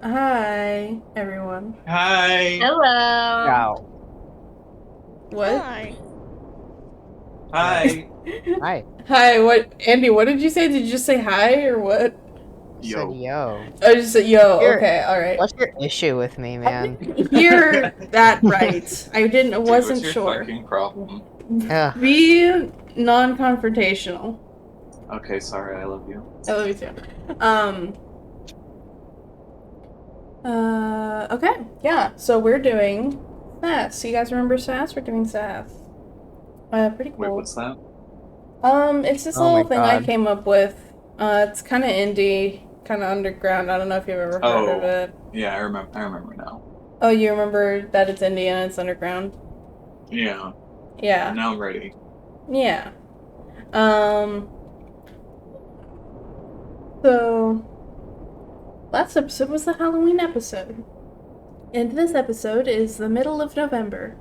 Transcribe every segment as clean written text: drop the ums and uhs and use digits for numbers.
Hi, everyone. Hi. Hello. Ciao. What? Hi. Yes. Hi. Hi. Hi, what? Andy, what did you say? Did you just say hi or what? Said Yo. yo. I just said, yo, Here. okay, alright. What's your issue with me, I man? didn't hear that right. I Dude, what's wasn't your sure. fucking problem? Ugh. Be non-confrontational. Okay, sorry, I love you. I love you too. Um, okay, yeah, so we're doing SAS. You guys remember SAS? We're doing SAS. Pretty Wait, cool. what's that? It's this Oh my little thing I god. came up with. It's kind of indie, kind of underground. I don't know if you've ever heard of Oh, it. yeah, I remember now. Oh, you remember that it's indie and it's underground? Yeah, Yeah. now I'm ready. Yeah. Um, so last episode was the Halloween episode. And this episode is the middle of November.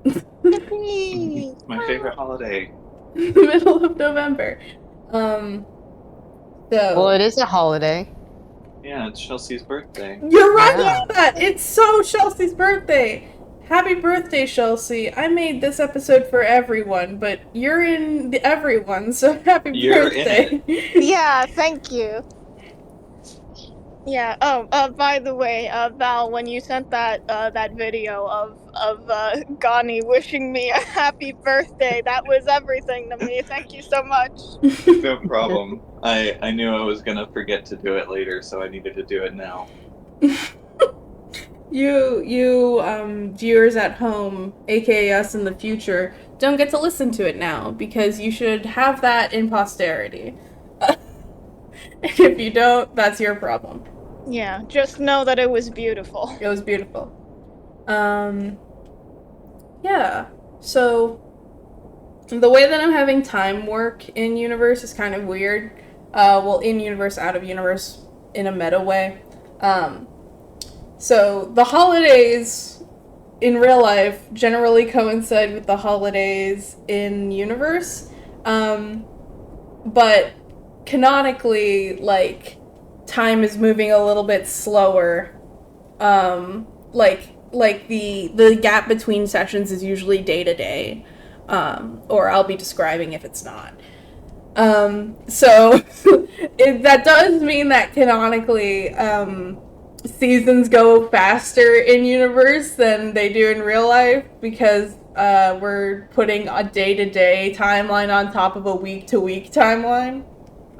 My favorite holiday. The middle of November. Um, Well, so it is a holiday. Yeah, it's Chelsea's birthday. you're right Yeah. about that. It's so Chelsea's birthday. Happy birthday, Chelsea. I made this episode for everyone, but you're in the everyone, so happy You're in birthday. Yeah, thank you. Yeah. Oh, by the way, Val, when you sent that video of Gani wishing me a happy birthday, that was everything to me. Thank you so much. No problem. I knew I was gonna forget to do it later, so I needed to do it now. you viewers at home, aka us in the future, don't get to listen to it now because you should have that in posterity. If you don't, that's your problem. Yeah, just know that it was beautiful. It was beautiful. Um, yeah. So the way that I'm having time work in universe is kind of weird. Well, in universe, out of universe, in a meta way. Um, so the holidays in real life generally coincide with the holidays in universe. But canonically, like, time is moving a little bit slower. Like the gap between sessions is usually day to day, or I'll be describing if it's not. So that does mean that canonically, seasons go faster in universe than they do in real life because we're putting a day-to-day timeline on top of a week-to-week timeline.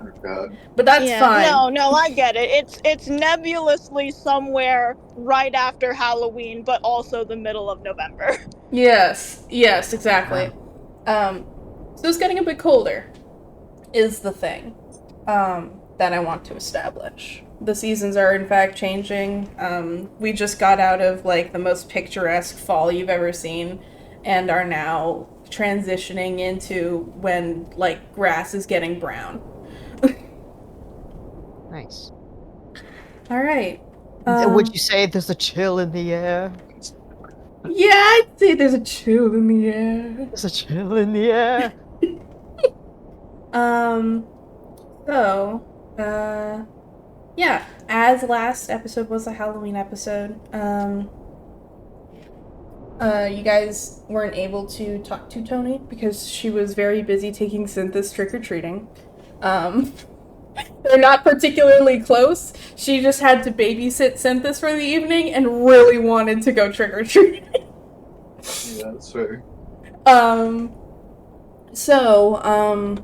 Oh god. But that's Yeah, fine. no, I get it. It's nebulously somewhere right after Halloween, but also the middle of November. Yes, exactly. So it's getting a bit colder, is the thing that I want to establish. The seasons are in fact changing. We just got out of like the most picturesque fall you've ever seen, and are now transitioning into when like grass is getting brown. Nice. All right. Would you say there's a chill in the air? Yeah, I'd say there's a chill in the air. There's a chill in the air. Um. So, yeah. As last episode was a Halloween episode, you guys weren't able to talk to Tony because she was very busy taking CYNTHUS trick or treating. Um, they're not particularly close. She just had to babysit CYNTHUS for the evening and really wanted to go trick or treating. Yeah, that's fair. So,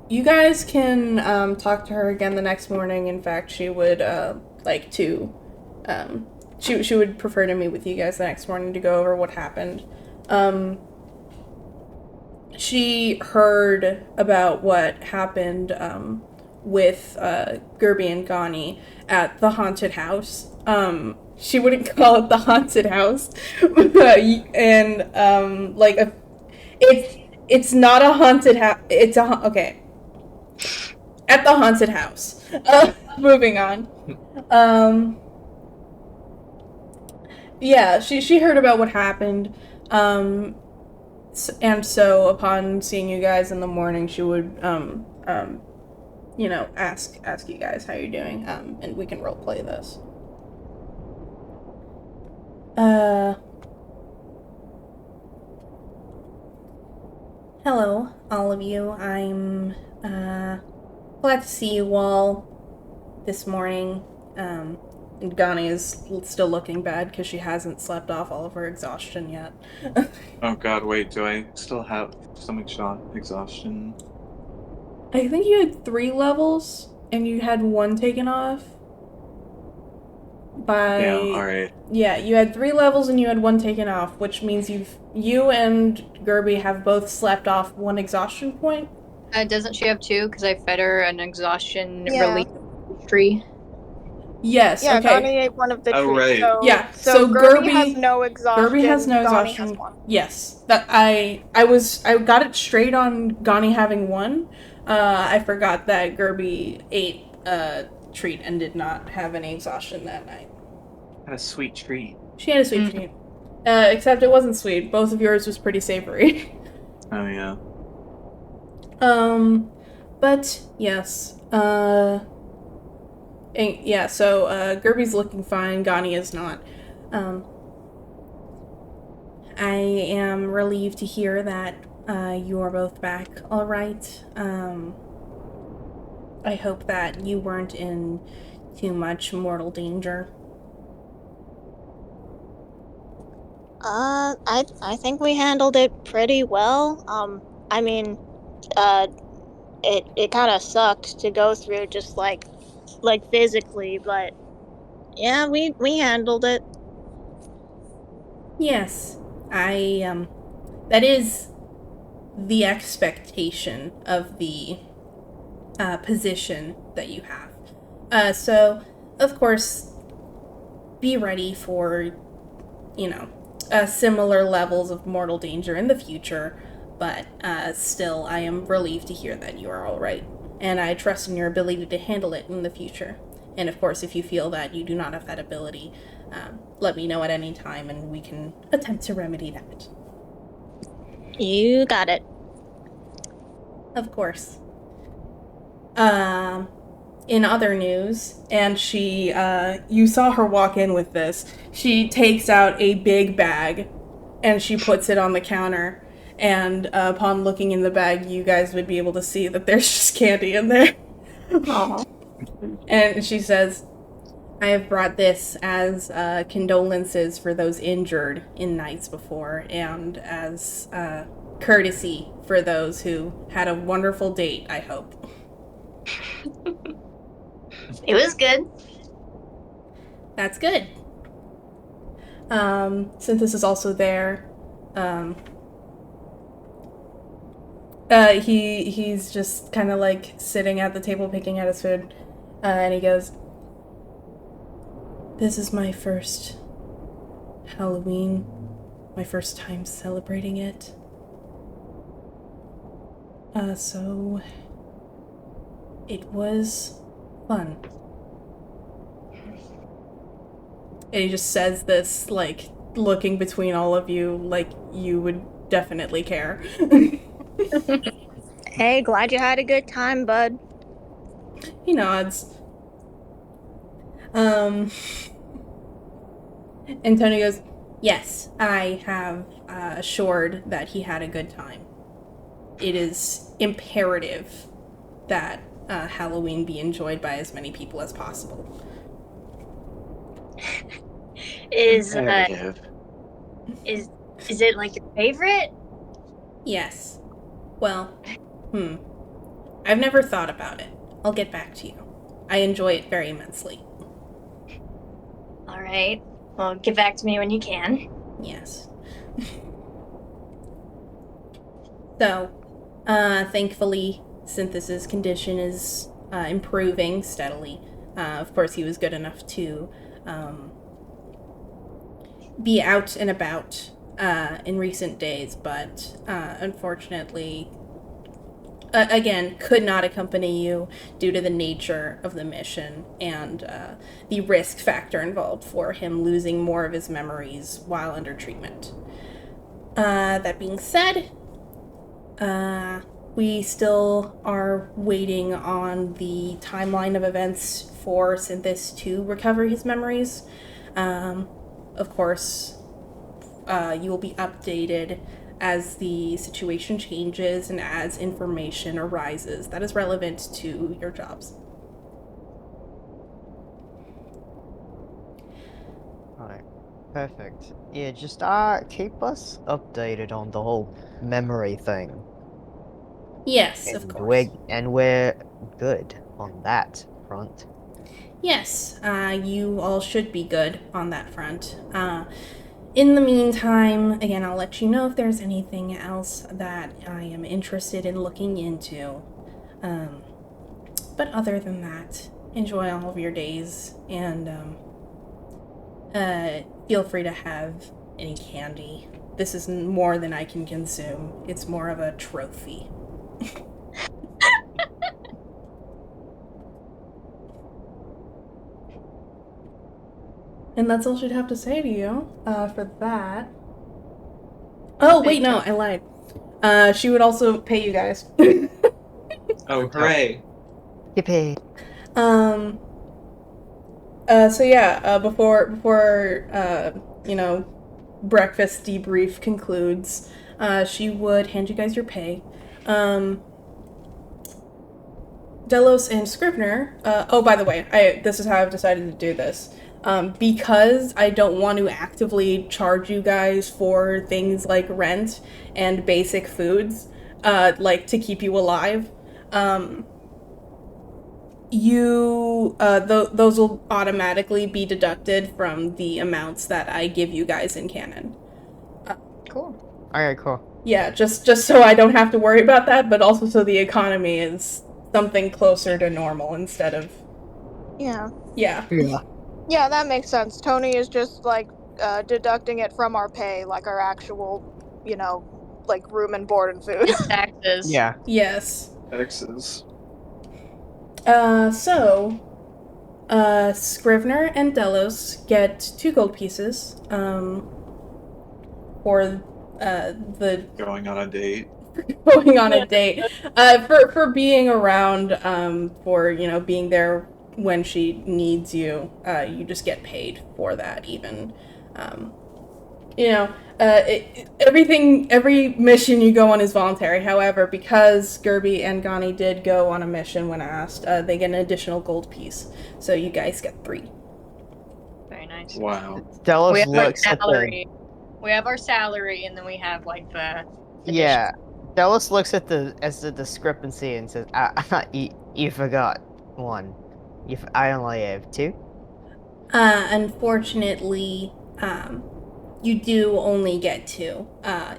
you guys can talk to her again the next morning. In fact, she would like to. She would prefer to meet with you guys the next morning to go over what happened. She heard about what happened with Gerby and Gani at the haunted house. She wouldn't call it the haunted house, and like it's not a haunted house. It's a okay at the haunted house. Moving on. Um, yeah, she heard about what happened. And so upon seeing you guys in the morning, she would ask you guys how you're doing. And we can role play this. Hello, all of you. I'm, glad to see you all this morning. And Gani is still looking bad because she hasn't slept off all of her exhaustion yet. Oh god, wait, do I still have some exhaustion? I think you had 3 levels, and you had 1 taken off. Damn, alright. Yeah, you had 3 levels and you had 1 taken off, which means you and Gerby have both slept off 1 exhaustion point. Doesn't she have 2? Because I fed her an exhaustion Yeah. relief tree. Yes, Yeah, okay. Gani ate one of the Oh, treats. right. So, Yeah, so so Gerby Gerby- has no exhaustion. Gerby has no Gani exhaustion. has 1. Yes. That I got it straight on Gani having 1. I forgot that Gerby ate a treat and did not have any exhaustion that night. Had a sweet treat. She had a sweet treat. Except it wasn't sweet. Both of yours was pretty savory. Oh yeah. But yes. Yeah, so Gerby's looking fine, Gani is not. I am relieved to hear that you are both back all right. I hope that you weren't in too much mortal danger. I think we handled it pretty well. I mean, it kind of sucked to go through, just like physically, but yeah, we handled it. Yes, that is the expectation of the position that you have. So, of course, be ready for, similar levels of mortal danger in the future, but still, I am relieved to hear that you are all right, and I trust in your ability to handle it in the future. And of course, if you feel that you do not have that ability, let me know at any time, and we can attempt to remedy that. You got it. Of course. In other news, and she, you saw her walk in with this, she takes out a big bag, and she puts it on the counter, and upon looking in the bag, you guys would be able to see that there's just candy in there. Aww. And she says, I have brought this as condolences for those injured in nights before, and as courtesy for those who had a wonderful date, I hope. It was good. That's good. Synthus is also there. He's just kind of like sitting at the table picking at his food, and he goes, "This is my first Halloween, my first time celebrating it. So it was fun." And he just says this, like, looking between all of you, like you would definitely care. Hey, glad you had a good time, bud. He nods. And Tony goes, "Yes, I have assured that he had a good time. It is imperative that Halloween be enjoyed by as many people as possible." Is Imperative. it like your favorite? Yes. Well, I've never thought about it. I'll get back to you. I enjoy it very immensely. All right. Well, get back to me when you can. Yes. So, thankfully, Synthus's condition is improving steadily. Of course, he was good enough to be out and about in recent days, but unfortunately, again, could not accompany you due to the nature of the mission and the risk factor involved for him losing more of his memories while under treatment. That being said, we still are waiting on the timeline of events for Synthus to recover his memories. of course, you will be updated as the situation changes and as information arises that is relevant to your jobs. Alright, perfect. Yeah, just keep us updated on the whole memory thing. Yes, of And course. we're good on that front. Yes, you all should be good on that front. In the meantime, again, I'll let you know if there's anything else that I am interested in looking into. But other than that, enjoy all of your days, and feel free to have any candy. This is more than I can consume. It's more of a trophy. And that's all she'd have to say to you for that. Oh, wait, no, I lied. She would also pay you guys. Oh, hooray! Yippee! So yeah, before breakfast debrief concludes, she would hand you guys your pay. Delos and Scrivener. Oh, by the way, this is how I've decided to do this. Because I don't want to actively charge you guys for things like rent and basic foods, like to keep you alive. Those will automatically be deducted from the amounts that I give you guys in canon. Cool. Alright, cool. Yeah, just so I don't have to worry about that, but also so the economy is something closer to normal instead of... Yeah. Yeah. Yeah, that makes sense. Tony is just like deducting it from our pay, like our actual, like room and board and food. It's taxes. Yeah. Yes. X's. Scrivener and Delos get 2 gold pieces, for, the Going on a date. going on a date, for being around, for, being there when she needs you. You just get paid for that, even. Every mission you go on is voluntary. However, because Gerby and Gani did go on a mission when asked, they get an additional gold piece. So you guys get 3. Very nice. Wow. Delos We have our looks at the... salary. We have our salary, and then we have like the. Yeah. Delos looks at the discrepancy and says, you forgot one. I only have 2. Unfortunately, you do only get 2.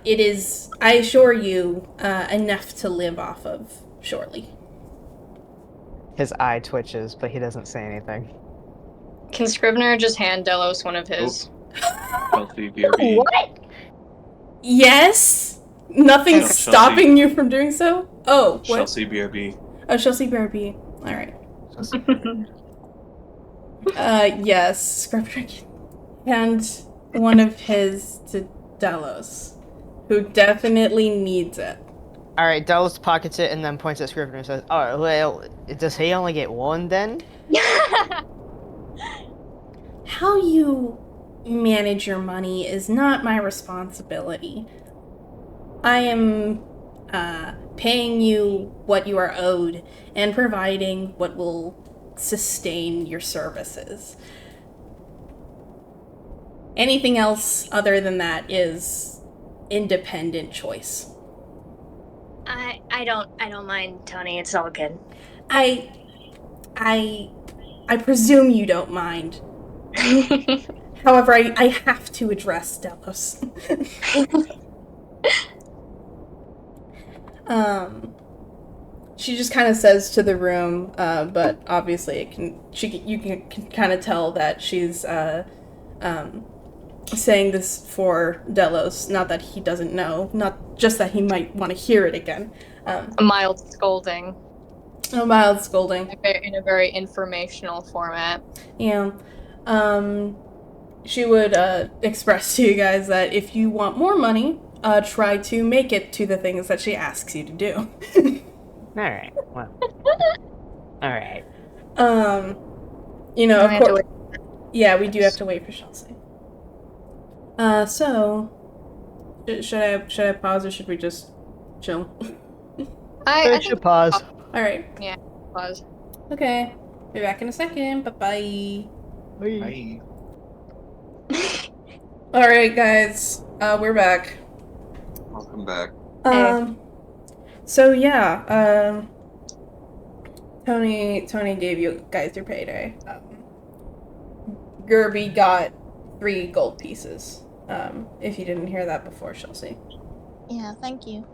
It is, I assure you, enough to live off of shortly. His eye twitches, but he doesn't say anything. Can Scrivener just hand Delos one of his? Healthy BRB. What? Yes? Nothing's No, stopping you from doing so? Oh, what? Chelsea BRB. Oh, Chelsea BRB. Alright. Yes, Scrivener can hand one of his to Delos, who definitely needs it. Alright, Delos pockets it and then points at Scrivener and says, oh, well, does he only get 1 then? How you manage your money is not my responsibility. I am paying you what you are owed and providing what will sustain your services. Anything else other than that is independent choice. I don't mind, Tony. It's all good. I presume you don't mind. However, I have to address Delos. She just kind of says to the room, but obviously you can kind of tell that she's saying this for Delos, not that he doesn't know, not just that he might want to hear it again. A mild scolding. A mild scolding. In a very informational format. Yeah. She would express to you guys that if you want more money, try to make it to the things that she asks you to do. Alright, well. Alright. Of course. Yeah, we do have to wait for Chelsea. So should I pause or should we just chill? I should think pause. All right. pause. Okay. Be back in a second. Bye bye. Bye. All right, guys. We're back. Welcome back. So yeah. Tony gave you guys your payday. Gerby got 3 gold pieces. If you didn't hear that before, Chelsea. Yeah, thank you.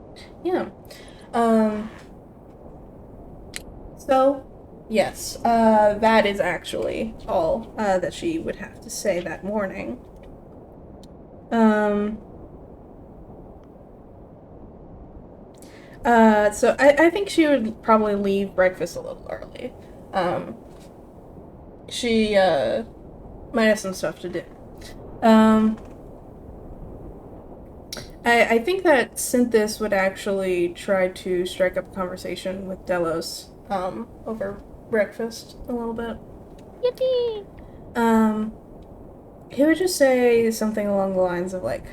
Yeah. So, yes, that is actually all that she would have to say that morning. So I think she would probably leave breakfast a little early. She, might have some stuff to do. I think that CYNTHUS would actually try to strike up a conversation with Delos, over breakfast a little bit. Yippee! He would just say something along the lines of like,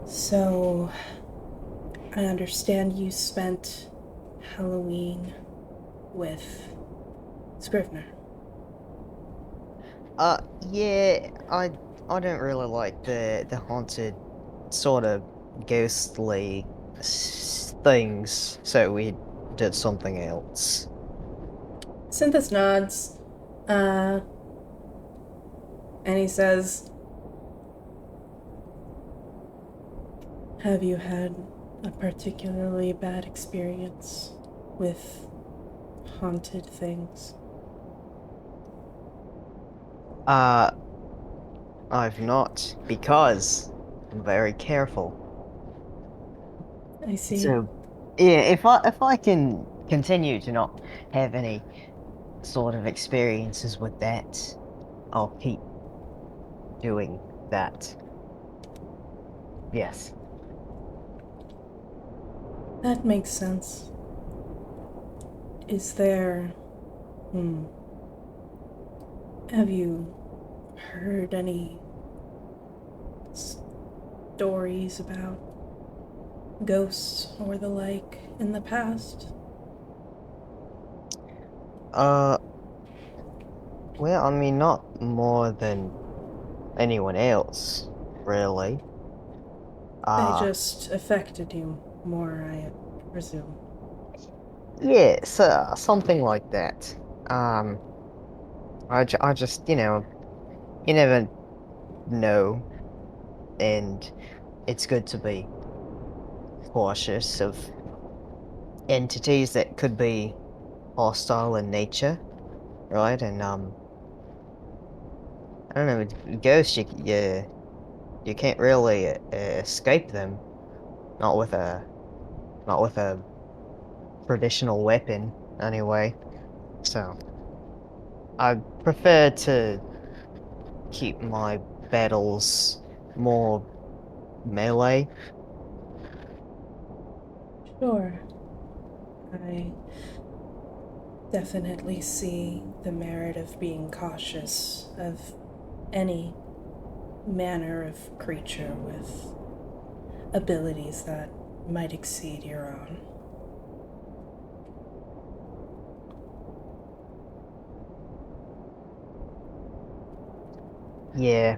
so I understand you spent Halloween with Scrivener. Yeah, I don't really like the haunted sort of ghostly things, so we did something else. CYNTHUS nods, and he says, have you had a particularly bad experience with haunted things? I've not, because I'm very careful. I see. So, yeah, if I can continue to not have any sort of experiences with that, I'll keep doing that. Yes. That makes sense. Is there... Have you heard any stories about ghosts or the like in the past? Well, I mean, not more than anyone else, really. They just affected you more, I presume. Yes, something like that. I just, you never know, and it's good to be cautious of entities that could be hostile in nature, right? And, I don't know, with ghosts, you can't really escape them, not with a, not with a traditional weapon, anyway. So, I prefer to keep my battles more melee. Sure. I definitely see the merit of being cautious of any manner of creature with abilities that might exceed your own. Yeah,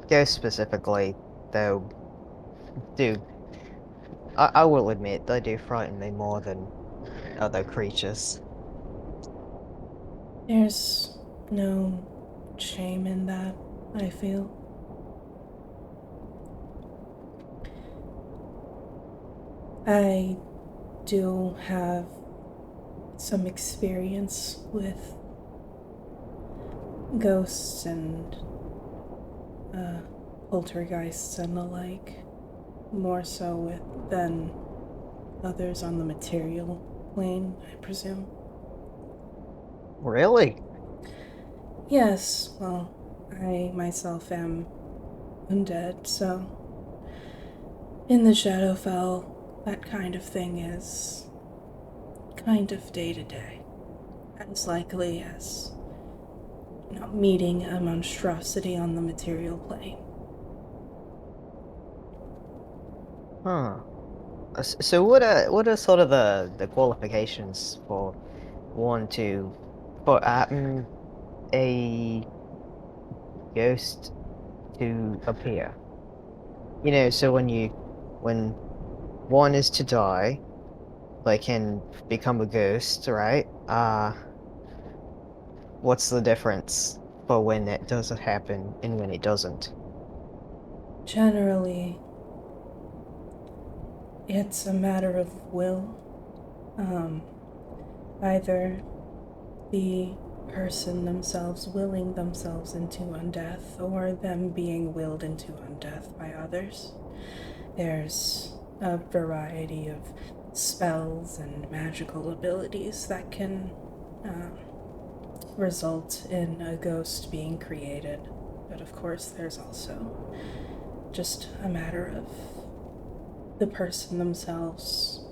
ghosts specifically, though, do, I will admit, they do frighten me more than other creatures. There's no shame in that, I feel. I do have some experience with ghosts and poltergeists and the like, more so than others on the material plane, I presume. Really? Yes, well, I myself am undead, so in the Shadowfell, that kind of thing is kind of day to day, as likely as not meeting a monstrosity on the material plane. Huh. So what are sort of the qualifications for one to for a ghost to appear? You know, so when one is to die, they can become a ghost, right? What's the difference for when that does happen and when it doesn't? Generally, it's a matter of will. Either the person themselves willing themselves into undeath or them being willed into undeath by others. There's a variety of spells and magical abilities that can result in a ghost being created. But of course, there's also just a matter of the person themselves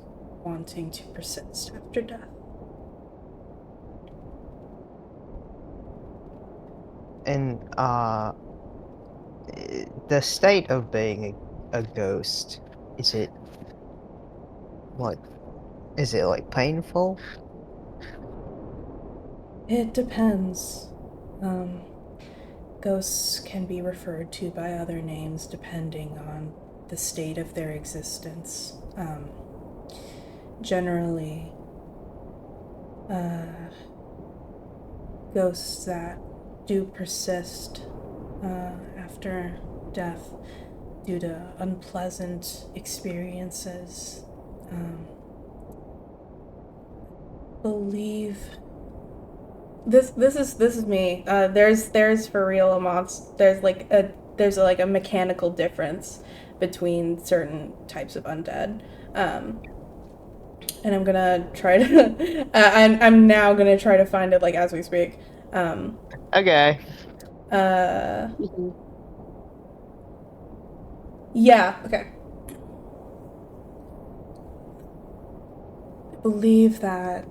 wanting to persist after death. And the state of being a ghost, is it like painful? It depends. Ghosts can be referred to by other names depending on the state of their existence. Generally, ghosts that do persist after death due to unpleasant experiences. Believe this is me. There's for real a monster. There's like a mechanical difference between certain types of undead. And I'm gonna try to. I'm now gonna try to find it like as we speak. Okay. Yeah. Okay. I believe that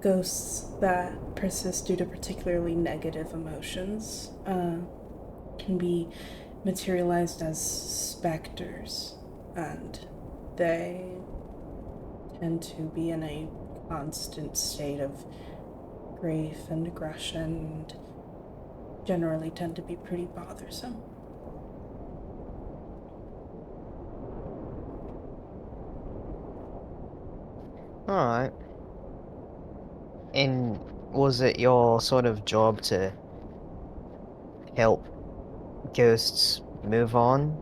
ghosts that persist due to particularly negative emotions can be materialized as specters, and they tend to be in a constant state of grief and aggression, and generally tend to be pretty bothersome. Alright. And was it your sort of job to help ghosts move on?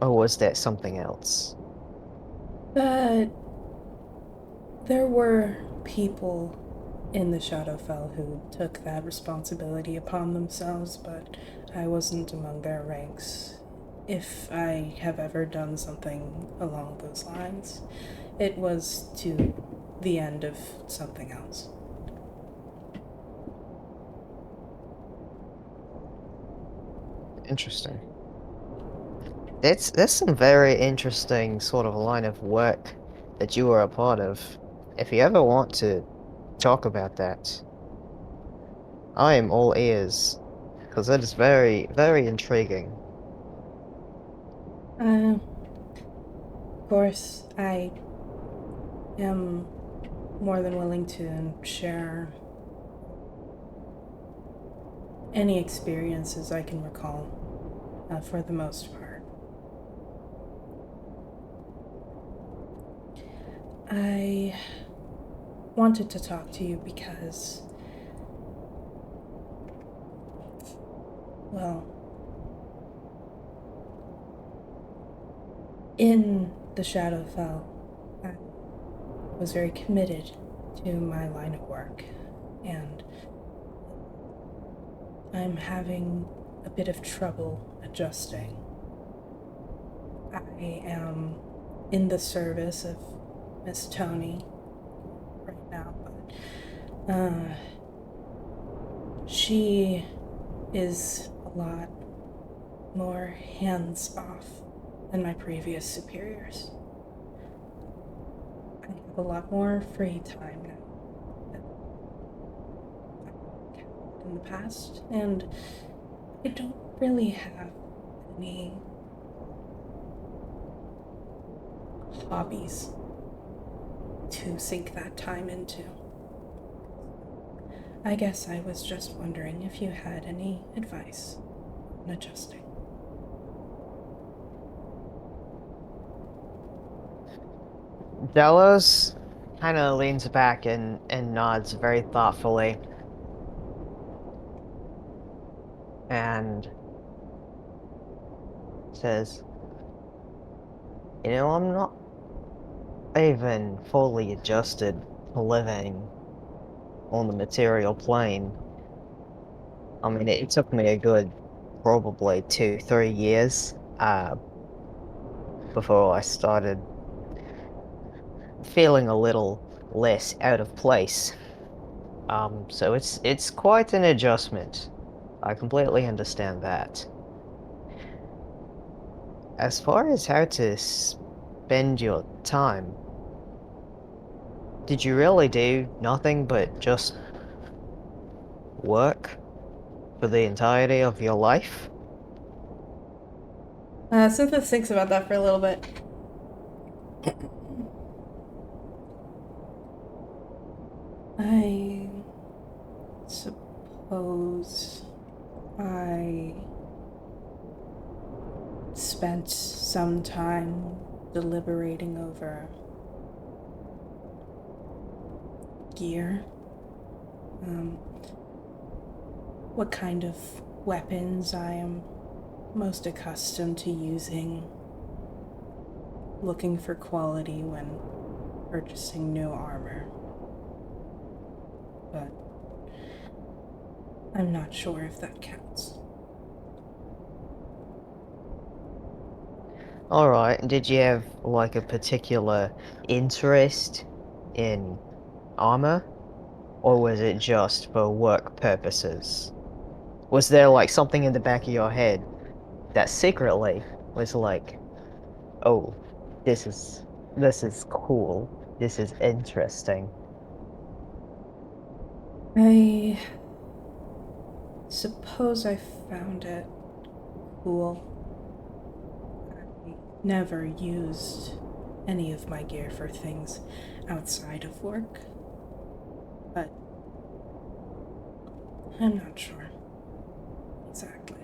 Or was that something else? But there were people in the Shadowfell who took that responsibility upon themselves, but I wasn't among their ranks. If I have ever done something along those lines, it was to the end of something else. Interesting. That's some very interesting sort of line of work that you were a part of. If you ever want to talk about that, I am all ears, because it is very, very intriguing. Of course, I am more than willing to share any experiences I can recall, for the most part. I wanted to talk to you because, well, in the Shadowfell, I was very committed to my line of work, and I'm having a bit of trouble adjusting. I am in the service of Miss Tony right now, but she is a lot more hands-off than my previous superiors. a lot more free time now than in the past, and I don't really have any hobbies to sink that time into. I guess I was just wondering if you had any advice on adjusting. Delos kind of leans back and nods very thoughtfully. And says, I'm not even fully adjusted to living on the material plane. I mean, it took me a good probably 2, 3 years before I started feeling a little less out of place. So it's quite an adjustment. I completely understand that. As far as how to spend your time, did you really do nothing but just work for the entirety of your life? Cynthia thinks about that for a little bit. I suppose I spent some time deliberating over gear. What kind of weapons I am most accustomed to using, looking for quality when purchasing new armor. But I'm not sure if that counts. Alright, did you have like a particular interest in armor? Or was it just for work purposes? Was there like something in the back of your head that secretly was like, oh, this is cool, this is interesting? I suppose I found it cool. I never used any of my gear for things outside of work, but I'm not sure exactly.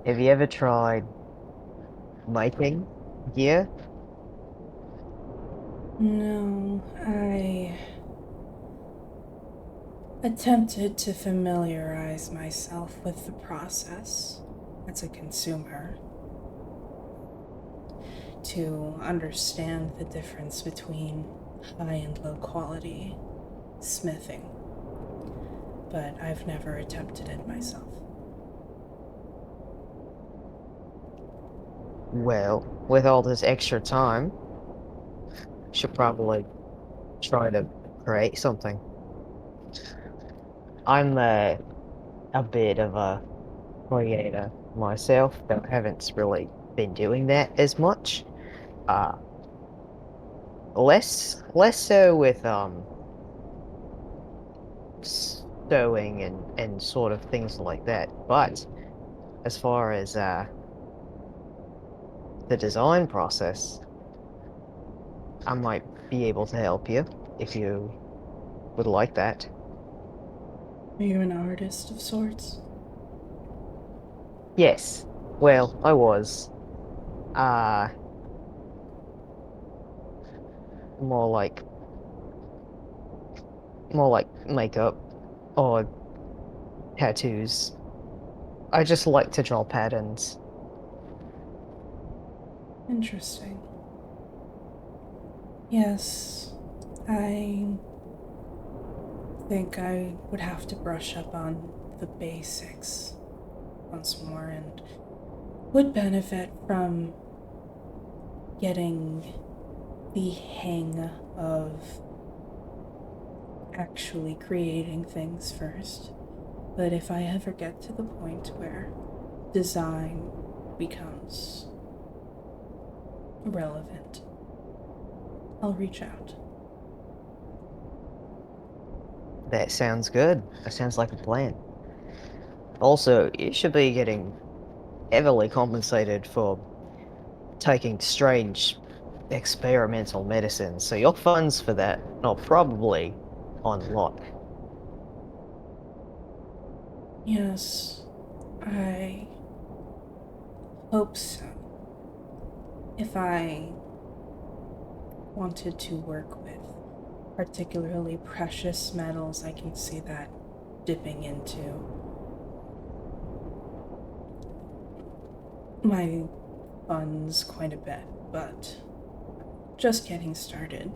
Have you ever tried making gear? No, I attempted to familiarize myself with the process as a consumer, to understand the difference between high and low quality smithing, but I've never attempted it myself. Well, with all this extra time, should probably try to create something. I'm a bit of a creator myself, though I haven't really been doing that as much. Uh, less so with sewing and sort of things like that. But as far as the design process, I might be able to help you if you would like that. Are you an artist of sorts? Yes. Well, I was. Uh, more like makeup or tattoos. I just like to draw patterns. Interesting. Yes, I think I would have to brush up on the basics once more and would benefit from getting the hang of actually creating things first. But if I ever get to the point where design becomes relevant, I'll reach out. That sounds good. That sounds like a plan. Also, you should be getting heavily compensated for taking strange experimental medicines, so your funds for that are probably on lock. Yes, I hope so. If I wanted to work with particularly precious metals, I can see that dipping into my funds quite a bit, but just getting started.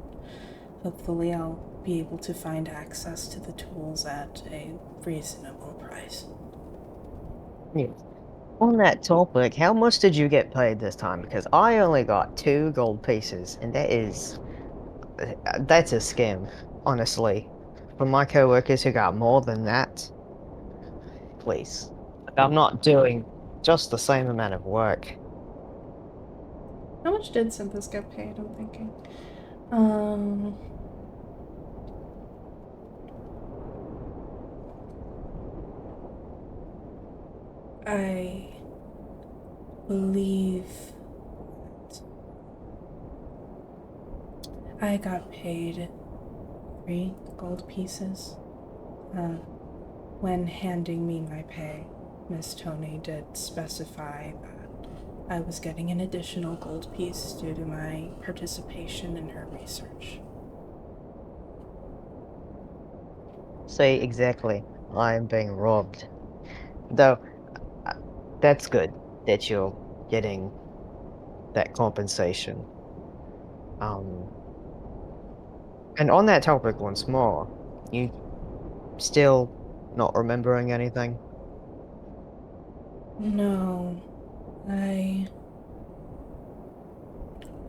Hopefully I'll be able to find access to the tools at a reasonable price. Yeah. On that topic, how much did you get paid this time? Because I only got 2 gold pieces, and that's a scam, honestly. For my coworkers who got more than that, please. I'm not doing just the same amount of work. How much did CYNTHUS get paid? I'm thinking. I believe I got paid 3 gold pieces. When handing me my pay, Miss Tony did specify that I was getting an additional gold piece due to my participation in her research. Say exactly, I'm being robbed. Though, uh, that's good that you're getting that compensation. Um, and on that topic once more, you still not remembering anything? No, I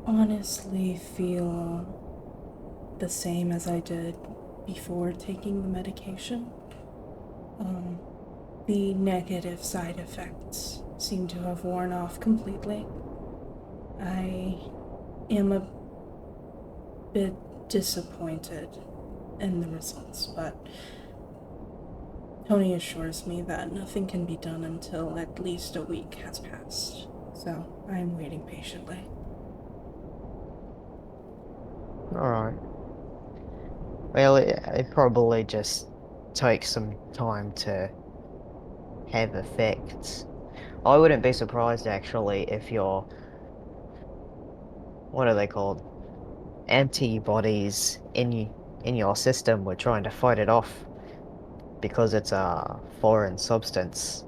honestly feel the same as I did before taking the medication. The negative side effects seem to have worn off completely. I am a bit disappointed in the results, but Tony assures me that nothing can be done until at least a week has passed, so I am waiting patiently. Alright. Well, it probably just takes some time to have effects. I wouldn't be surprised actually if your, what are they called? Antibodies in your system were trying to fight it off because it's a foreign substance.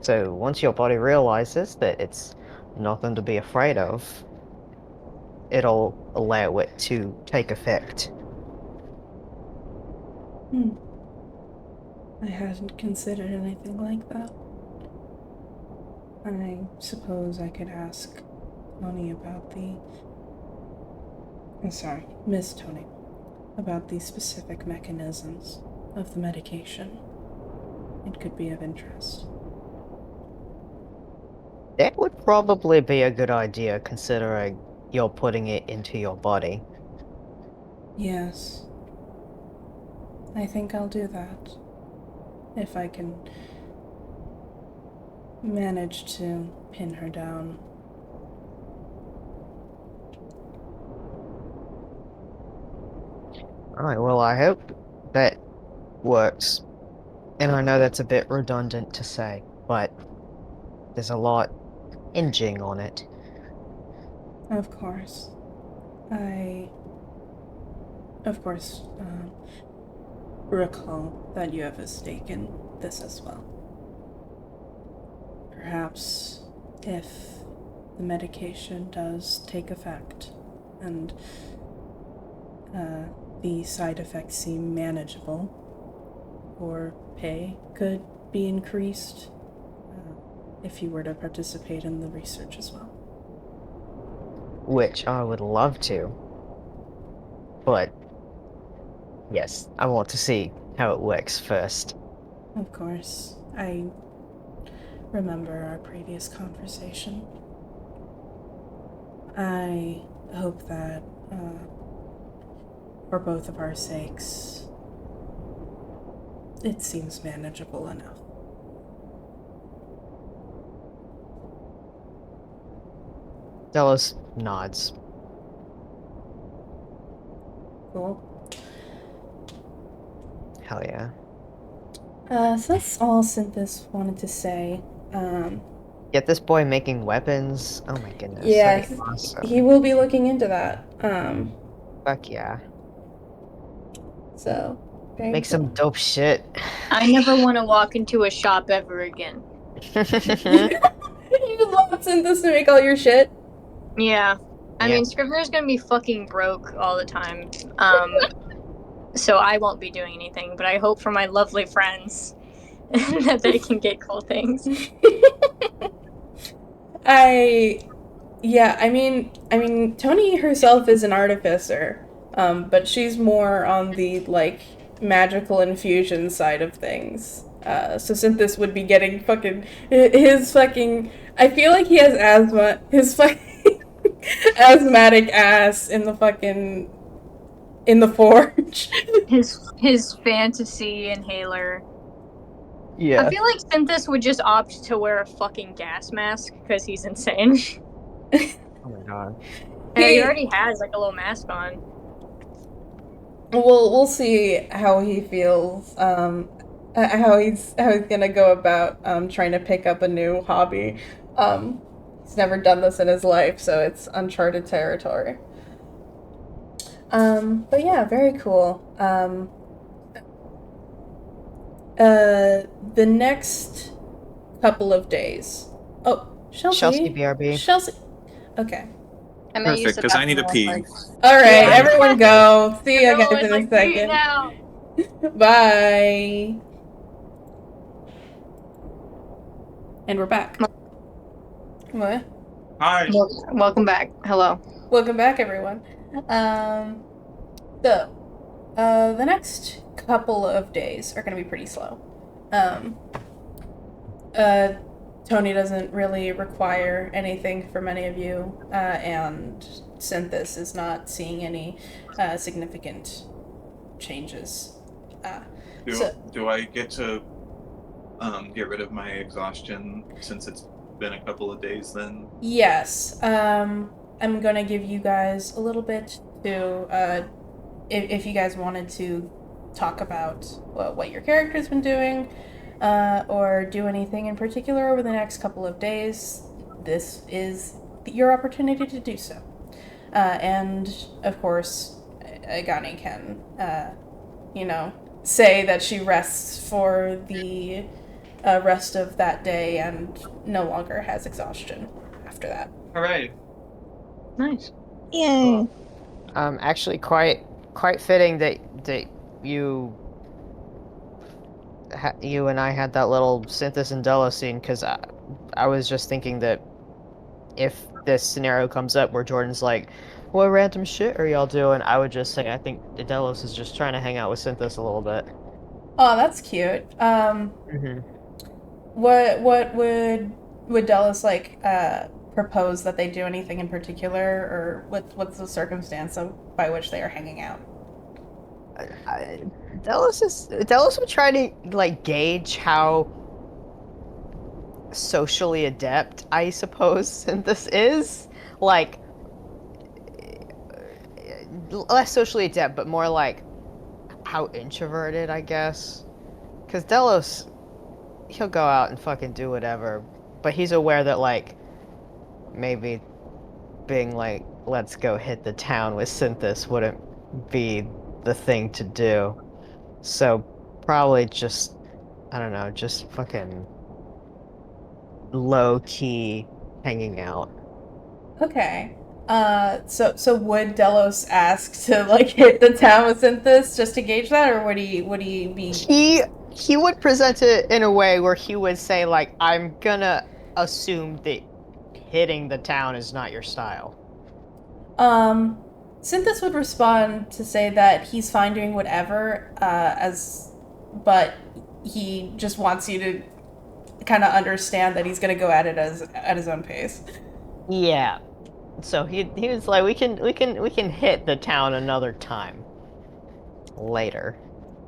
So once your body realizes that it's nothing to be afraid of, it'll allow it to take effect. I hadn't considered anything like that. I suppose I could ask Tony about Miss Tony, about the specific mechanisms of the medication. It could be of interest. That would probably be a good idea considering you're putting it into your body. Yes, I think I'll do that. If I can manage to pin her down. Alright, well, I hope that works. And I know that's a bit redundant to say, but there's a lot hinging on it. Of course. I, of course, recall that you have a stake in this as well. Perhaps if the medication does take effect and the side effects seem manageable, or pay could be increased if you were to participate in the research as well. Which I would love to. But, yes, I want to see how it works first. Of course, I remember our previous conversation. I hope that, for both of our sakes, it seems manageable enough. Delos nods. Cool. Hell yeah. So that's all CYNTHUS wanted to say. Get this boy making weapons. Oh my goodness. Yeah, That'd be awesome. he will be looking into that. Fuck yeah. So, very Make some cool. dope shit. I never want to walk into a shop ever again. You love CYNTHUS to make all your shit. Yeah. I Yeah. mean, Scrivener's gonna be fucking broke all the time. So I won't be doing anything, but I hope for my lovely friends that they can get cool things. I mean, Tony herself is an artificer, but she's more on the, like, magical infusion side of things. So CYNTHUS would be getting his fucking, I feel like he has asthma, his fucking asthmatic ass in the forge. His fantasy inhaler. Yeah. I feel like CYNTHUS would just opt to wear a fucking gas mask because he's insane. Oh my god. He already has like a little mask on. We'll see how he feels, how he's gonna go about trying to pick up a new hobby. He's never done this in his life, so it's uncharted territory. But yeah, very cool. The next couple of days. Oh, Chelsea BRB. Chelsea. Okay. I may use Perfect, the because I need to bathroom pee. real quick. All right, Yeah. everyone go. See you guys Everyone's in a like, second. now. Bye. And we're back. What? Hi. Welcome back. Hello. Welcome back, everyone. The next couple of days are going to be pretty slow. Tony doesn't really require anything from any of you, and CYNTHUS is not seeing any significant changes. Do I get to get rid of my exhaustion since it's been a couple of days then? Yes. I'm going to give you guys a little bit to, if you guys wanted to talk about what your character's been doing, or do anything in particular over the next couple of days, this is your opportunity to do so. And, of course, Agani can, say that she rests for the rest of that day and no longer has exhaustion after that. Alright. Nice. Yay. Actually, quite fitting that you and I had that little CYNTHUS and Delos scene, because I was just thinking that if this scenario comes up where Jordan's like, "What random shit are y'all doing?" I would just say, I think Delos is just trying to hang out with CYNTHUS a little bit. Oh, that's cute. What would Delos propose that they do anything in particular, or what's the circumstance by which they are hanging out? Delos would try to gauge how socially adept, I suppose, CYNTHUS is. Less socially adept, but more like how introverted, I guess. Because Delos, he'll go out and fucking do whatever, but he's aware that maybe being let's go hit the town with CYNTHUS wouldn't be the thing to do. So probably just, I don't know, just fucking low-key hanging out. Okay. So would Delos ask to hit the town with CYNTHUS just to gauge that, or would he be? He would present it in a way where he would say I'm gonna assume that hitting the town is not your style. CYNTHUS would respond to say that he's fine doing whatever, but he just wants you to kind of understand that he's gonna go at it at his own pace. Yeah. So he was like, we can hit the town another time. Later.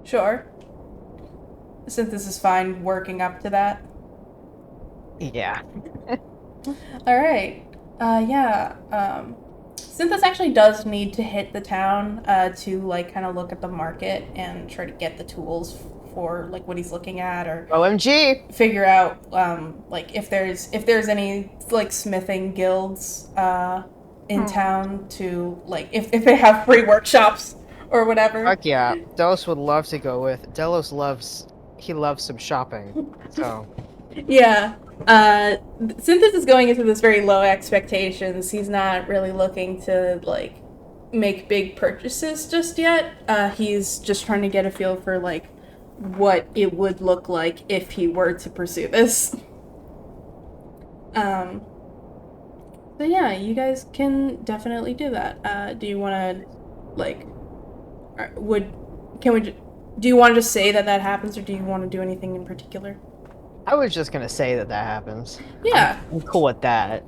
Sure. Synthus is fine working up to that. Yeah. All right. Yeah. Synthus actually does need to hit the town to like kind of look at the market and try to get the tools for like what he's looking at, or OMG. figure out like if there's any like smithing guilds in town, to like if they have free workshops or whatever. Fuck yeah. Delos would love to go with. Delos loves some shopping. So Yeah. Synthus is going into this very low expectations. He's not really looking to like make big purchases just yet. He's just trying to get a feel for like what it would look like if he were to pursue this. So yeah, you guys can definitely do that. Do you want to like do you want to just say that happens, or do you want to do anything in particular? I was just gonna say that happens. Yeah. I'm cool with that.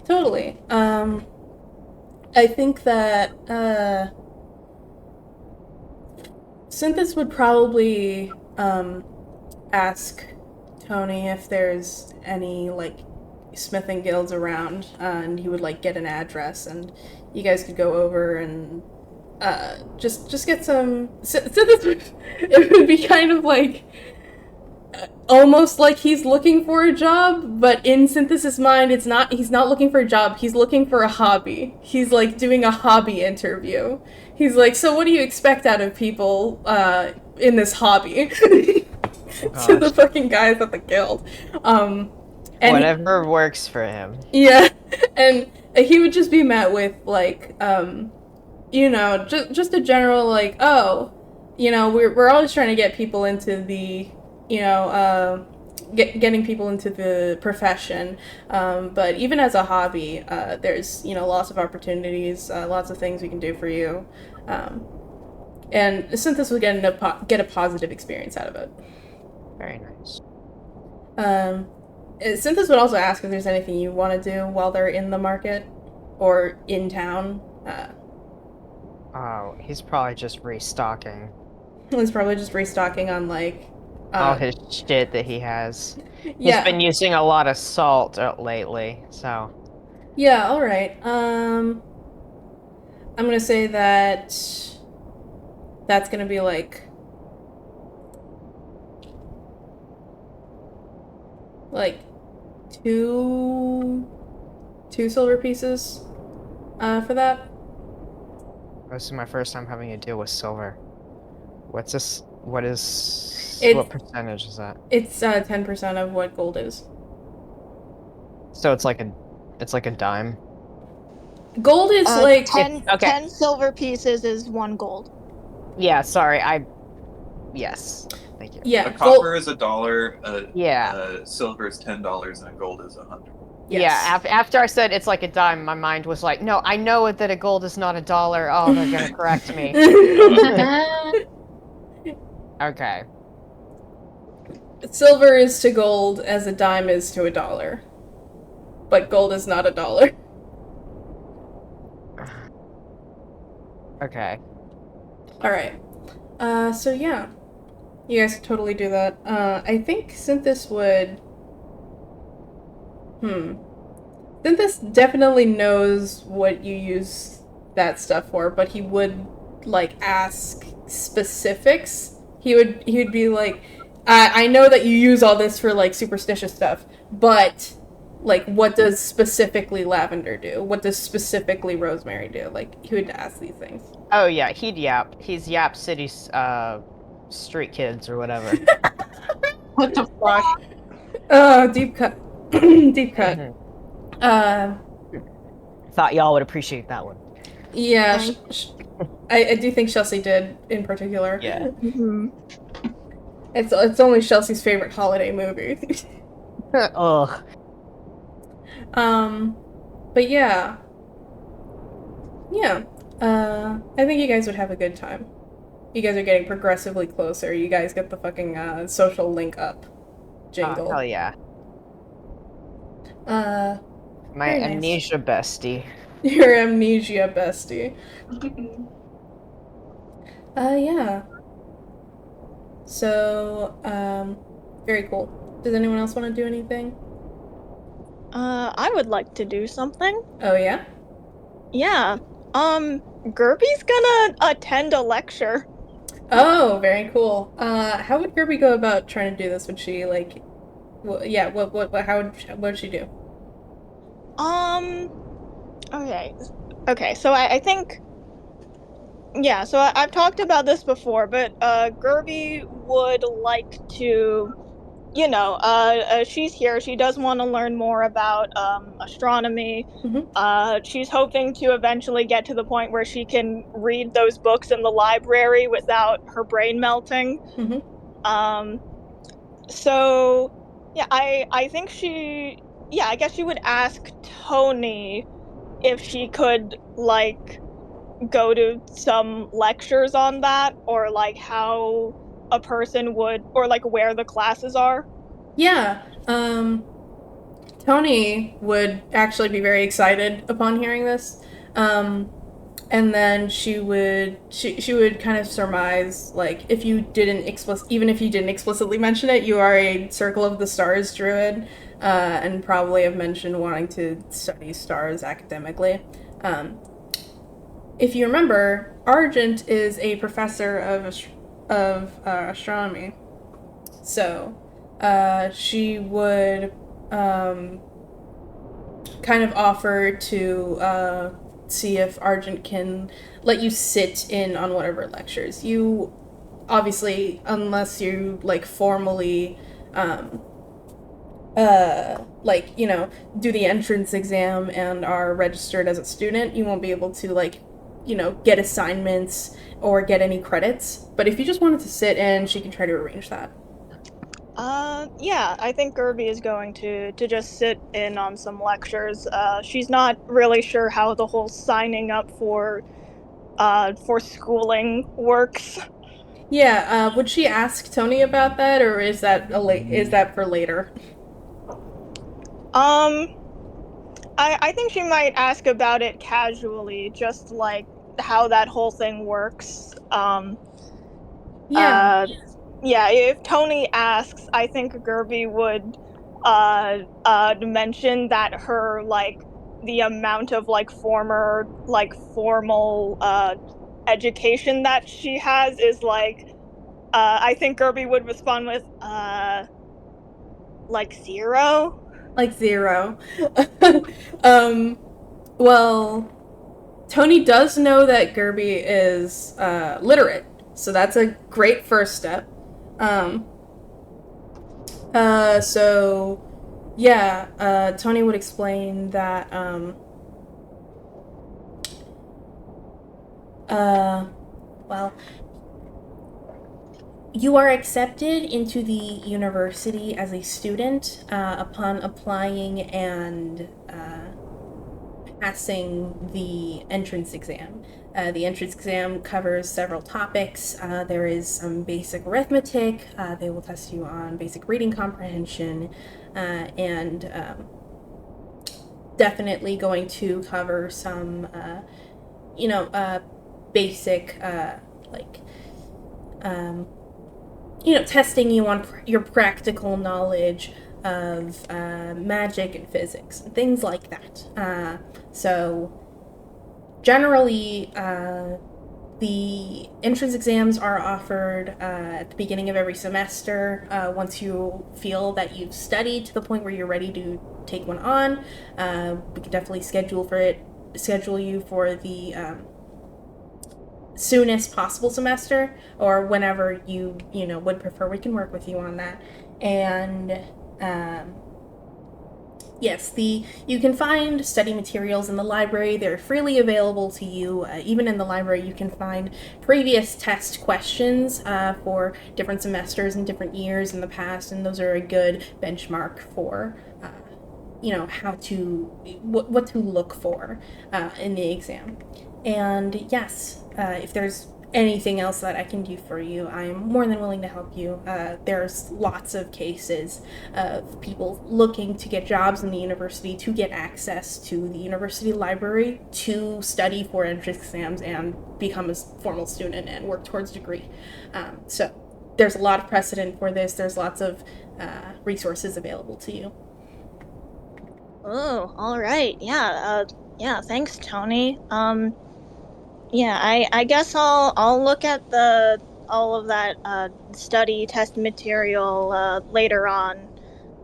Totally. I think that Synthus would probably ask Tony if there's any like smithing guilds around, and he would like get an address, and you guys could go over and just get some. Synthus it would be kind of like almost like he's looking for a job, but in Synthes's mind, he's not looking for a job, he's looking for a hobby. He's like doing a hobby interview. He's like, so what do you expect out of people in this hobby? To the fucking guys at the guild. And whatever works for him. Yeah, and he would just be met with like, just a general like, oh, we're always trying to get people into the getting people into the profession, but even as a hobby, there's lots of opportunities, lots of things we can do for you, and Synthus will get a positive experience out of it. Very nice. Synthus would also ask if there's anything you want to do while they're in the market or in town. Oh, he's probably just restocking. He's probably just restocking on like all his shit that he has. Yeah. He's been using a lot of salt lately, so. Yeah, alright. I'm gonna say that that's gonna be like two silver pieces for that. This is my first time having to deal with silver. What's this? What percentage is that? It's 10% of what gold is. So it's like a dime. Gold is like 10 silver pieces is 1 gold. Yeah, sorry, yes. Thank you. Yeah. A copper is $1, silver is $10, and a gold is 100. Yes. Yeah, after I said it's like a dime, my mind was like, no, I know that a gold is not $1. Oh, they're gonna correct me. Okay. Silver is to gold as a dime is to $1. But gold is not $1. Okay. Alright. So yeah. You guys could totally do that. I think Synthus would... Synthus definitely knows what you use that stuff for, but he would, like, ask specifics. He would be like, I know that you use all this for, like, superstitious stuff, but, like, what does specifically lavender do? What does specifically rosemary do? Like, he would ask these things. Oh, yeah, he'd yap. He's Yap City's, street kids or whatever. What the fuck? Oh, deep cut. Deep cut. Thought y'all would appreciate that one. Yeah, I do think Chelsea did in particular. Yeah. Mm-hmm. It's only Chelsea's favorite holiday movie. Ugh. But yeah. Yeah. I think you guys would have a good time. You guys are getting progressively closer. You guys get the fucking social link up. jingle. Hell yeah. Uh, My very nice. amnesia bestie. Your amnesia bestie. Yeah. So, very cool. Does anyone else want to do anything? I would like to do something. Oh, yeah? Yeah. Gerby's gonna attend a lecture. Oh, very cool. How would Kirby go about trying to do this? Would she, like, what would she do? Okay, so I think, yeah, so I've talked about this before, but, Gerby would like to, she's here, she does want to learn more about, astronomy. She's hoping to eventually get to the point where she can read those books in the library without her brain melting. Um, so, yeah, I think I guess she would ask Tony if she could, like, go to some lectures on that, or like how a person would, or like where the classes are. Yeah, Tony would actually be very excited upon hearing this. And then she would kind of surmise, like, if you didn't even if you didn't explicitly mention it, you are a Circle of the Stars druid, and probably have mentioned wanting to study stars academically. If you remember, Argent is a professor of astronomy, so she would kind of offer to see if Argent can let you sit in on whatever lectures. You obviously, unless you like formally do the entrance exam and are registered as a student, you won't be able to get assignments or get any credits. But if you just wanted to sit in, she can try to arrange that. Yeah, I think Gerby is going to just sit in on some lectures. She's not really sure how the whole signing up for schooling works. Yeah, would she ask Tony about that, or is that for later? I think she might ask about it casually, just like how that whole thing works. Yeah. Yeah, if Tony asks, I think Gerby would mention that her, like, the amount of formal education that she has is I think Gerby would respond with like 0. Like 0. Well, Tony does know that Gerby is literate, so that's a great first step. So yeah, Tony would explain that well, you are accepted into the university as a student upon applying and passing the entrance exam. The entrance exam covers several topics. There is some basic arithmetic. They will test you on basic reading comprehension, and definitely going to cover some, basic, testing you on your practical knowledge of magic and physics and things like that. So generally, the entrance exams are offered at the beginning of every semester. Once you feel that you've studied to the point where you're ready to take one on, we can definitely schedule you for the soonest possible semester, or whenever you would prefer. We can work with you on that. And yes, you can find study materials in the library. They're freely available to you. Even in the library, you can find previous test questions for different semesters and different years in the past, and those are a good benchmark for what to look for in the exam. And yes, if there's anything else that I can do for you, I'm more than willing to help you. There's lots of cases of people looking to get jobs in the university, to get access to the university library, to study for entrance exams and become a formal student and work towards a degree. So there's a lot of precedent for this. There's lots of resources available to you. Oh, all right. Yeah. Yeah. Thanks, Tony. Yeah. I guess I'll look at all of that study test material later on.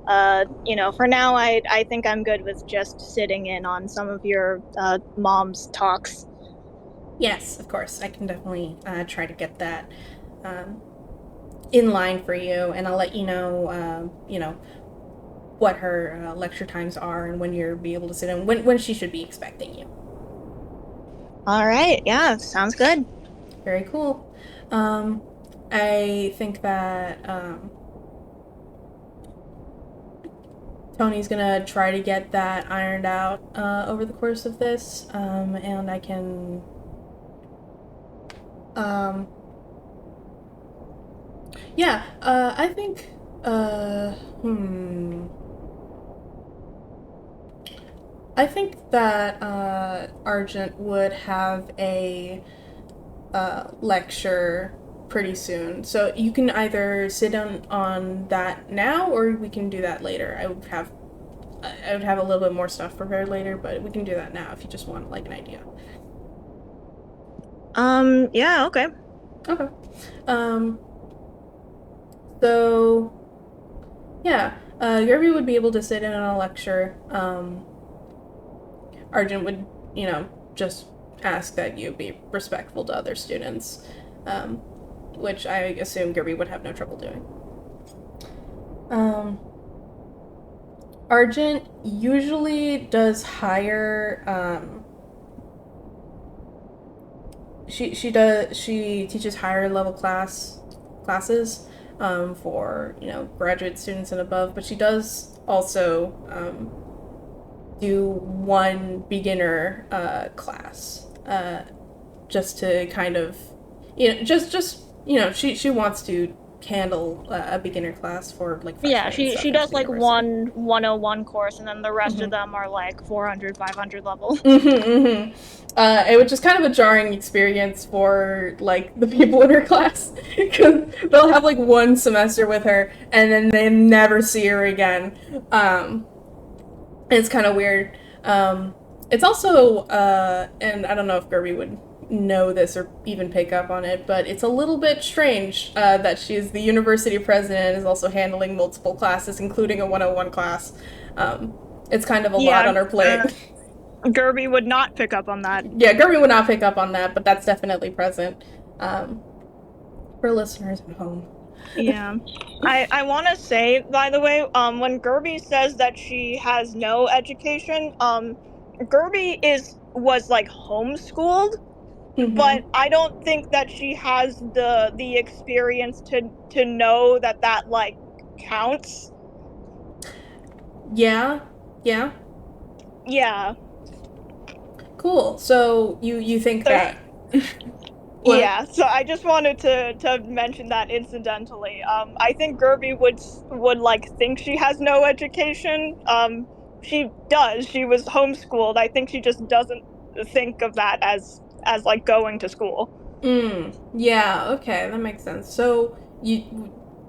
For now, I think I'm good with just sitting in on some of your mom's talks. Yes, of course. I can definitely try to get that in line for you, and I'll let you know, what her lecture times are and when you'll be able to sit in, when she should be expecting you. All right. Yeah. Sounds good. Very cool. I think that Tony's gonna try to get that ironed out over the course of this, and I can. Yeah, I think. I think that Argent would have a lecture pretty soon. So you can either sit on that now, or we can do that later. I would have a little bit more stuff prepared later, but we can do that now if you just want like an idea. Yeah. Okay. Okay. So yeah, Gerby would be able to sit in on a lecture. Argent would, just ask that you be respectful to other students, which I assume Gerby would have no trouble doing. Argent usually does hire. She teaches higher level classes for graduate students and above, but she does also do one beginner class, just to kind of, she wants to handle a beginner class for like yeah, she does like one 101 course, and then the rest of them are like 400 500 level. It was just kind of a jarring experience for like the people in her class, because they'll have like one semester with her and then they never see her again. It's kind of weird. It's also, and I don't know if Gerby would know this or even pick up on it, but it's a little bit strange that she's the university president and is also handling multiple classes, including a 101 class. It's kind of a lot on her plate. Gerby would not pick up on that. Yeah, Gerby would not pick up on that, but that's definitely present for listeners at home. Yeah. I want to say, by the way, when Gerby says that she has no education, Gerby was like homeschooled, but I don't think that she has the experience to know that like counts. Yeah. Cool. So you think that? Yeah, so I just wanted to mention that incidentally. I think Gerby would like think she has no education. She does. She was homeschooled. I think she just doesn't think of that as like going to school. Yeah. Okay, that makes sense. So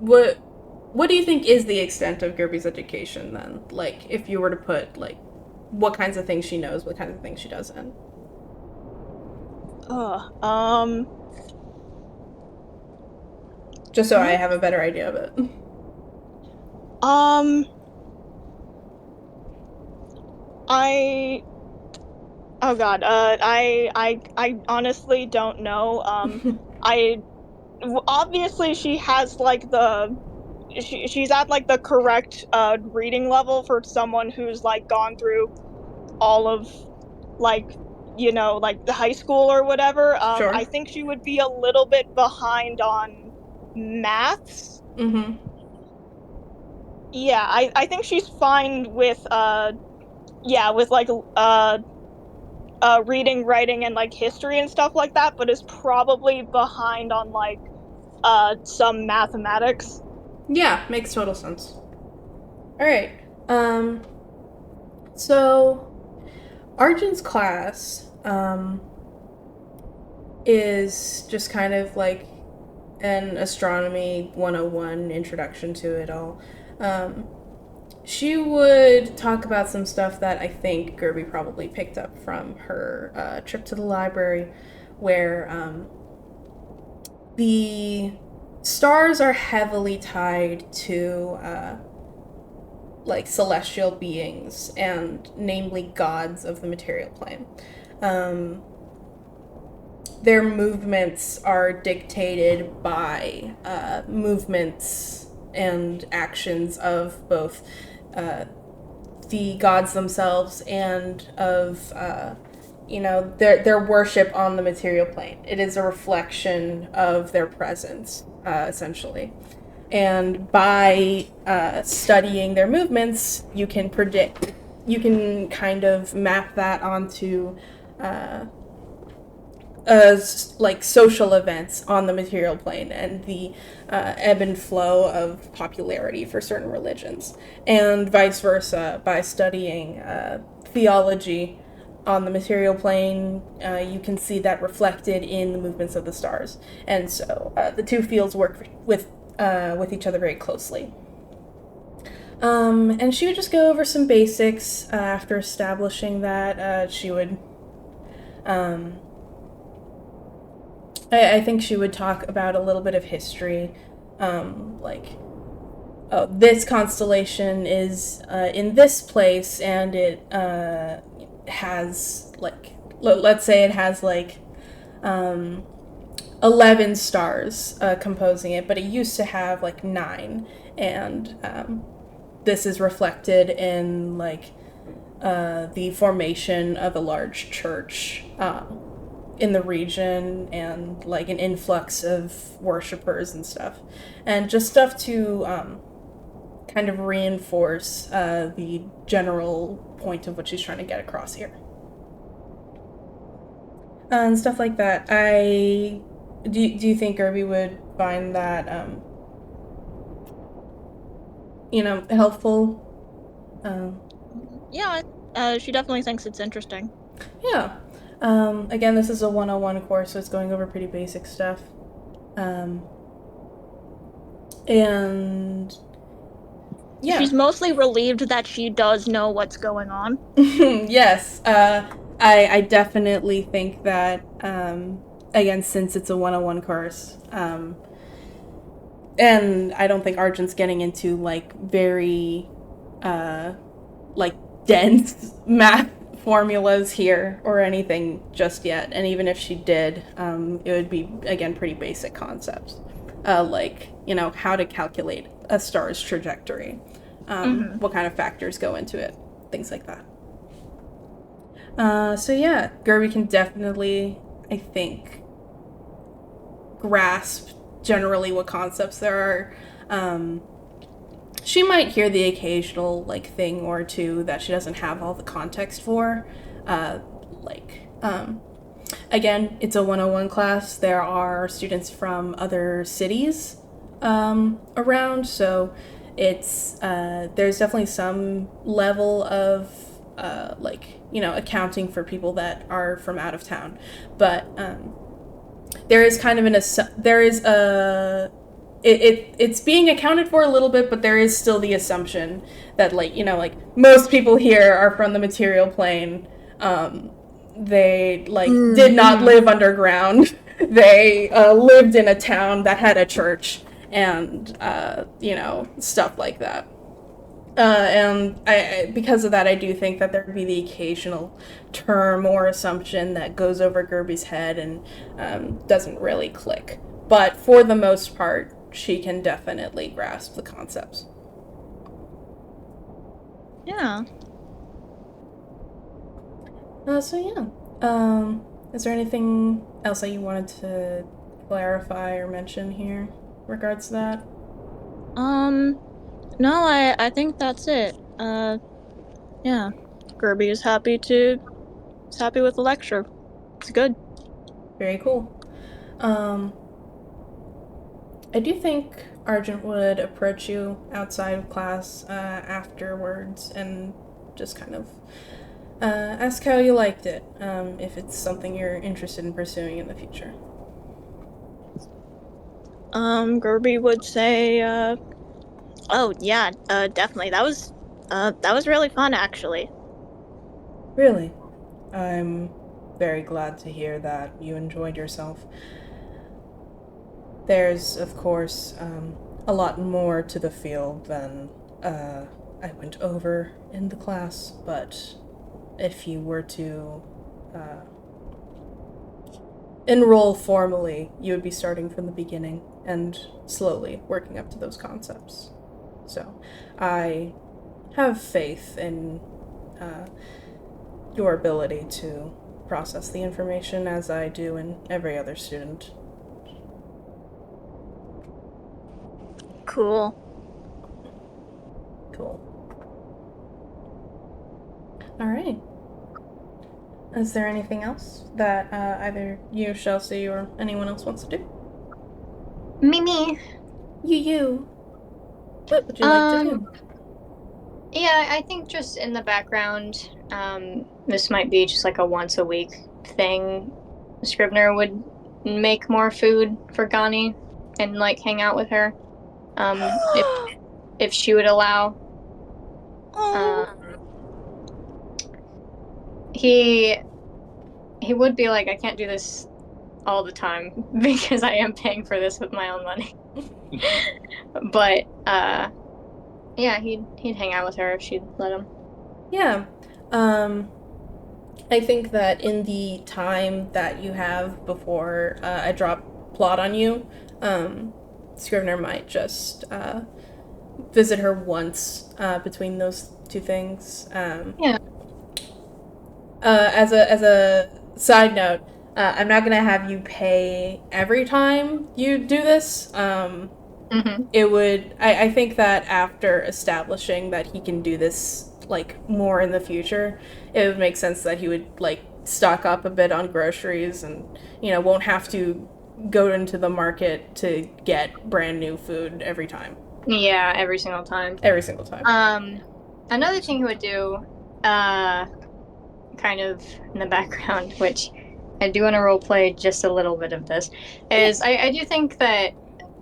what do you think is the extent of Gerby's education then? Like, if you were to put like, what kinds of things she knows, what kinds of things she doesn't? Just so I have a better idea of it. I honestly don't know. Obviously she has like she's at like the correct reading level for someone who's like gone through all of like like the high school or whatever. Sure. I think she would be a little bit behind on maths. Yeah, I think she's fine with with like reading, writing, and like history and stuff like that, but is probably behind on like some mathematics. Yeah, makes total sense. All right. So Arjun's class is just kind of like an astronomy 101 introduction to it all. She would talk about some stuff that I think Gerby probably picked up from her trip to the library, where the stars are heavily tied to like celestial beings, and namely gods of the material plane. Their movements are dictated by movements and actions of both the gods themselves and of their worship on the material plane. It is a reflection of their presence, essentially. And by studying their movements, you can kind of map that onto like social events on the material plane and the ebb and flow of popularity for certain religions, and vice versa. By studying theology on the material plane, you can see that reflected in the movements of the stars, and so the two fields work with each other very closely. And she would just go over some basics after establishing that. She would I think she would talk about a little bit of history, like, oh, this constellation is in this place, and it has, like, let's say it has, like, 11 stars composing it, but it used to have, like, 9, and this is reflected in, like, the formation of a large church in the region, and like an influx of worshippers and stuff, and just stuff to kind of reinforce the general point of what she's trying to get across here, and stuff like that. Do you think Gerby would find that helpful? Yeah, she definitely thinks it's interesting. Yeah. Again, this is a 101 course, so it's going over pretty basic stuff. And yeah. She's mostly relieved that she does know what's going on. Yes. I definitely think that, again, since it's a 101 course, and I don't think Arjun's getting into, like, very, like, dense math formulas here or anything just yet, and even if she did, it would be, again, pretty basic concepts, like, how to calculate a star's trajectory, what kind of factors go into it, things like that. So yeah, Gerby can definitely, I think, grasp generally what concepts there are. She might hear the occasional, like, thing or two that she doesn't have all the context for. Again, it's a 101 class. There are students from other cities around, so it's there's definitely some level of accounting for people that are from out of town. But there is kind of it's being accounted for a little bit, but there is still the assumption that, like, most people here are from the material plane. They, like, did not live underground. They lived in a town that had a church, and stuff like that. And I because of that, I do think that there would be the occasional term or assumption that goes over Gerby's head and doesn't really click. But for the most part, she can definitely grasp the concepts. Yeah. Is there anything else that you wanted to clarify or mention here in regards to that? No, I think that's it. Yeah. Gerby is happy to happy with the lecture. It's good. Very cool. I do think Argent would approach you outside of class afterwards and just kind of ask how you liked it, if it's something you're interested in pursuing in the future. Gerby would say, oh yeah, definitely. That was really fun, actually. Really? I'm very glad to hear that you enjoyed yourself. There's, of course, a lot more to the field than I went over in the class, but if you were to enroll formally, you would be starting from the beginning and slowly working up to those concepts. So, I have faith in your ability to process the information as I do in every other student. Cool. Cool. All right. Is there anything else that either you, Chelsea, or anyone else wants to do? Me. You. What would you like to do? Yeah, I think just in the background, this might be just like a once a week thing. Scrivener would make more food for Gani and like hang out with her. If she would allow. He would be like, I can't do this all the time because I am paying for this with my own money. But yeah, he'd hang out with her if she'd let him. Yeah. I think that in the time that you have before I drop plot on you, Scrivener might just visit her once between those two things. Yeah. As a side note, I'm not gonna have you pay every time you do this. It would. I think that after establishing that he can do this like more in the future, it would make sense that he would like stock up a bit on groceries and won't have to go into the market to get brand new food every time. Yeah, every single time. Every single time. Another thing he would do, kind of in the background, which I do want to roleplay just a little bit of this, is I do think that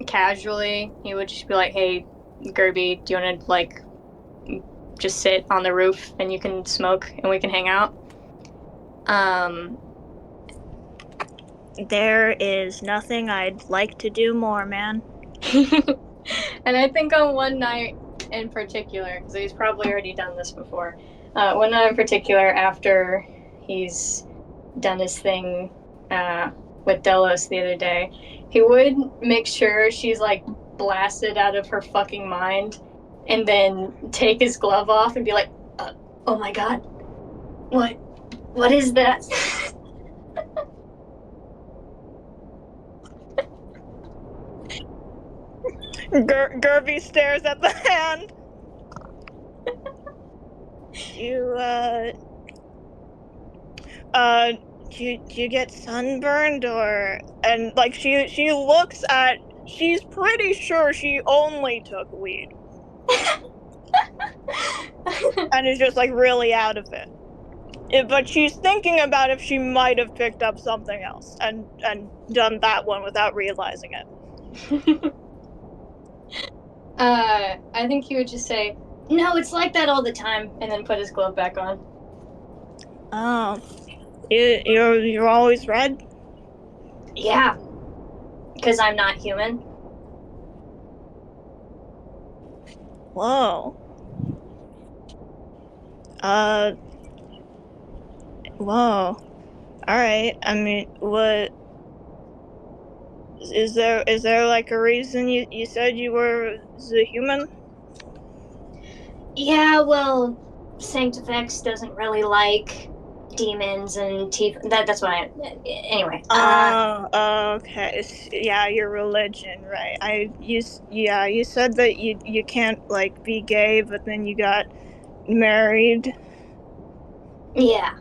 casually he would just be like, hey, Gerby, do you want to like just sit on the roof and you can smoke and we can hang out? There is nothing I'd like to do more, man. And I think on one night in particular, because he's probably already done this before, one night in particular after he's done his thing with Delos the other day, he would make sure she's like blasted out of her fucking mind and then take his glove off and be like, oh my god, what is that? Gerby stares at the hand. Do you get sunburned or? And like she looks at. She's pretty sure she only took weed. And is just like really out of it. But she's thinking about if she might have picked up something else and done that one without realizing it. I think he would just say, no, it's like that all the time, and then put his glove back on. Oh. You're always red? Yeah. Because I'm not human. Whoa. Whoa. Alright, I mean, what... Is there like a reason you said you were the human? Yeah, well, CYNTHUS doesn't really like demons and teeth. That's what I... Anyway. Okay. Yeah, your religion, right. You said that you can't, like, be gay, but then you got married. Yeah.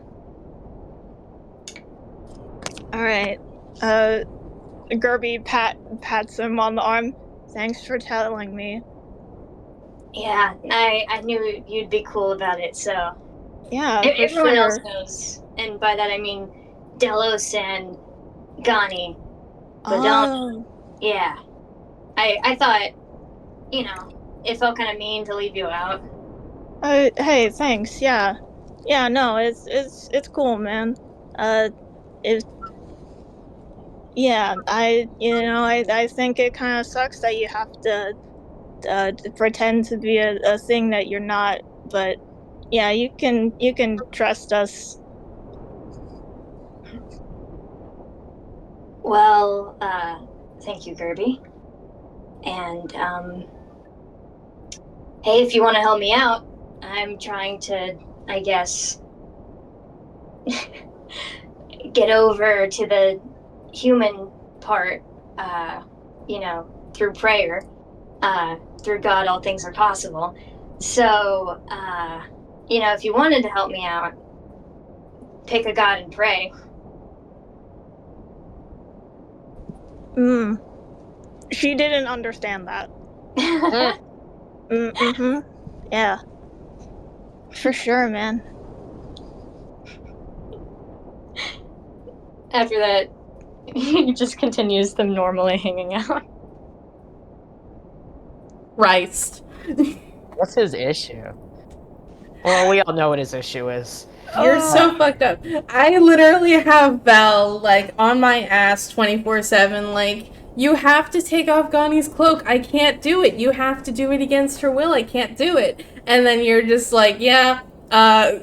All right. Gerby pats him on the arm. Thanks for telling me. Yeah, I knew you'd be cool about it, so. Yeah, for Everyone else sure. knows. And by that I mean Delos and Gani. But Oh. yeah. I thought, it felt kind of mean to leave you out. Hey, thanks. Yeah. Yeah, no, it's cool, man. It Yeah, I think it kind of sucks that you have to pretend to be a thing that you're not, but yeah, you can trust us. Well, thank you, Gerby. And, hey, if you want to help me out, I'm trying to, I guess, get over to the human part, through prayer. Through God, all things are possible. So, if you wanted to help me out, pick a god and pray. She didn't understand that. Yeah. For sure, man. After that, he just continues them normally hanging out. Christ. What's his issue? Well, we all know what his issue is. You're so fucked up. I literally have Val, like, on my ass 24/7, like, you have to take off Gani's cloak. I can't do it. You have to do it against her will. I can't do it. And then you're just like, yeah,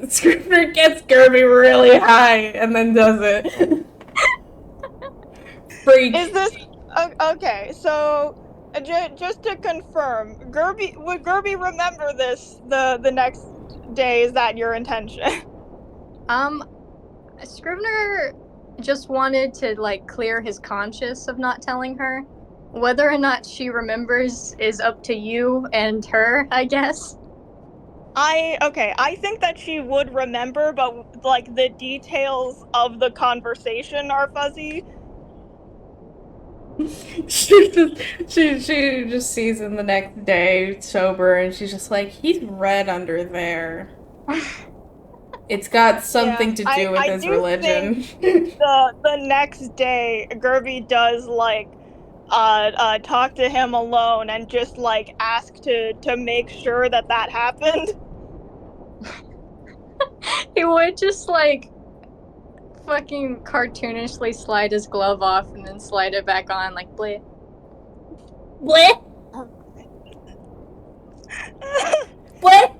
Scrivener gets Gerby really high and then does it. Freak. Is this okay? So, just to confirm, would Gerby remember this the next day? Is that your intention? Scrivener just wanted to, like, clear his conscience of not telling her. Whether or not she remembers is up to you and her, I guess. I think that she would remember, but, like, the details of the conversation are fuzzy. she just sees him the next day sober, and she's just like, he's red under there. It's got something to do with his religion. The next day, Gerby does, like, talk to him alone and just, like, ask to make sure that happened. He would just, like, fucking cartoonishly slide his glove off and then slide it back on, like, bleh. Bleh! Bleh!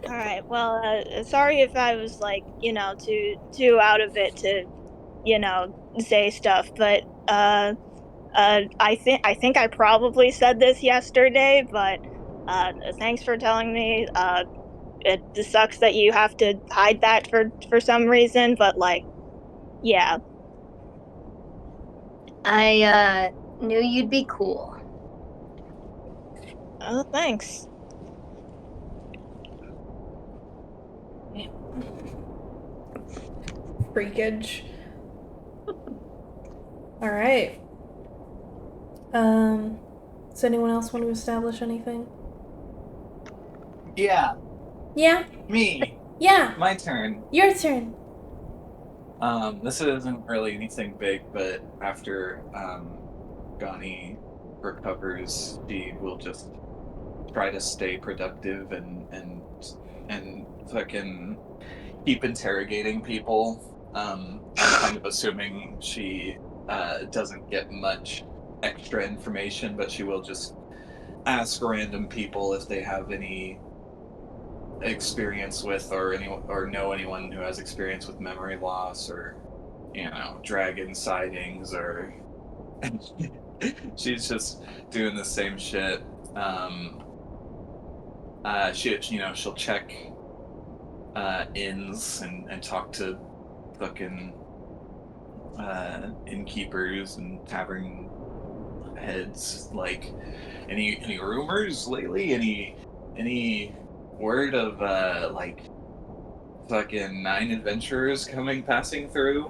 Alright, well, sorry if I was, like, too out of it to, say stuff, but, I think I probably said this yesterday, but, thanks for telling me. It sucks that you have to hide that for some reason, but, like, yeah. I, knew you'd be cool. Oh, thanks. Freakage. Alright. Does anyone else want to establish anything? Yeah. Yeah? Me. Yeah. My turn. Your turn. This isn't really anything big, but after Gani recovers, she will just try to stay productive and fucking keep interrogating people. I'm kind of assuming she doesn't get much extra information, but she will just ask random people if they have any experience with or know anyone who has experience with memory loss or dragon sightings or she's just doing the same shit. She'll check inns and talk to fucking innkeepers and tavern heads, like any rumors lately, any word of like fucking 9 adventurers passing through?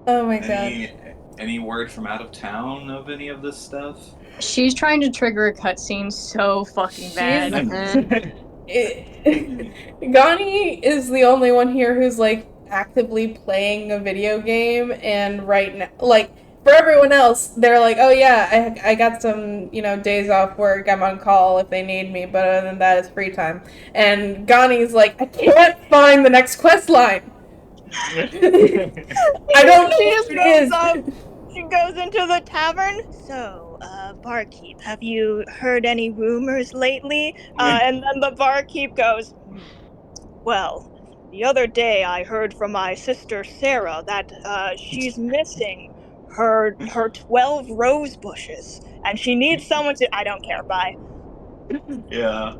Oh my god. Any word from out of town of any of this stuff? She's trying to trigger a cutscene so fucking bad. Gani is the only one here who's like actively playing a video game, and right now, like for everyone else, they're like, oh yeah, I got some, days off work, I'm on call if they need me, but other than that, it's free time. And Gani's like, I can't find the next quest line. I don't know what it is. She goes into the tavern. So, barkeep, have you heard any rumors lately? And then the barkeep goes, well, the other day I heard from my sister Sarah that she's missing her 12 rose bushes, and she needs someone to. I don't care. Bye. Yeah.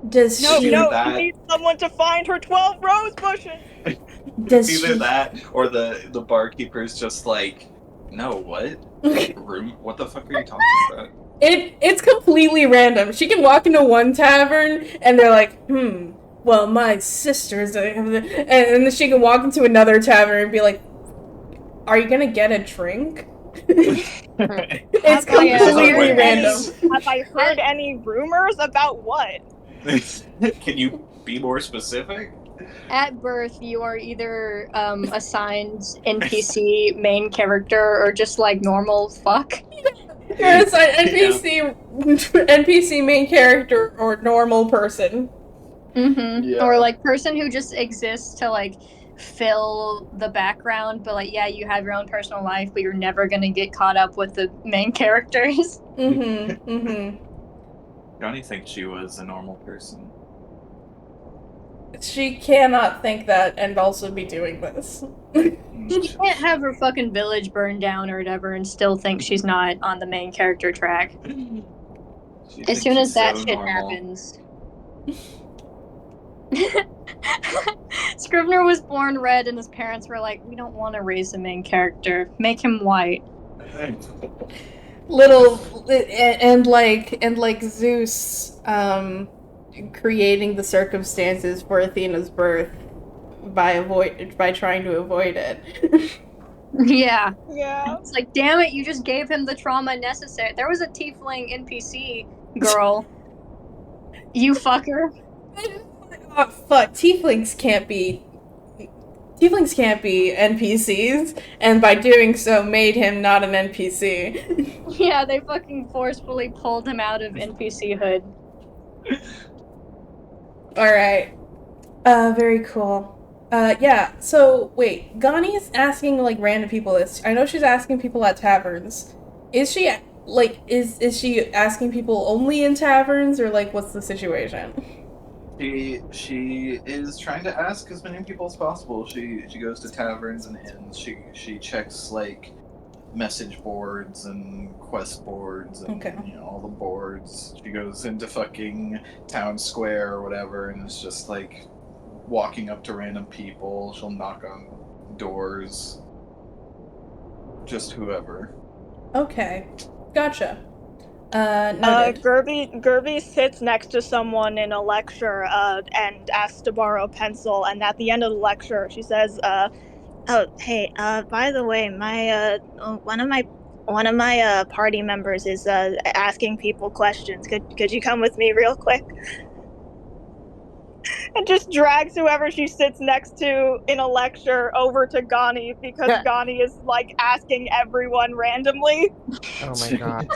Does No, she? she needs someone to find her 12 rose bushes. Does Either she? that or the barkeeper's just like, no, what? Room? What the fuck are you talking about? It's completely random. She can walk into one tavern and they're like, well, my sister's, and then she can walk into another tavern and be like, are you gonna get a drink? It's completely random. Have I heard any rumors about what? Can you be more specific? At birth, you are either assigned NPC main character or just like normal fuck. You're assigned NPC main character or normal person. Yeah. Or like person who just exists to like fill the background, but like yeah, you have your own personal life, but you're never gonna get caught up with the main characters. Johnny thinks she was a normal person. She cannot think that and also be doing this. She can't have her fucking village burned down or whatever and still think she's not on the main character track. As soon as that shit happens. Scrivener was born red and his parents were like, we don't want to raise the main character. Make him white. And like Zeus creating the circumstances for Athena's birth by trying to avoid it. Yeah. Yeah. It's like, damn it, you just gave him the trauma necessary. There was a tiefling NPC girl. You fucker. Oh, fuck. Tieflings can't be NPCs, and by doing so made him not an NPC. Yeah, they fucking forcefully pulled him out of NPC hood. Alright. Very cool. Yeah, so, wait, Gani's asking, like, random people this. I know she's asking people at taverns. Is she, like, is she asking people only in taverns, or, like, what's the situation? She is trying to ask as many people as possible. She goes to taverns and inns. She checks, like, message boards and quest boards and all the boards. She goes into fucking town square or whatever and it's just like walking up to random people. She'll knock on doors. Just whoever. Okay. Gotcha. Noted. Gerby sits next to someone in a lecture and asks to borrow a pencil, and at the end of the lecture she says, oh, hey, by the way, my one of my party members is asking people questions. Could you come with me real quick? And just drags whoever she sits next to in a lecture over to Gani because Gani is like asking everyone randomly. Oh my god.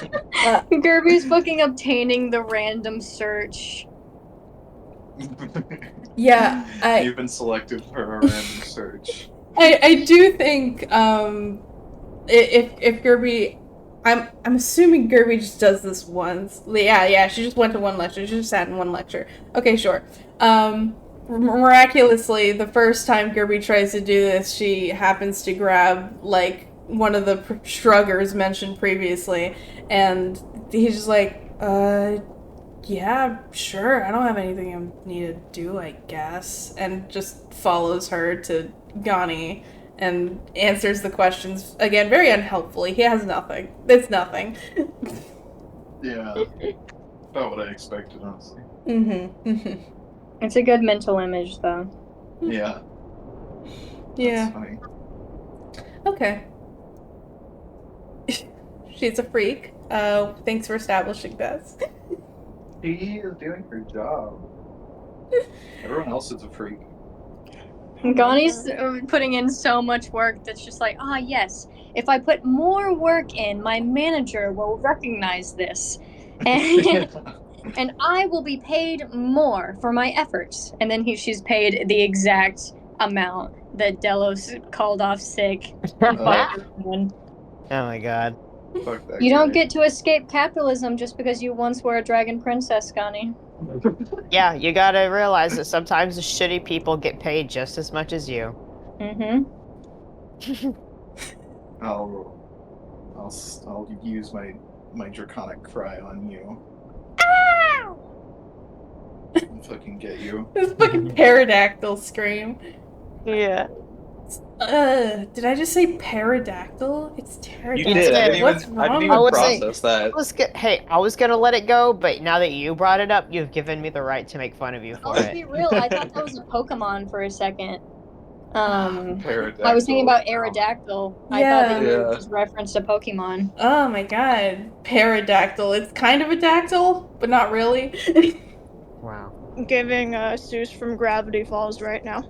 Gerby's fucking obtaining the random search. Yeah, You've been selected for a random search. I do think if Gerby, I'm assuming Gerby just does this once. Yeah, she just went to one lecture. She just sat in one lecture. Okay, sure. Miraculously, the first time Gerby tries to do this, she happens to grab like one of the shruggers mentioned previously, and he's just like, yeah, sure, I don't have anything I need to do, I guess, and just follows her to Gani and answers the questions, again, very unhelpfully. He has nothing. It's nothing. Yeah. About what I expected, honestly. Mm-hmm. It's a good mental image, though. Yeah. Yeah. That's funny. Okay. She's a freak. Thanks for establishing this. She is doing her job. Everyone else is a freak. Ghani's putting in so much work that's just like, yes, if I put more work in, my manager will recognize this. And, and I will be paid more for my efforts. And then she's paid the exact amount that Delos called off sick. And fired everyone. Oh my god. Fuck that You don't guy. get to escape capitalism just because you once were a dragon princess, Ghani. Yeah, you gotta realize that sometimes the shitty people get paid just as much as you. Mm-hmm. I'll use my draconic cry on you. And fucking get you. This fucking pterodactyl scream. Yeah. Did I just say pterodactyl? It's You pterodactyl. did. I didn't What's even, wrong I didn't with even I would say- process that. I was gonna let it go, but now that you brought it up, you've given me the right to make fun of you for Let's it. be real, I thought that was a Pokemon for a second. Pterodactyl. I was thinking about Aerodactyl. I thought that you Yeah. just referenced a Pokemon. Oh my god. Pterodactyl. It's kind of a dactyl, but not really. Wow. Giving Seuss from Gravity Falls right now.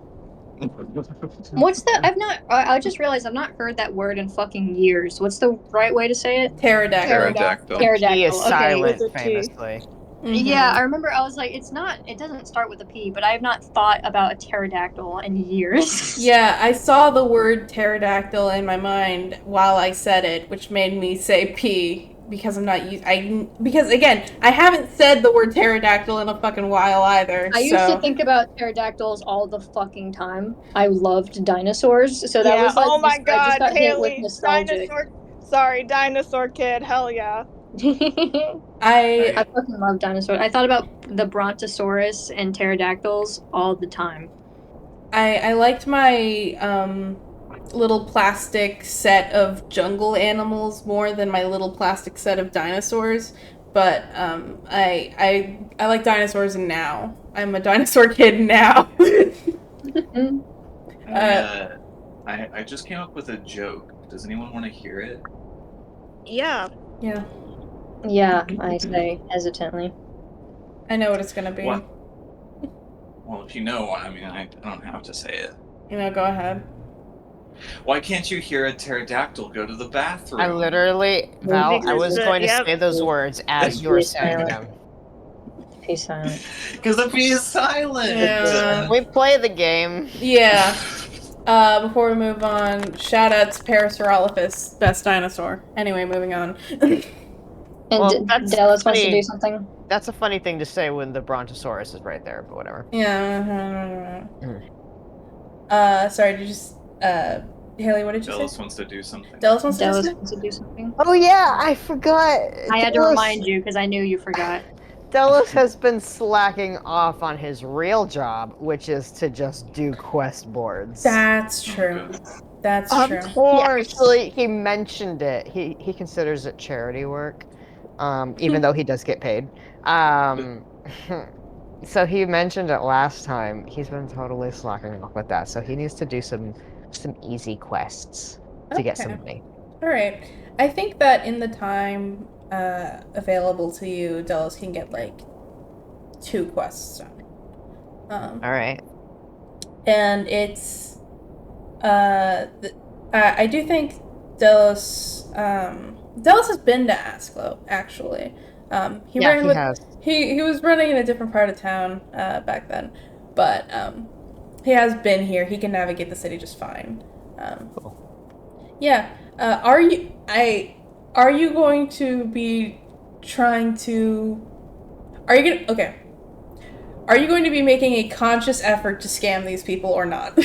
What's the? I just realized I've not heard that word in fucking years. What's the right way to say it? Pterodactyl. Pterodactyl. He is Pterodactyl. Okay. silent, With a T. famously. Mhm. Yeah, I remember I was like, it doesn't start with a P, but I have not thought about a pterodactyl in years. Yeah, I saw the word pterodactyl in my mind while I said it, which made me say P because I'm not because again, I haven't said the word pterodactyl in a fucking while either. I used so. to think about pterodactyls all the fucking time. I loved dinosaurs, so that Yeah, was like, oh my I just god, got hit with Haley, nostalgic. dinosaur kid, hell yeah. I I fucking love dinosaurs. I thought about the brontosaurus and pterodactyls all the time. I liked my little plastic set of jungle animals more than my little plastic set of dinosaurs. But I like dinosaurs now. I'm a dinosaur kid now. I just came up with a joke. Does anyone want to hear it? Yeah. Yeah, Yeah, I say hesitantly. I know what it's gonna be. What? Well, if you know, I mean, I don't have to say it. Go ahead. Why can't you hear a pterodactyl go to the bathroom? I literally, Val, I was Because, going to yep. say those words as you were saying them. Peace silent. Because the P is silent. Yeah. We play the game. Yeah. Before we move on, shout out to Parasaurolophus, best dinosaur. Anyway, moving on. And Well, that's Dallas wants to funny. do something. That's a funny thing to say when the Brontosaurus is right there, but whatever. Yeah. Mm. Sorry, did you just, Haley, what did you Dallas say? wants to do something. Dallas wants to Dallas do something? wants to do something. Oh yeah, I forgot. I had to Delos- remind you because I knew you forgot. Delos has been slacking off on his real job, which is to just do quest boards. That's true. good. That's Of true. course. He mentioned it. He considers it charity work, even though he does get paid. So he mentioned it last time. He's been totally slacking off with that. So he needs to do some easy quests to get some Okay. money. Alright. I think that in the time available to you, Delos can get like 2 quests done. All right. And it's I do think Delos has been to Asklo actually. He ran with has. he was running in a different part of town back then, but he has been here. He can navigate the city just fine. Cool. Yeah. Are you going to be trying to? Are you going to be making a conscious effort to scam these people or not?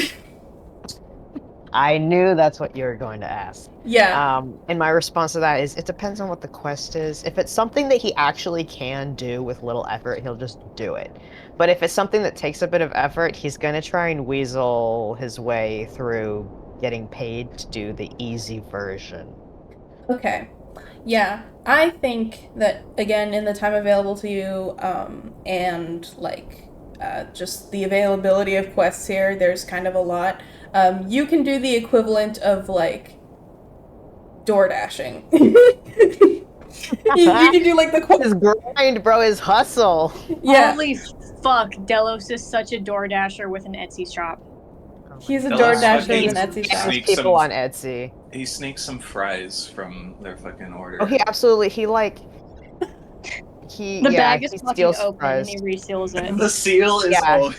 I knew that's what you were going to ask. Yeah. And my response to that is, it depends on what the quest is. If it's something that he actually can do with little effort, he'll just do it. But if it's something that takes a bit of effort, he's gonna try and weasel his way through getting paid to do the easy version. Okay. Yeah. I think that again in the time available to you, and like just the availability of quests here. There's kind of a lot. You can do the equivalent of like door dashing. You can do like the His grind, bro, his hustle. yeah. Holy fuck, Delos is such a door dasher with an Etsy shop. He's a Delos door dasher fucking with an Etsy shop. sneaks People some- on Etsy. He sneaks some fries from their fucking order. Oh, he absolutely. He The bag is he fucking steals open fries. and he reseals it. The seal is Yeah. all.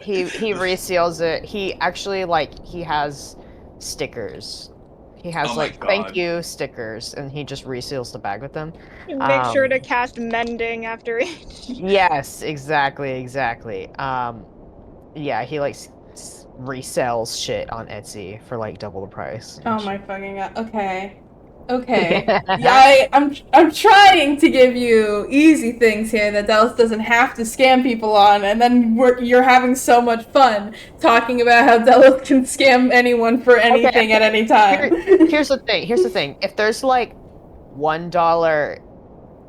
He reseals it. He actually he has stickers. He has Oh my thank God. you stickers, and he just reseals the bag with them. Make sure to cast mending after each. Yes, exactly. Yeah, he resells shit on Etsy for double the price. Oh my fucking god. Okay. Yeah, I'm trying to give you easy things here that Dallas doesn't have to scam people on, and then you're having so much fun talking about how Dallas can scam anyone for anything at any time. Here's the thing. If there's $1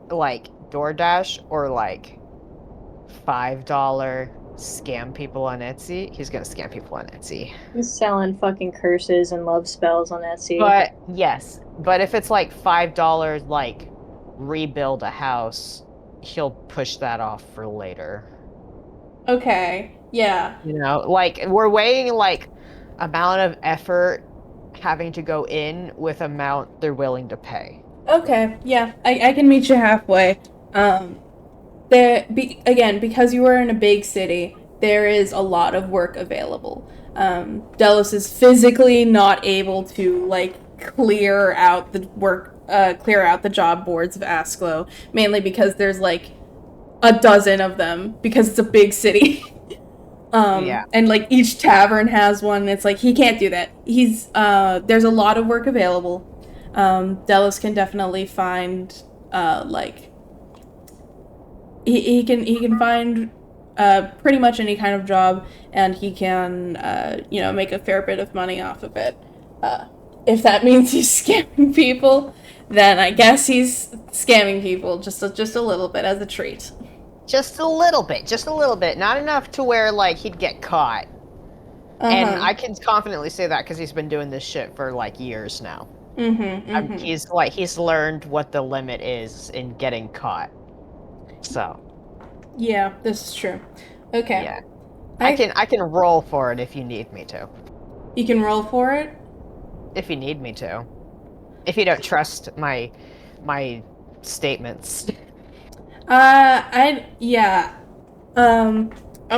DoorDash or $5 scam people on Etsy, he's gonna scam people on Etsy. He's selling fucking curses and love spells on Etsy. But yes, but if it's $5 rebuild a house, he'll push that off for later. Okay. Yeah. We're weighing amount of effort having to go in with amount they're willing to pay. Okay. Yeah. I can meet you halfway. Because you are in a big city, there is a lot of work available. Delos is physically not able to clear out the job boards of Asklo, mainly because there's a dozen of them because it's a big city. Yeah. And each tavern has one. It's he can't do that. There's a lot of work available. Delos can definitely find he can find pretty much any kind of job, and he can make a fair bit of money off of it. If that means he's scamming people, then I guess he's scamming people just a little bit as a treat. Just a little bit. Not enough to where he'd get caught. And I can confidently say that because he's been doing this shit for years now. He's learned what the limit is in getting caught. So. Yeah, this is true. Okay. Yeah. I can roll for it if you need me to. You can roll for it? If you need me to. If you don't trust my statements. I'm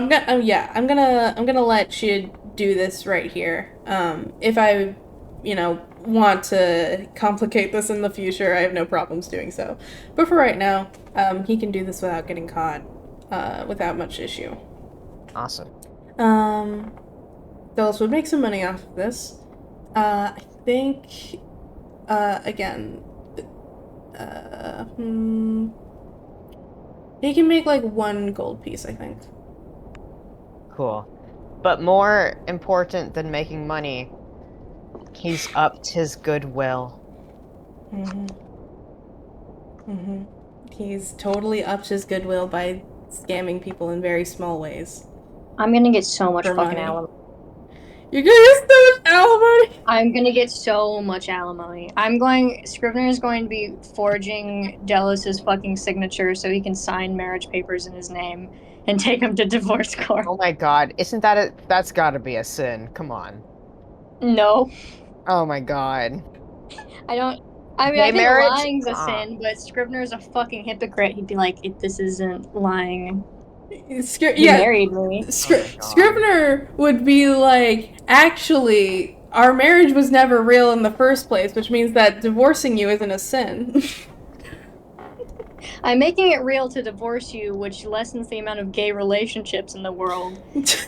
gonna let you do this right here. If I, want to complicate this in the future, I have no problems doing so. But for right now, he can do this without getting caught, without much issue. Awesome. Delos would make some money off of this. I think, again, he can make 1 gold piece, I think. Cool. But more important than making money, he's upped his goodwill. He's totally upped his goodwill by scamming people in very small ways. I'm gonna get so much For fucking money. alimony. You're gonna get so much alimony! I'm gonna get so much alimony. Scrivener is going to be forging Delos' fucking signature so he can sign marriage papers in his name and take him to divorce court. Oh my god, isn't that's gotta be a sin. Come on. No. Oh my god. I think lying's a sin, but Scrivener's a fucking hypocrite. He'd be like, this isn't lying. You married me. Scrivener would be actually, our marriage was never real in the first place, which means that divorcing you isn't a sin. I'm making it real to divorce you, which lessens the amount of gay relationships in the world,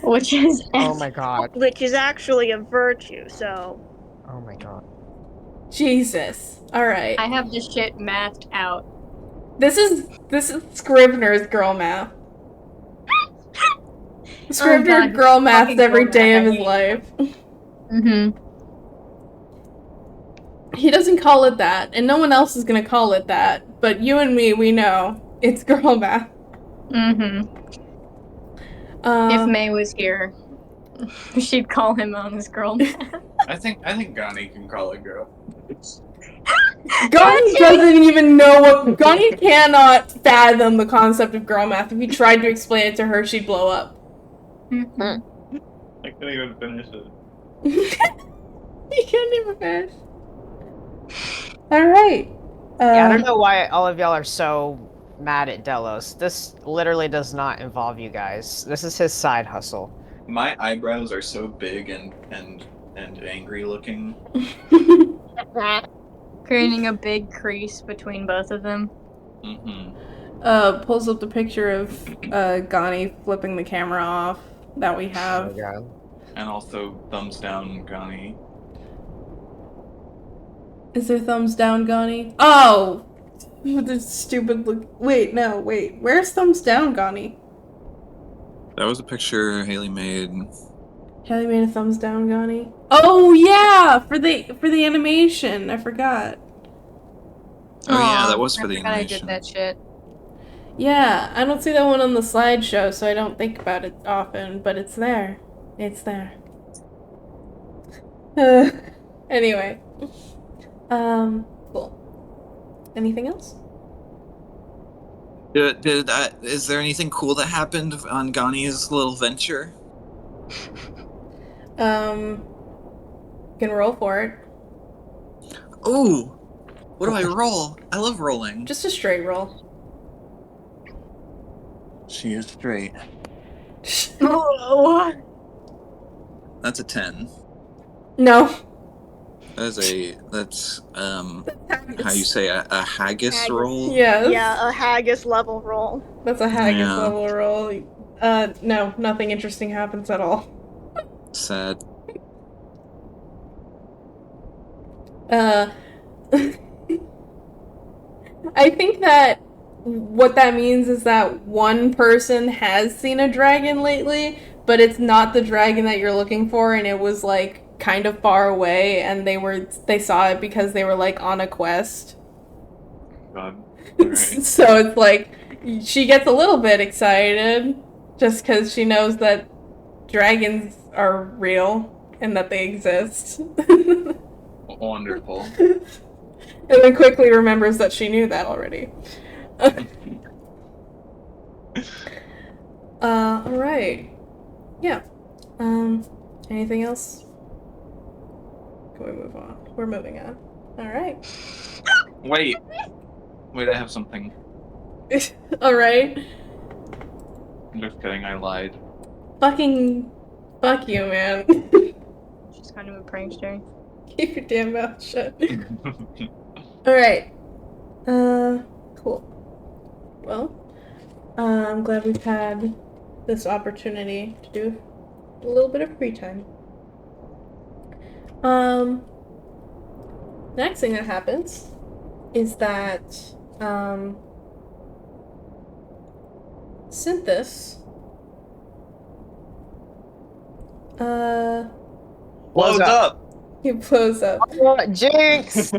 which is Oh my god. Which is actually a virtue, so. Oh my god. Jesus. Alright. I have this shit mathed out. This is Scrivener's girl math. Scrivener God, girl maths fucking every girl day math, of I his hate life. Mm-hmm. He doesn't call it that, and no one else is gonna call it that, but you and me, we know. It's girl math. Mm-hmm. If May was here, she'd call him on his girl math. I think Gani can call it girl. Gani doesn't even know what. Gani cannot fathom the concept of girl math. If you tried to explain it to her, she'd blow up. Mhm. I can't even finish it. You can't even finish. Alright. Yeah, I don't know why all of y'all are so mad at Delos. This literally does not involve you guys. This is his side hustle. My eyebrows are so big and angry looking. Creating a big crease between both of them. Mm-hmm. Pulls up the picture of Gani flipping the camera off that we Oh have. my god. And also thumbs down Gani. Is there thumbs down, Gani? Oh! With this stupid look. Wait, no, wait. Where's thumbs down, Gani? That was a picture Haley made. Haley made a thumbs down, Gani. Oh yeah, for the animation. I forgot. Oh yeah, Aw, that was for I the forgot animation. I did that shit. Yeah, I don't see that one on the slideshow, so I don't think about it often. But it's there. It's there. Anyway. Cool. Anything else? Is there anything cool that happened on Gani's little venture? You can roll for it. Ooh! What do I roll? I love rolling. Just a straight roll. She is straight. Oh, That's a 10. No. That's how you say a haggis roll? Yes. Yeah, a haggis level roll. That's a haggis Yeah. level roll. No, nothing interesting happens at all. Sad. I think that what that means is that one person has seen a dragon lately, but it's not the dragon that you're looking for, and it was like kind of far away, and they saw it because they were like on a quest. God. Alright. So it's like she gets a little bit excited just because she knows that dragons are real and that they exist. Wonderful. And then quickly remembers that she knew that already. Alright. Yeah. Anything else? Can we move on? We're moving on. Alright. Wait, I have something. Alright. I'm just kidding, I lied. Fuck you, man. she's kind of a prankster. Keep your damn mouth shut. Alright. Cool. Well, I'm glad we've had this opportunity to do a little bit of free time. Next thing that happens is that, CYNTHUS, Blows up! he blows up. Oh, Jinx!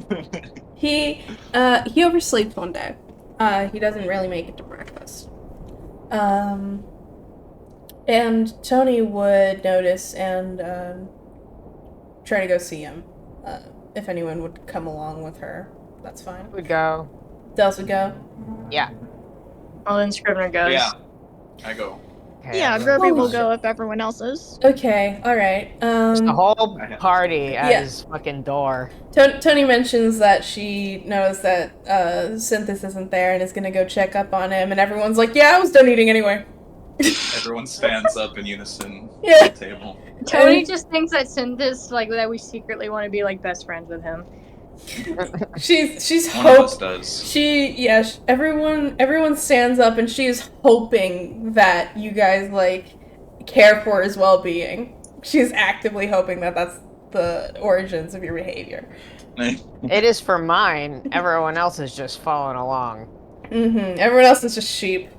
He oversleeps one day. He doesn't really make it to breakfast. And Tony would notice and try to go see him. If anyone would come along with her, that's fine. We go. Dels would go. Yeah. Well, then Scrivener goes. Yeah, I go. Okay, Yeah, everyone- Gerby Oh, will shit. go if everyone else is. Okay, alright. The whole party at Yeah. his fucking door. Tony mentions that she knows that CYNTHUS isn't there and is gonna go check up on him, and everyone's like, yeah, I was done eating anyway. Everyone stands up in unison Yeah. at the table. Tony just thinks that CYNTHUS, like, that we secretly want to be, like, best friends with him. She's One of us hope. does. Everyone stands up and she's hoping that you guys like care for his well-being. She's actively hoping that that's the origins of your behavior. It is for mine. Everyone else is just following along. Everyone else is just sheep.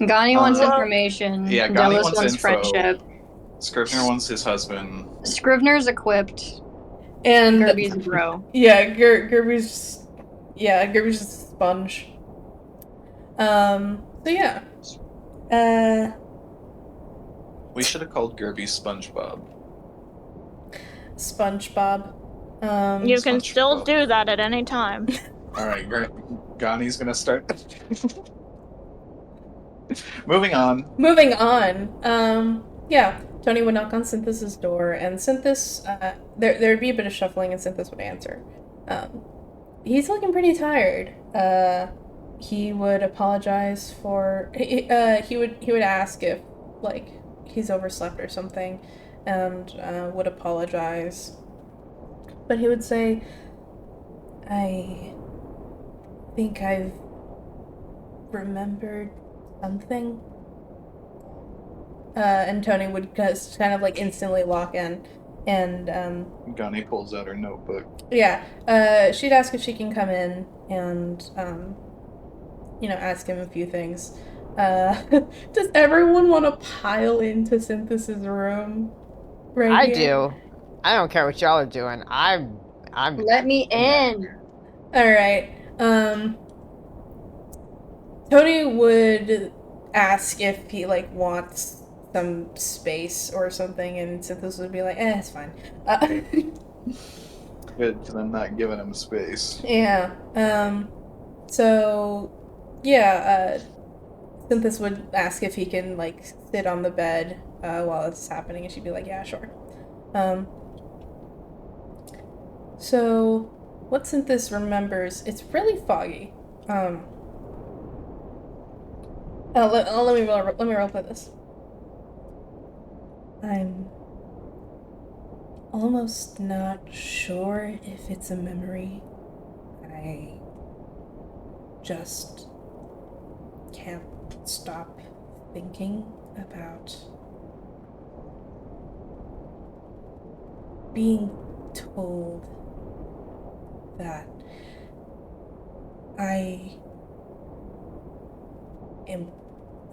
Gani wants information. Yeah, Gani Delos wants wants info. friendship. Scrivener wants his husband. Scrivener's equipped. And Gerby's a bro. yeah, Gerby's just a sponge. So yeah. We should have called Gerby SpongeBob. SpongeBob. You can still SpongeBob. do that at any time. Alright, Gani's gonna start. Moving on. Moving on. Yeah, Tony would knock on Synthus's door, and Synthus, there'd be a bit of shuffling, and Synthus would answer. He's looking pretty tired. He would apologize for. He would ask if, like, he's overslept or something, and would apologize. But he would say, "I think I've remembered something." And Tony would just kind of like instantly lock in, and Gani pulls out her notebook. yeah, she'd ask if she can come in and ask him a few things. Does everyone want to pile into Synthus's room? Right I here? do. I don't care what y'all are doing. I'm. Let me in. All right. Tony would ask if he like wants some space or something, and Synthus would be like, it's fine. Good, because I'm not giving him space. Yeah. So, yeah, Synthus would ask if he can, like, sit on the bed while this is happening, and she'd be like, yeah, sure. So, what Synthus remembers, it's really foggy. Let me roleplay this. I'm almost not sure if it's a memory. I just can't stop thinking about being told that I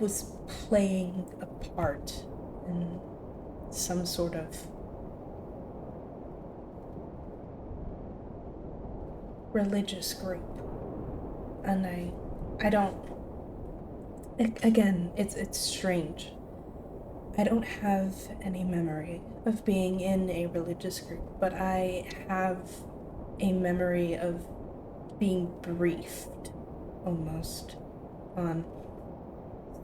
was playing a part in some sort of religious group, and I don't. Again, it's strange. I don't have any memory of being in a religious group, but I have a memory of being briefed, almost, on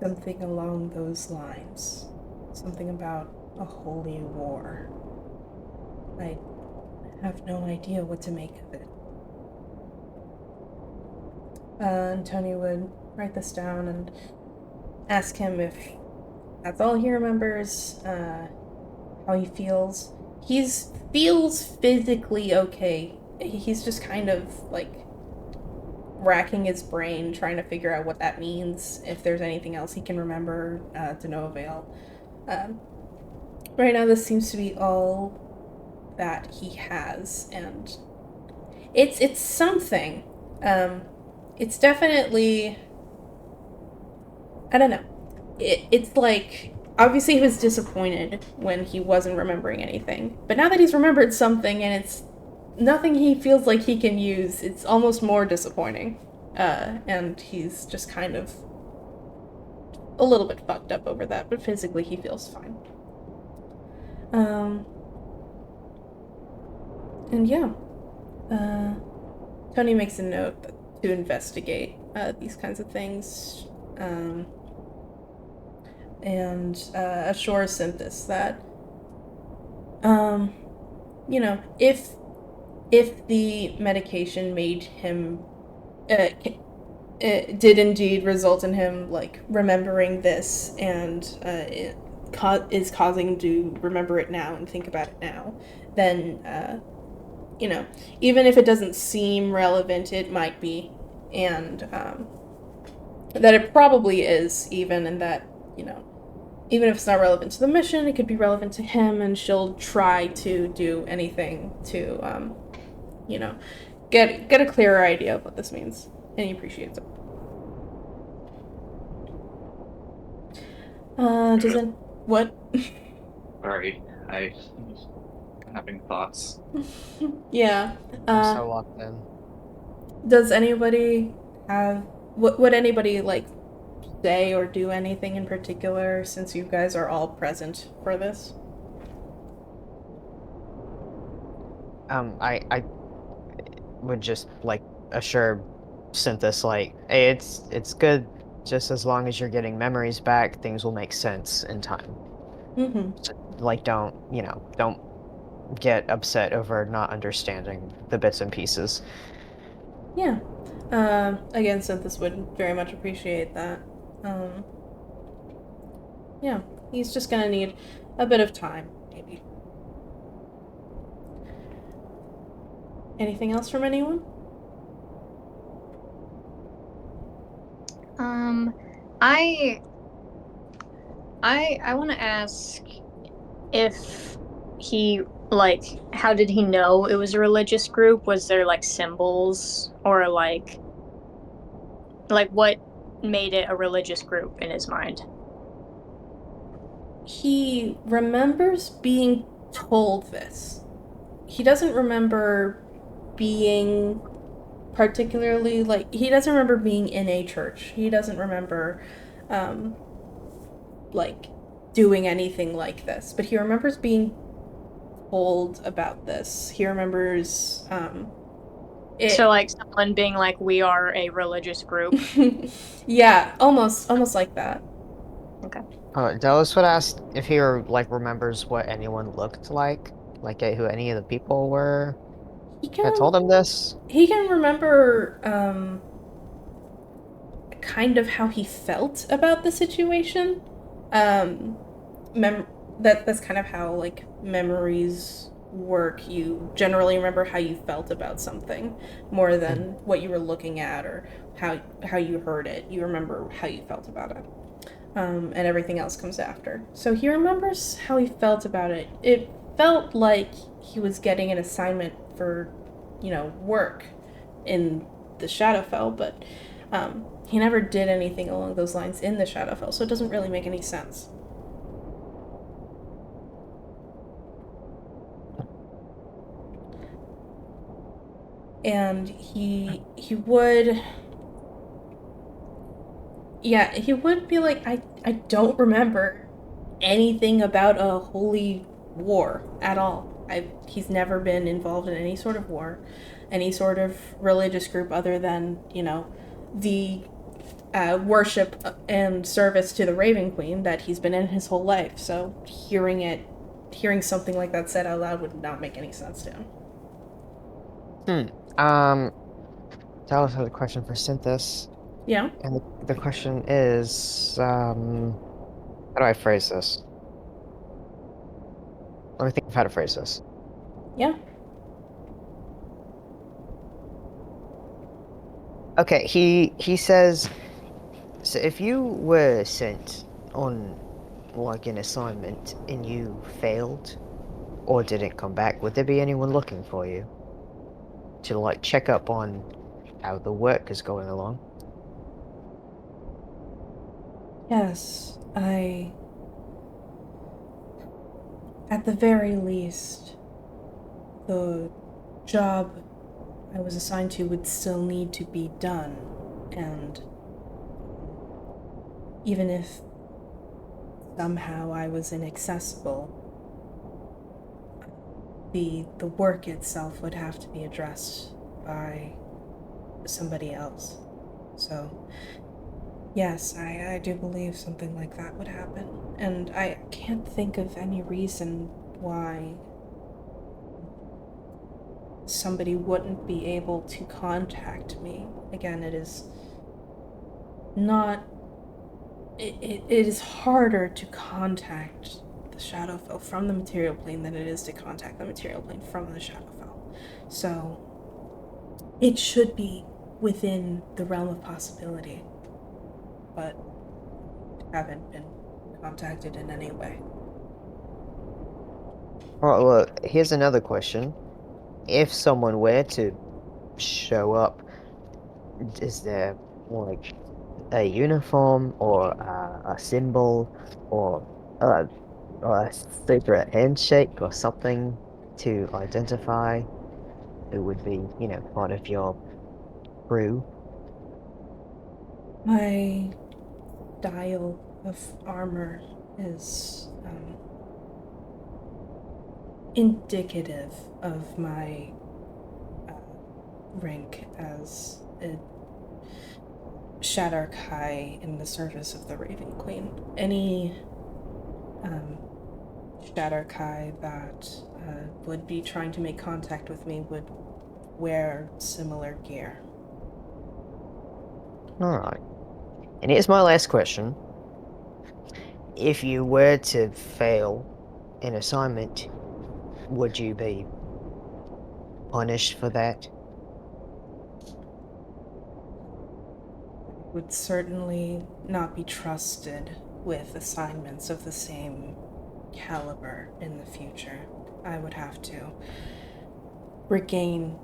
something along those lines. Something about a holy war. I have no idea what to make of it. And Tony would write this down and ask him if that's all he remembers, how he feels. He feels physically okay. He's just kind of, like, racking his brain, trying to figure out what that means, if there's anything else he can remember, to no avail. Right now, this seems to be all that he has, and it's something. It's definitely, I don't know. It's like, obviously he was disappointed when he wasn't remembering anything, but now that he's remembered something and it's nothing he feels like he can use, it's almost more disappointing. And he's just kind of a little bit fucked up over that, but physically he feels fine. And yeah, Tony makes a note to investigate these kinds of things, and assures Synthus that, if the medication made him, it did indeed result in him, like, remembering this, and it is causing him to remember it now and think about it now, then, even if it doesn't seem relevant, it might be, and that it probably is, even, and that, even if it's not relevant to the mission, it could be relevant to him, and she'll try to do anything to, get a clearer idea of what this means, and he appreciates it. What? Sorry, I'm having thoughts. Yeah. I'm so locked in. Does anybody have... Would anybody, like, say or do anything in particular since you guys are all present for this? I would just like assure Synthus like, hey, it's good. Just as long as you're getting memories back, things will make sense in time. Mm-hmm. So, like, don't get upset over not understanding the bits and pieces. Yeah. Again, Synthus would very much appreciate that. Um, yeah, he's just gonna need a bit of time, maybe. Anything else from anyone? I want to ask if he like how did he know it was a religious group? Was there like symbols or like what made it a religious group in his mind? He remembers being told this. He doesn't remember being particularly like he doesn't remember being in a church. He doesn't remember um like doing anything like this, but he remembers being told about this. He remembers it. So like someone being like, "We are a religious group." Yeah, almost like that. Okay. Dallas would ask if he like remembers what anyone looked like who any of the people were He that can told him this. he can remember kind of how he felt about the situation. Um, mem- that's kind of how like memories work. You generally remember how you felt about something more than what you were looking at or how you heard it. You remember how you felt about it, and everything else comes after. So he remembers how he felt about it. It felt like he was getting an assignment for, work in the Shadowfell, but he never did anything along those lines in the Shadowfell, so it doesn't really make any sense. And he would, yeah, he would be like, I don't remember anything about a holy war at all. He's never been involved in any sort of war, any sort of religious group other than, the worship and service to the Raven Queen that he's been in his whole life. So hearing something like that said out loud would not make any sense to him. Dallas has a question for Synthus, Yeah. and the question is, how do I phrase this? Let me think of how to phrase this. Yeah. Okay, he says, so if you were sent on like an assignment and you failed or didn't come back, would there be anyone looking for you to like check up on how the work is going along? Yes. At the very least, the job I was assigned to would still need to be done. And even if somehow I was inaccessible, the work itself would have to be addressed by somebody else. So, yes, I do believe something like that would happen. And I can't think of any reason why somebody wouldn't be able to contact me. Again, it is not. It is harder to contact the Shadowfell from the material plane than it is to contact the material plane from the Shadowfell. So, it should be within the realm of possibility, but haven't been contacted in any way. Alright, look, here's another question. If someone were to show up, is there like a uniform or a symbol or uh, a secret handshake or something to identify who would be, part of your crew? I dial of armor is indicative of my rank as a Shadarkai in the service of the Raven Queen. Any Shadarkai that would be trying to make contact with me would wear similar gear. Alright. And here's my last question. If you were to fail an assignment, would you be punished for that? Would certainly not be trusted with assignments of the same caliber in the future. I would have to regain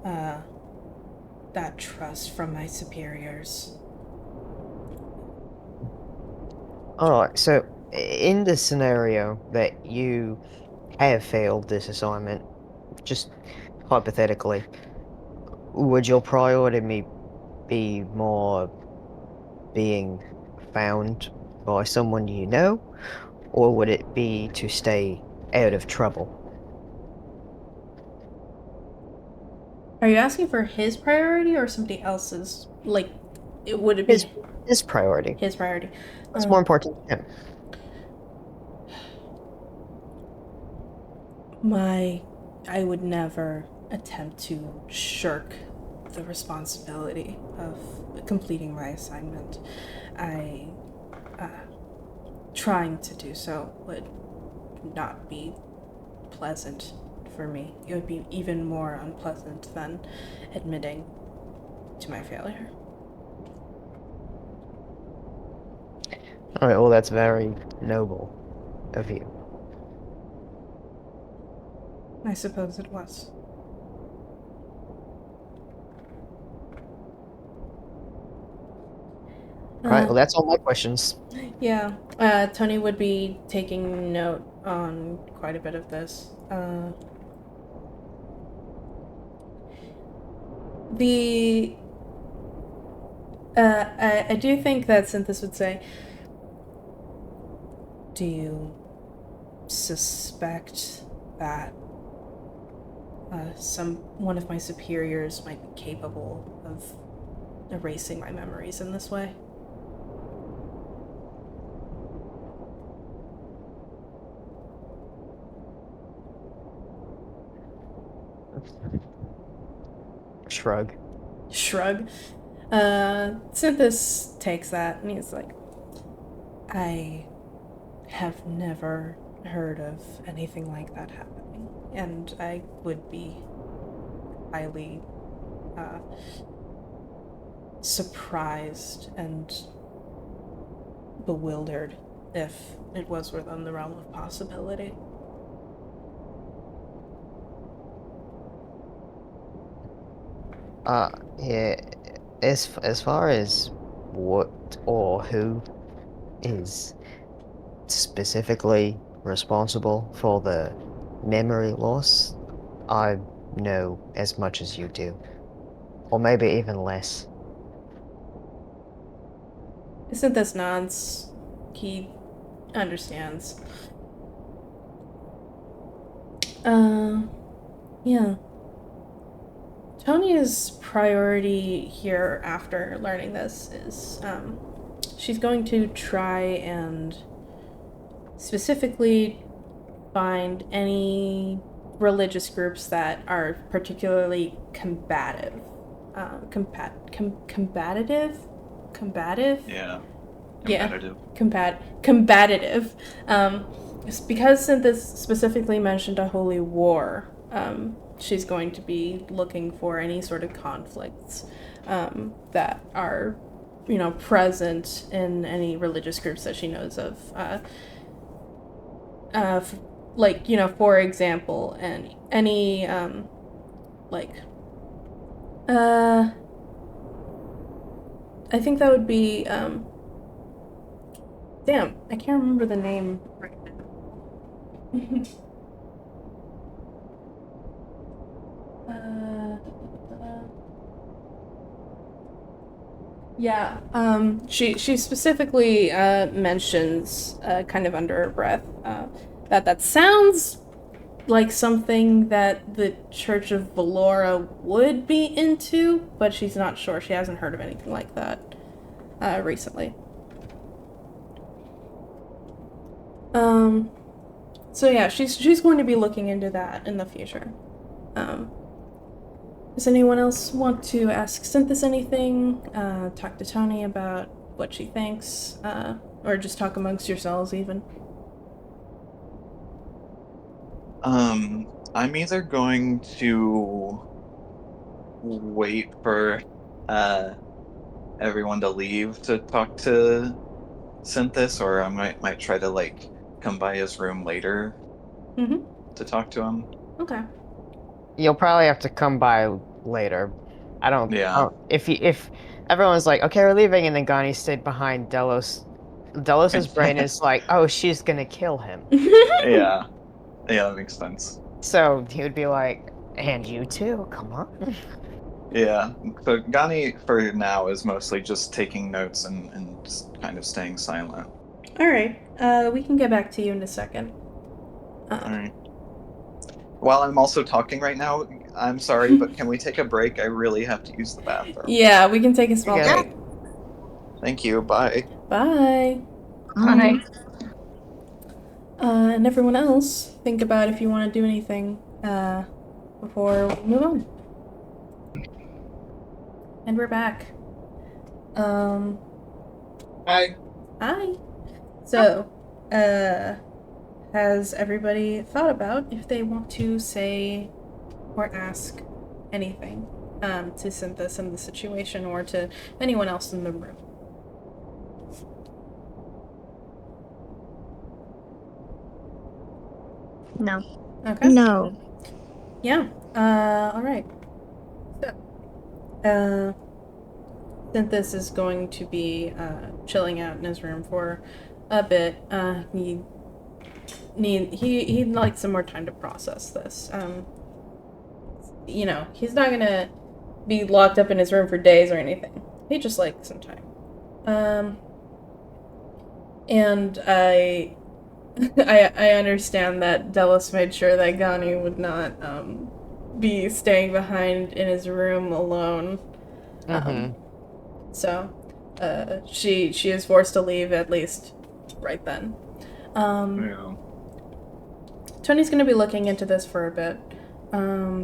that trust from my superiors. Alright, so in the scenario that you have failed this assignment, just hypothetically, would your priority be more being found by someone you know, or would it be to stay out of trouble? Are you asking for his priority or somebody else's? Like, would it be His priority. his priority? What's more important to him? I would never attempt to shirk the responsibility of completing my assignment. Trying to do so would not be pleasant for me. It would be even more unpleasant than admitting to my failure. Alright, well, that's very noble of you. I suppose it was. Alright, well, that's all my questions. Yeah, Tony would be taking note on quite a bit of this. I do think that Cynthus would say, do you suspect that one of my superiors might be capable of erasing my memories in this way? Shrug. Shrug. Cynthus takes that and he's like, I have never heard of anything like that happening, and I would be highly surprised and bewildered if it was within the realm of possibility. Yeah, as far as what or who is specifically responsible for the memory loss, I know as much as you do. Or maybe even less. Cynthus nods. He understands. Yeah. Tonia's priority here after learning this is, she's going to try and specifically find any religious groups that are particularly combative. Combative? Yeah. Yeah. Competitive. Combative. Because Cynthus specifically mentioned a holy war, she's going to be looking for any sort of conflicts that are, present in any religious groups that she knows of. For example, any I think that would be, damn, I can't remember the name right now. Yeah. She specifically mentions, kind of under her breath, that sounds like something that the Church of Valora would be into, but she's not sure. She hasn't heard of anything like that recently. So yeah, she's going to be looking into that in the future. Does anyone else want to ask Cynthus anything? Talk to Tony about what she thinks? Or just talk amongst yourselves even? I'm either going to wait for everyone to leave to talk to Synthus, or I might try to like come by his room later Mm-hmm. to talk to him. Okay. You'll probably have to come by later. I Yeah. don't if everyone's like, okay, we're leaving, and then Gani stayed behind, Delos's brain is like, oh, she's gonna kill him. Yeah. Yeah, that makes sense. So he would be like, and you too, come on. Yeah. So Gani for now is mostly just taking notes and just kind of staying silent. Alright. We can get back to you in a second. Alright. While I'm also talking right now, I'm sorry, but can we take a break? I really have to use the bathroom. Yeah, we can take a small Yeah. break. Thank you. Bye. Bye. Hi. And everyone else, think about if you want to do anything before we move on. And we're back. Hi. Hi. So, has everybody thought about if they want to say or ask anything to Synthus in the situation or to anyone else in the room? No. Okay. No. Yeah. All right. So, Synthus is going to be chilling out in his room for a bit. He'd like some more time to process this. He's not gonna be locked up in his room for days or anything. He'd just like some time. And I I understand that Delos made sure that Gani would not be staying behind in his room alone. So she is forced to leave at least right then. Yeah. Tony's going to be looking into this for a bit.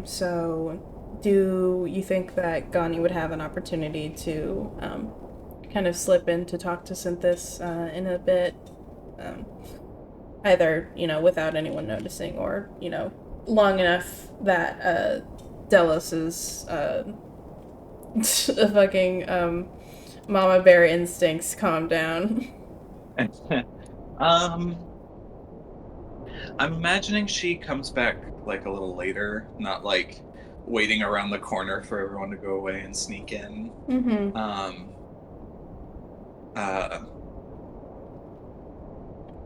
So do you think that Gani would have an opportunity to kind of slip in to talk to Synthus in a bit? Either, without anyone noticing or, long enough that Delos is fucking mama bear instincts calm down. I'm imagining she comes back like a little later, not like waiting around the corner for everyone to go away and sneak in. Mm-hmm.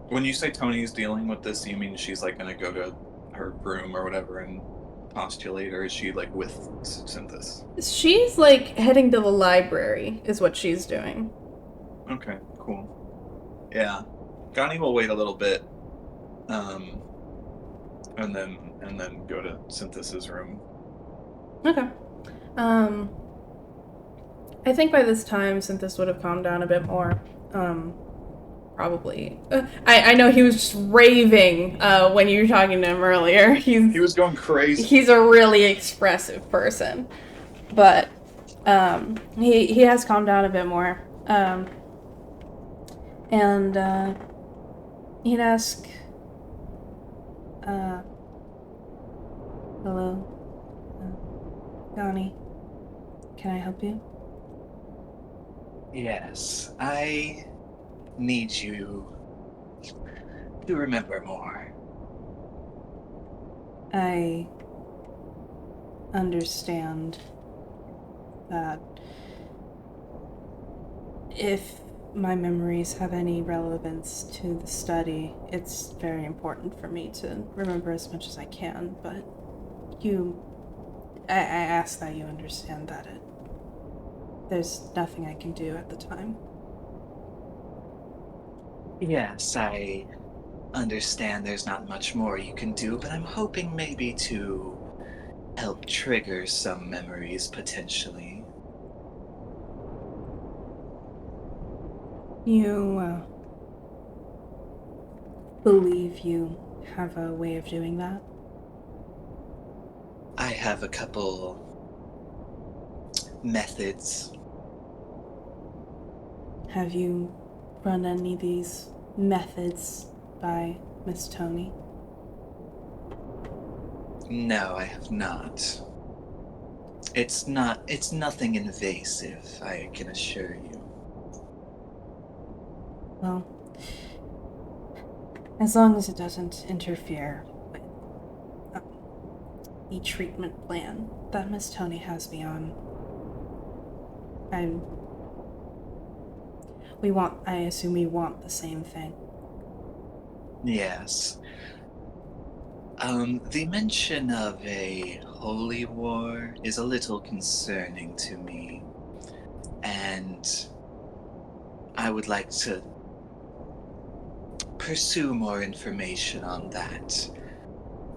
When you say Tony's dealing with this, you mean she's like gonna go to her room or whatever and postulate, or is she like with Synthus? She's like heading to the library is what she's doing. Okay, cool. Yeah. Gani will wait a little bit. And then go to Synthus's room. Okay. I think by this time Synthus would have calmed down a bit more. Probably. I know he was just raving when you were talking to him earlier. He was going crazy. He's a really expressive person. But he has calmed down a bit more. And he'd ask, hello, Gani, can I help you? Yes, I need you to remember more. I understand that if my memories have any relevance to the study, it's very important for me to remember as much as I can, but I ask that you understand that there's nothing I can do at the time. Yes, I understand there's not much more you can do, but I'm hoping maybe to help trigger some memories potentially. You believe you have a way of doing that? I have a couple methods. Have you run any of these methods by Miss Tony? No, I have not. It's nothing invasive, I can assure you. Well, as long as it doesn't interfere with the treatment plan that Miss Tony has me on, I assume we want the same thing. Yes. The mention of a holy war is a little concerning to me, and I would like to pursue more information on that.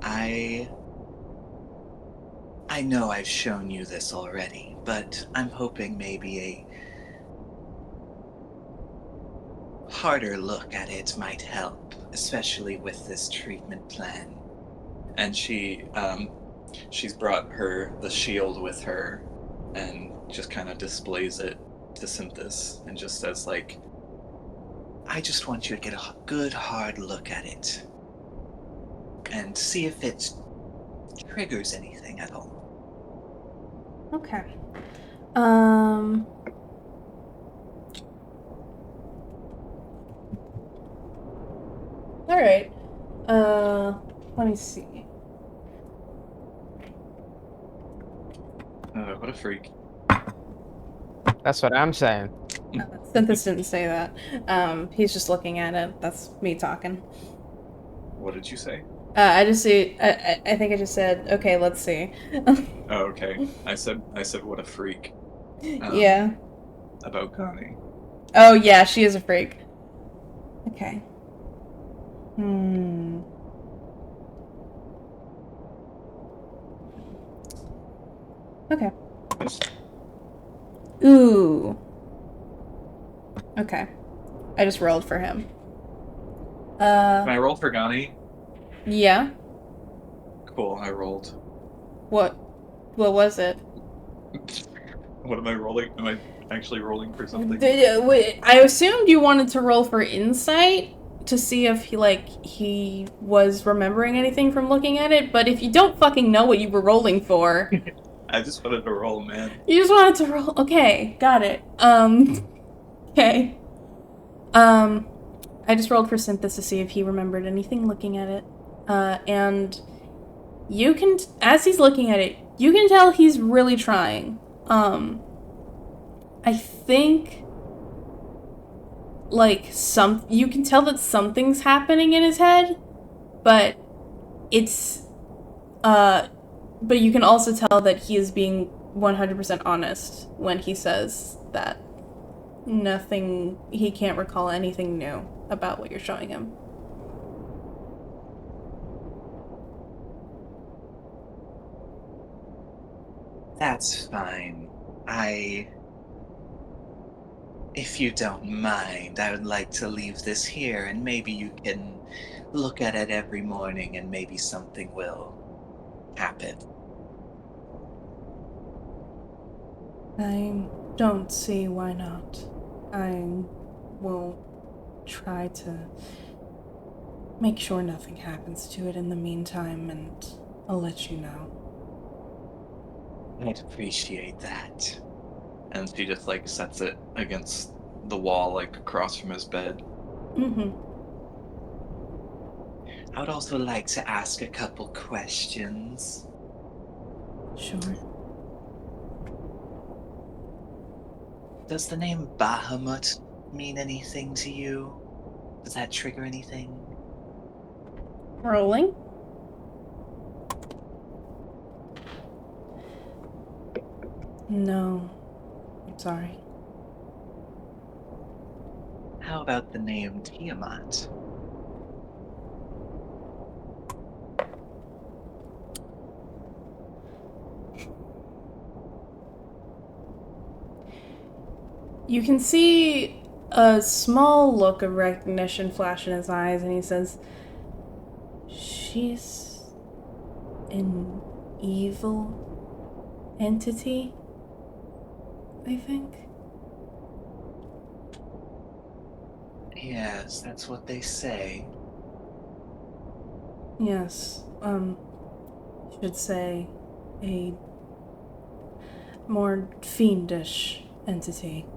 I know I've shown you this already, but I'm hoping maybe a harder look at it might help, especially with this treatment plan. And she's brought the shield with her and just kind of displays it to CYNTHUS and just says like, I just want you to get a good hard look at it and see if it triggers anything at all. Okay. Alright. Let me see. What a freak. That's what I'm saying. CYNTHUS didn't say that. He's just looking at it. That's me talking. What did you say? I think I just said, okay, let's see. Oh, okay. I said what a freak. Yeah. About Connie. Oh, yeah, she is a freak. Okay. Okay. Ooh. Okay. I just rolled for him. Can I roll for Connie? Yeah. Cool, I rolled. What was it? What am I rolling? Am I actually rolling for something? I assumed you wanted to roll for insight to see if he was remembering anything from looking at it, but if you don't fucking know what you were rolling for. I just wanted to roll, man. You just wanted to roll. Okay, got it. Okay. I just rolled for CYNTHUS to see if he remembered anything looking at it. And you can, as he's looking at it, you can tell he's really trying. I think, you can tell that something's happening in his head, but but you can also tell that he is being 100% honest when he says that he can't recall anything new about what you're showing him. That's fine. If you don't mind, I would like to leave this here and maybe you can look at it every morning and maybe something will happen. I don't see why not. I will try to make sure nothing happens to it in the meantime, and I'll let you know. I'd appreciate that. And she just sets it against the wall across from his bed. Mm-hmm. I would also like to ask a couple questions. Sure. Does the name Bahamut mean anything to you? Does that trigger anything? Rolling. No, it Sorry. How about the name Tiamat? You can see a small look of recognition flash in his eyes, and he says, "She's an evil entity, I think." Yes, that's what they say. Yes, should say a more fiendish entity.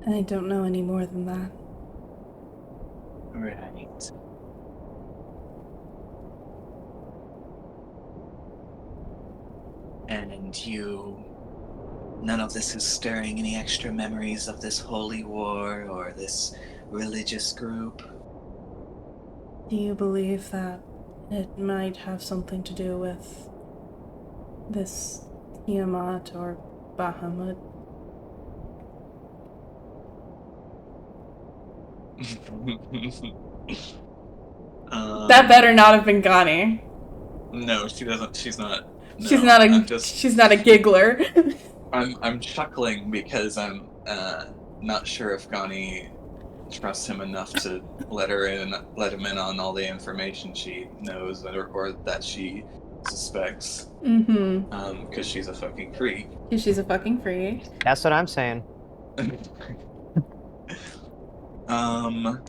I don't know any more than that. Right. And none of this is stirring any extra memories of this holy war or this religious group? Do you believe that it might have something to do with this Tiamat or Bahamut? That better not have been Gani. No, she doesn't. She's not. No, She's not a. I'm just. She's not a giggler. I'm chuckling because I'm not sure if Gani trusts him enough to let him in on all the information she knows or that she suspects. Mm-hmm. Because she's a fucking freak. Because she's a fucking freak. That's what I'm saying. um.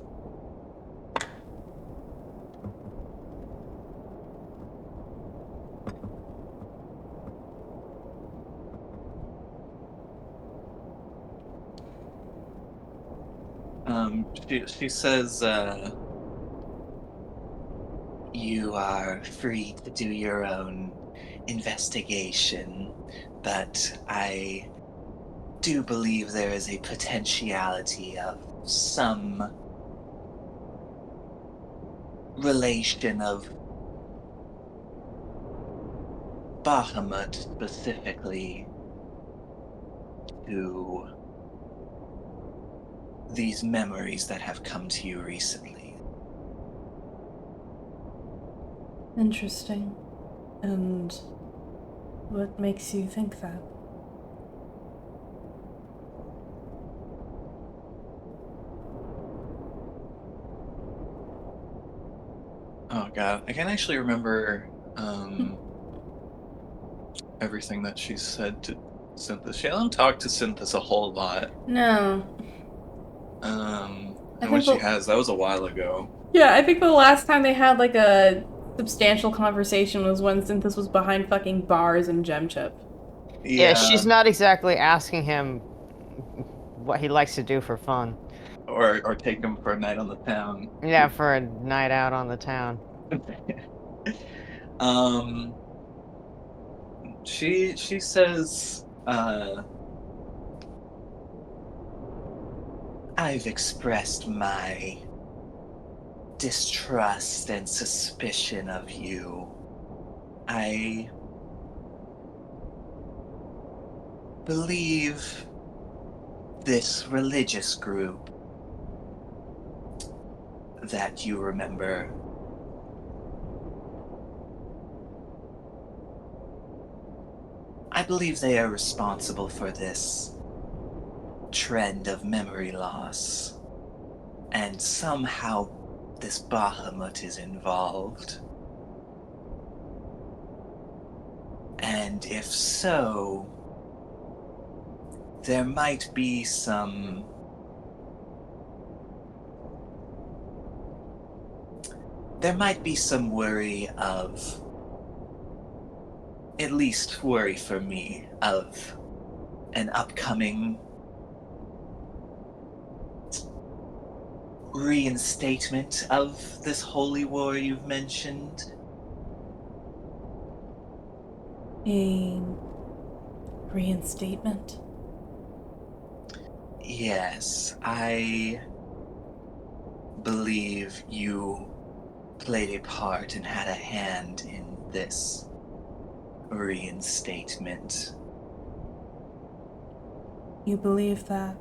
She says, you are free to do your own investigation, but I do believe there is a potentiality of some relation of Bahamut specifically to these memories that have come to you recently. Interesting. And what makes you think that? Oh god, I can't actually remember everything that she said to CYNTHUS. She hasn't talked to CYNTHUS a whole lot. No. And when she has, that was a while ago. Yeah, I think the last time they had like a substantial conversation was when CYNTHUS was behind fucking bars in Gem Chip. Yeah, she's not exactly asking him what he likes to do for fun. Or take him for a night on the town. Yeah, for a night out on the town. She says, I've expressed my distrust and suspicion of you. I believe this religious group that you remember I believe they are responsible for this trend of memory loss. And somehow this Bahamut is involved. And if so, there might be some worry of, at least worry for me, of an upcoming reinstatement of this holy war you've mentioned. A reinstatement? Yes, I believe you played a part and had a hand in this reinstatement. You believe that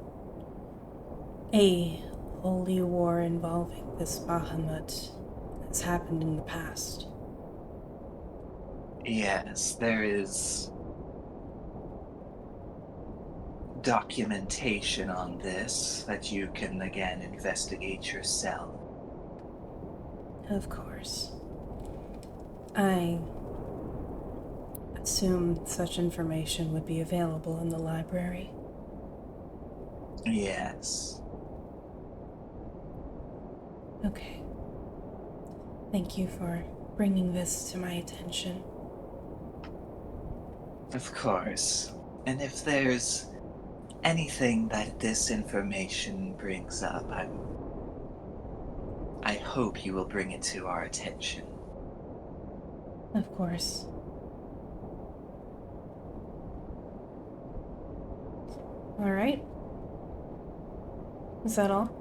a holy war involving this Bahamut has happened in the past? Yes, there is documentation on this that you can again investigate yourself. Of course. I assume such information would be available in the library. Yes. Okay. Thank you for bringing this to my attention. Of course. And if there's anything that this information brings up, I hope you will bring it to our attention. Of course. Alright. Is that all?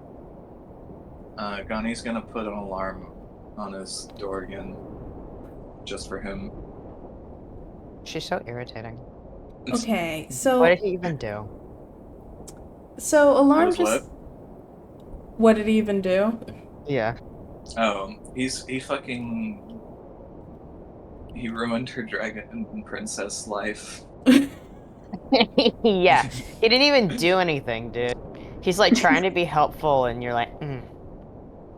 Gani's gonna put an alarm on his door again. Just for him. She's so irritating. Okay, What so... did he even do? So, Alarm What was just... What did he even do? Yeah. Oh, he ruined her dragon princess life. Yeah. He didn't even do anything, dude. He's like trying to be helpful, and you're like,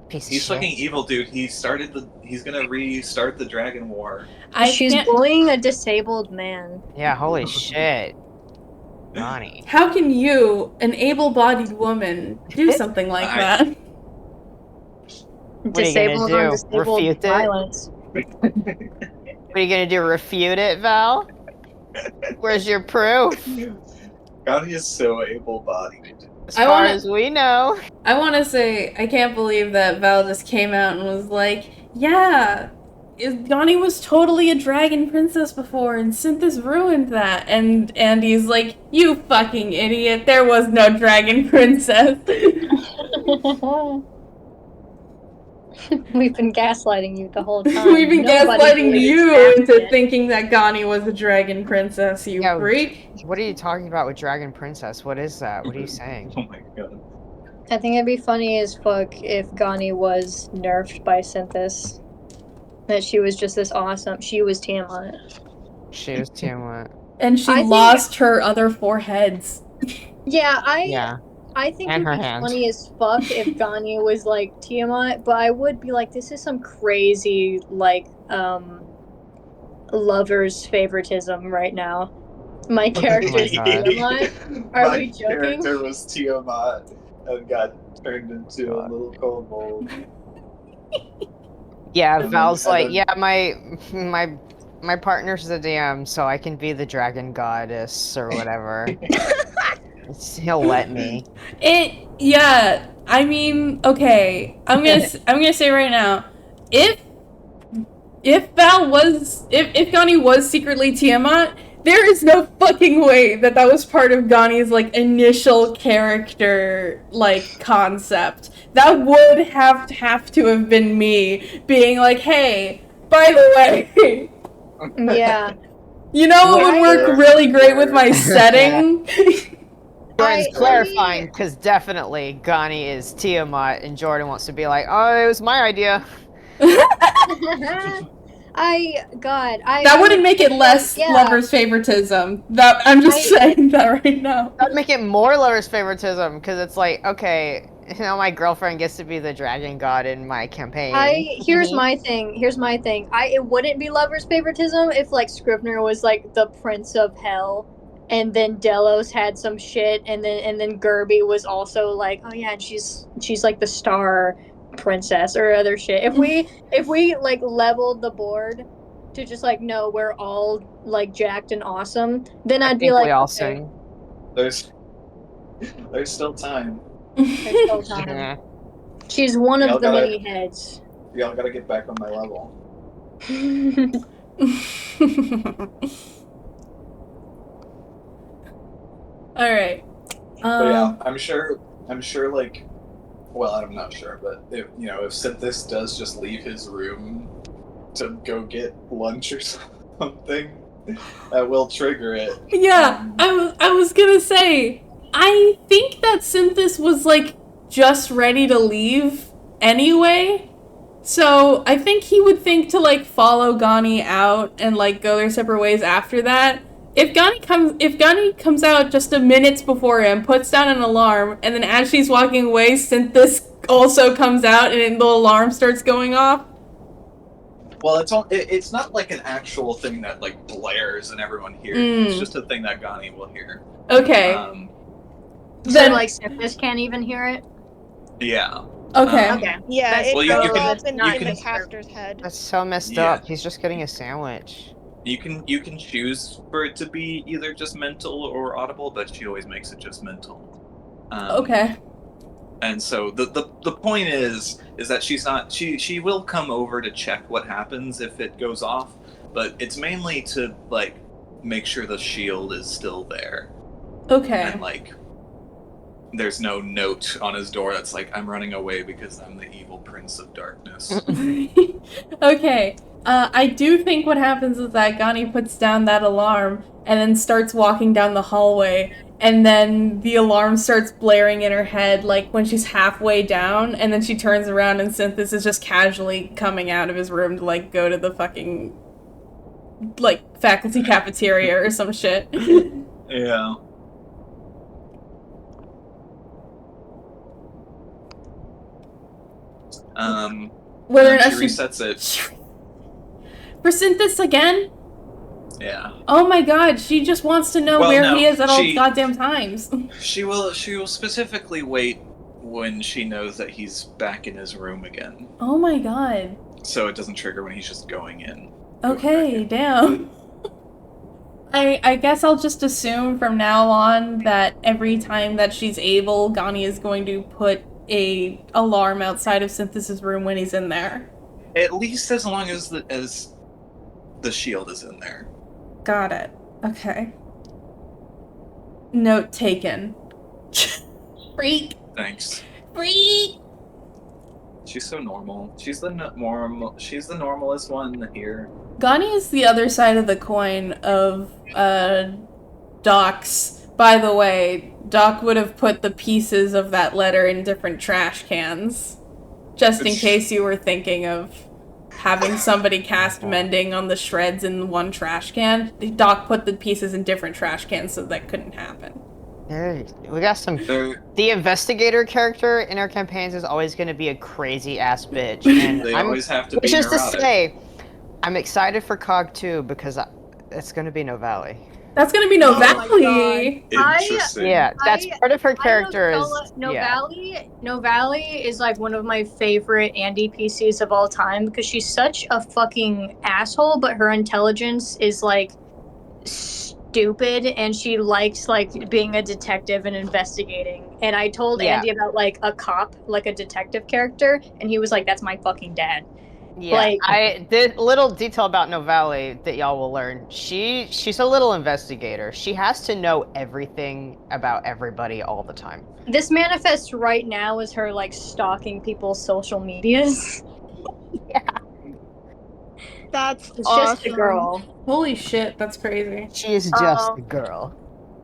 piece of He's shit. fucking evil, dude. He's gonna restart the dragon war. She's can't... bullying a disabled man. Yeah, holy shit. Ronnie. How can you, an able-bodied woman, do something like that? What are you gonna Disabled on do? disabled Refute it? violence. What are you gonna do? Refute it, Val? Where's your proof? Gani is so able-bodied. As far as we know. I want to say, I can't believe that Val just came out and was like, yeah, Gani was totally a dragon princess before, and CYNTHUS ruined that. And he's like, you fucking idiot, there was no dragon princess. We've been gaslighting you the whole time. We've been Nobody gaslighting believes you that into shit. thinking that Gani was a dragon princess, you Yeah, freak. What are you talking about with Dragon Princess? What is that? What are you saying? Oh my god. I think it'd be funny as fuck if Gani was nerfed by CYNTHUS. That she was just this awesome. She was Tiamat. She was Tiamat. And she I think- lost her other 4 heads. Yeah, Yeah. I think And it'd her be hand. funny as fuck if Gani was like Tiamat, but I would be like, this is some crazy like lover's favoritism right now. My character is God. Tiamat. Are My we joking? character was Tiamat and got turned into a God. little kobold. Yeah, And Val's then- like, yeah, my partner's the DM, so I can be the dragon goddess or whatever. He'll let me. Yeah, I mean, okay, I'm gonna say right now, if Gani was secretly Tiamat, there is no fucking way that was part of Gani's, like, initial character, like, concept. That would have to have been me being like, hey, by the way, Yeah. you know what would work really great with my setting? Jordan's I- clarifying, because definitely Gani is Tiamat, and Jordan wants to be like, oh, it was my idea. That wouldn't make it less yeah. lover's favoritism. I'm just saying that right now. That'd make it more lover's favoritism, because it's like, okay, now my girlfriend gets to be the dragon god in my campaign. Here's my thing. It wouldn't be lover's favoritism if like Scrivener was like the prince of hell, and then Delos had some shit, and then Gerby was also like, oh yeah, and she's like the star princess or other shit. If we like leveled the board to just like, no, we're all like jacked and awesome, then I'd be like, we all okay, sing. There's still time. there's still time. Yeah. She's one Y'all of the gotta- many heads. Y'all gotta get back on my level. All right. But yeah, I'm sure like well, I'm not sure, but if Synthus does just leave his room to go get lunch or something, that will trigger it. Yeah, I was gonna say, I think that Synthus was like just ready to leave anyway. So I think he would think to like follow Gani out and like go their separate ways after that. If Gani comes out just a minutes before him, puts down an alarm, and then as she's walking away, Synthus also comes out and the alarm starts going off. Well, it's not like an actual thing that like blares and everyone hears. It's just a thing that Gani will hear. Okay. Then like Synthus can't even hear it. Yeah. Okay. Okay. Yeah, That's- it Well, goes you can- up in you the can- caster's head. That's so messed Yeah. up. He's just getting a sandwich. You can choose for it to be either just mental or audible, but she always makes it just mental. Okay. And so the point is that she will come over to check what happens if it goes off, but it's mainly to like make sure the shield is still there. Okay. And like there's no note on his door that's like, I'm running away because I'm the evil prince of darkness. Okay. I do think what happens is that Gani puts down that alarm and then starts walking down the hallway, and then the alarm starts blaring in her head like when she's halfway down, and then she turns around and Synthus is just casually coming out of his room to like go to the fucking like faculty cafeteria or some shit. Yeah. Whether or and not she resets it. For Synthus again? Yeah. Oh my god, she just wants to know Well, where no, he is at all she- goddamn times. She will specifically wait when she knows that he's back in his room again. Oh my god. So it doesn't trigger when he's just going in. Okay, damn. I guess I'll just assume from now on that every time that she's able, Gani is going to put a alarm outside of Synthus's room when he's in there. At least as long as the shield is in there. Got it. Okay. Note taken. Freak. Thanks. Freak. She's so normal. She's the normalest one here. Gani is the other side of the coin of Doc's. By the way, Doc would have put the pieces of that letter in different trash cans. Just in case you were thinking of having somebody cast mending on the shreds in one trash can. Doc put the pieces in different trash cans so that couldn't happen. Hey, we got some. The investigator character in our campaigns is always going to be a crazy ass bitch, and They I'm always have to be which is to neurotic. say, I'm excited for COG 2 because it's going to be No Valley. That's gonna be Oh No my Valley. Interesting. Yeah, that's part of her character is No yeah. Valley. No Valley is like one of my favorite Andy PCs of all time because she's such a fucking asshole, but her intelligence is like stupid, and she likes like being a detective and investigating. And I told Yeah. Andy about like a cop, like a detective character, and he was like, "That's my fucking dad." Yeah, Like- I did little detail about No Valley that y'all will learn. She's a little investigator. She has to know everything about everybody all the time. This manifests right now as her like stalking people's social medias. That's It's awesome. just a girl. Holy shit, that's crazy. She is just a girl.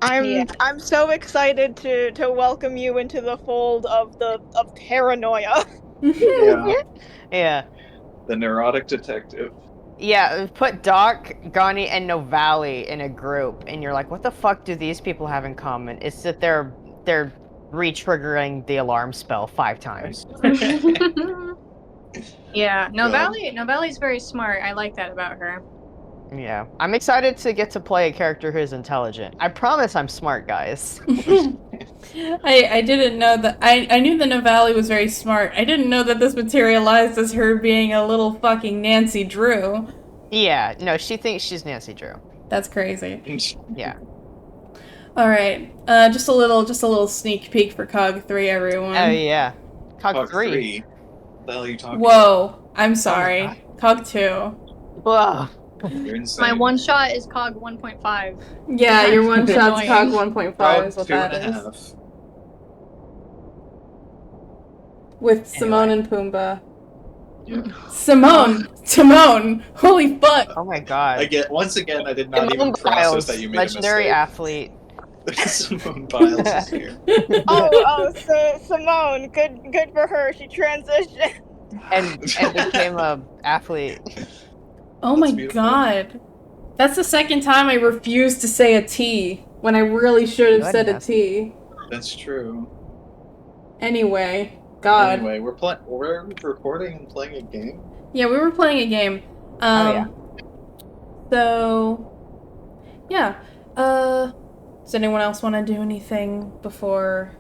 I'm so excited to welcome you into the fold of paranoia. Yeah. Yeah. The neurotic detective. Yeah, put Doc, Gani, and No Valley in a group, and you're like, what the fuck do these people have in common? It's that they're re-triggering the alarm spell 5 times. Yeah, No God. Valley's very smart. I like that about her. Yeah. I'm excited to get to play a character who's intelligent. I promise I'm smart, guys. I didn't know that. I knew that No Valley was very smart. I didn't know that this materialized as her being a little fucking Nancy Drew. Yeah, no, she thinks she's Nancy Drew. That's crazy. Yeah. All right, just a little sneak peek for COG 3, everyone. Oh, yeah. COG Talk 3. three. What the hell are you talking Whoa, I'm sorry. God. COG 2. Whoa. about? You're insane. My one shot is COG 1.5. Yeah, your one shot's Annoying. COG 1.5 Dog is what 2 that and a is. half. with Simone and Pumbaa. Yeah. Timon! Holy fuck! Oh my god. Once again, I did not Simone even process Biles, that you made legendary a athlete. mistake. Simone Biles is here. So Simone, good for her. She transitioned. and became a athlete. Oh That's my beautiful. god. That's the second time I refused to say a T when I really should have said a Goodness. T. That's true. Anyway, God. Anyway, we're recording and playing a game. Yeah, we were playing a game. Oh, yeah. So, yeah. Does anyone else want to do anything before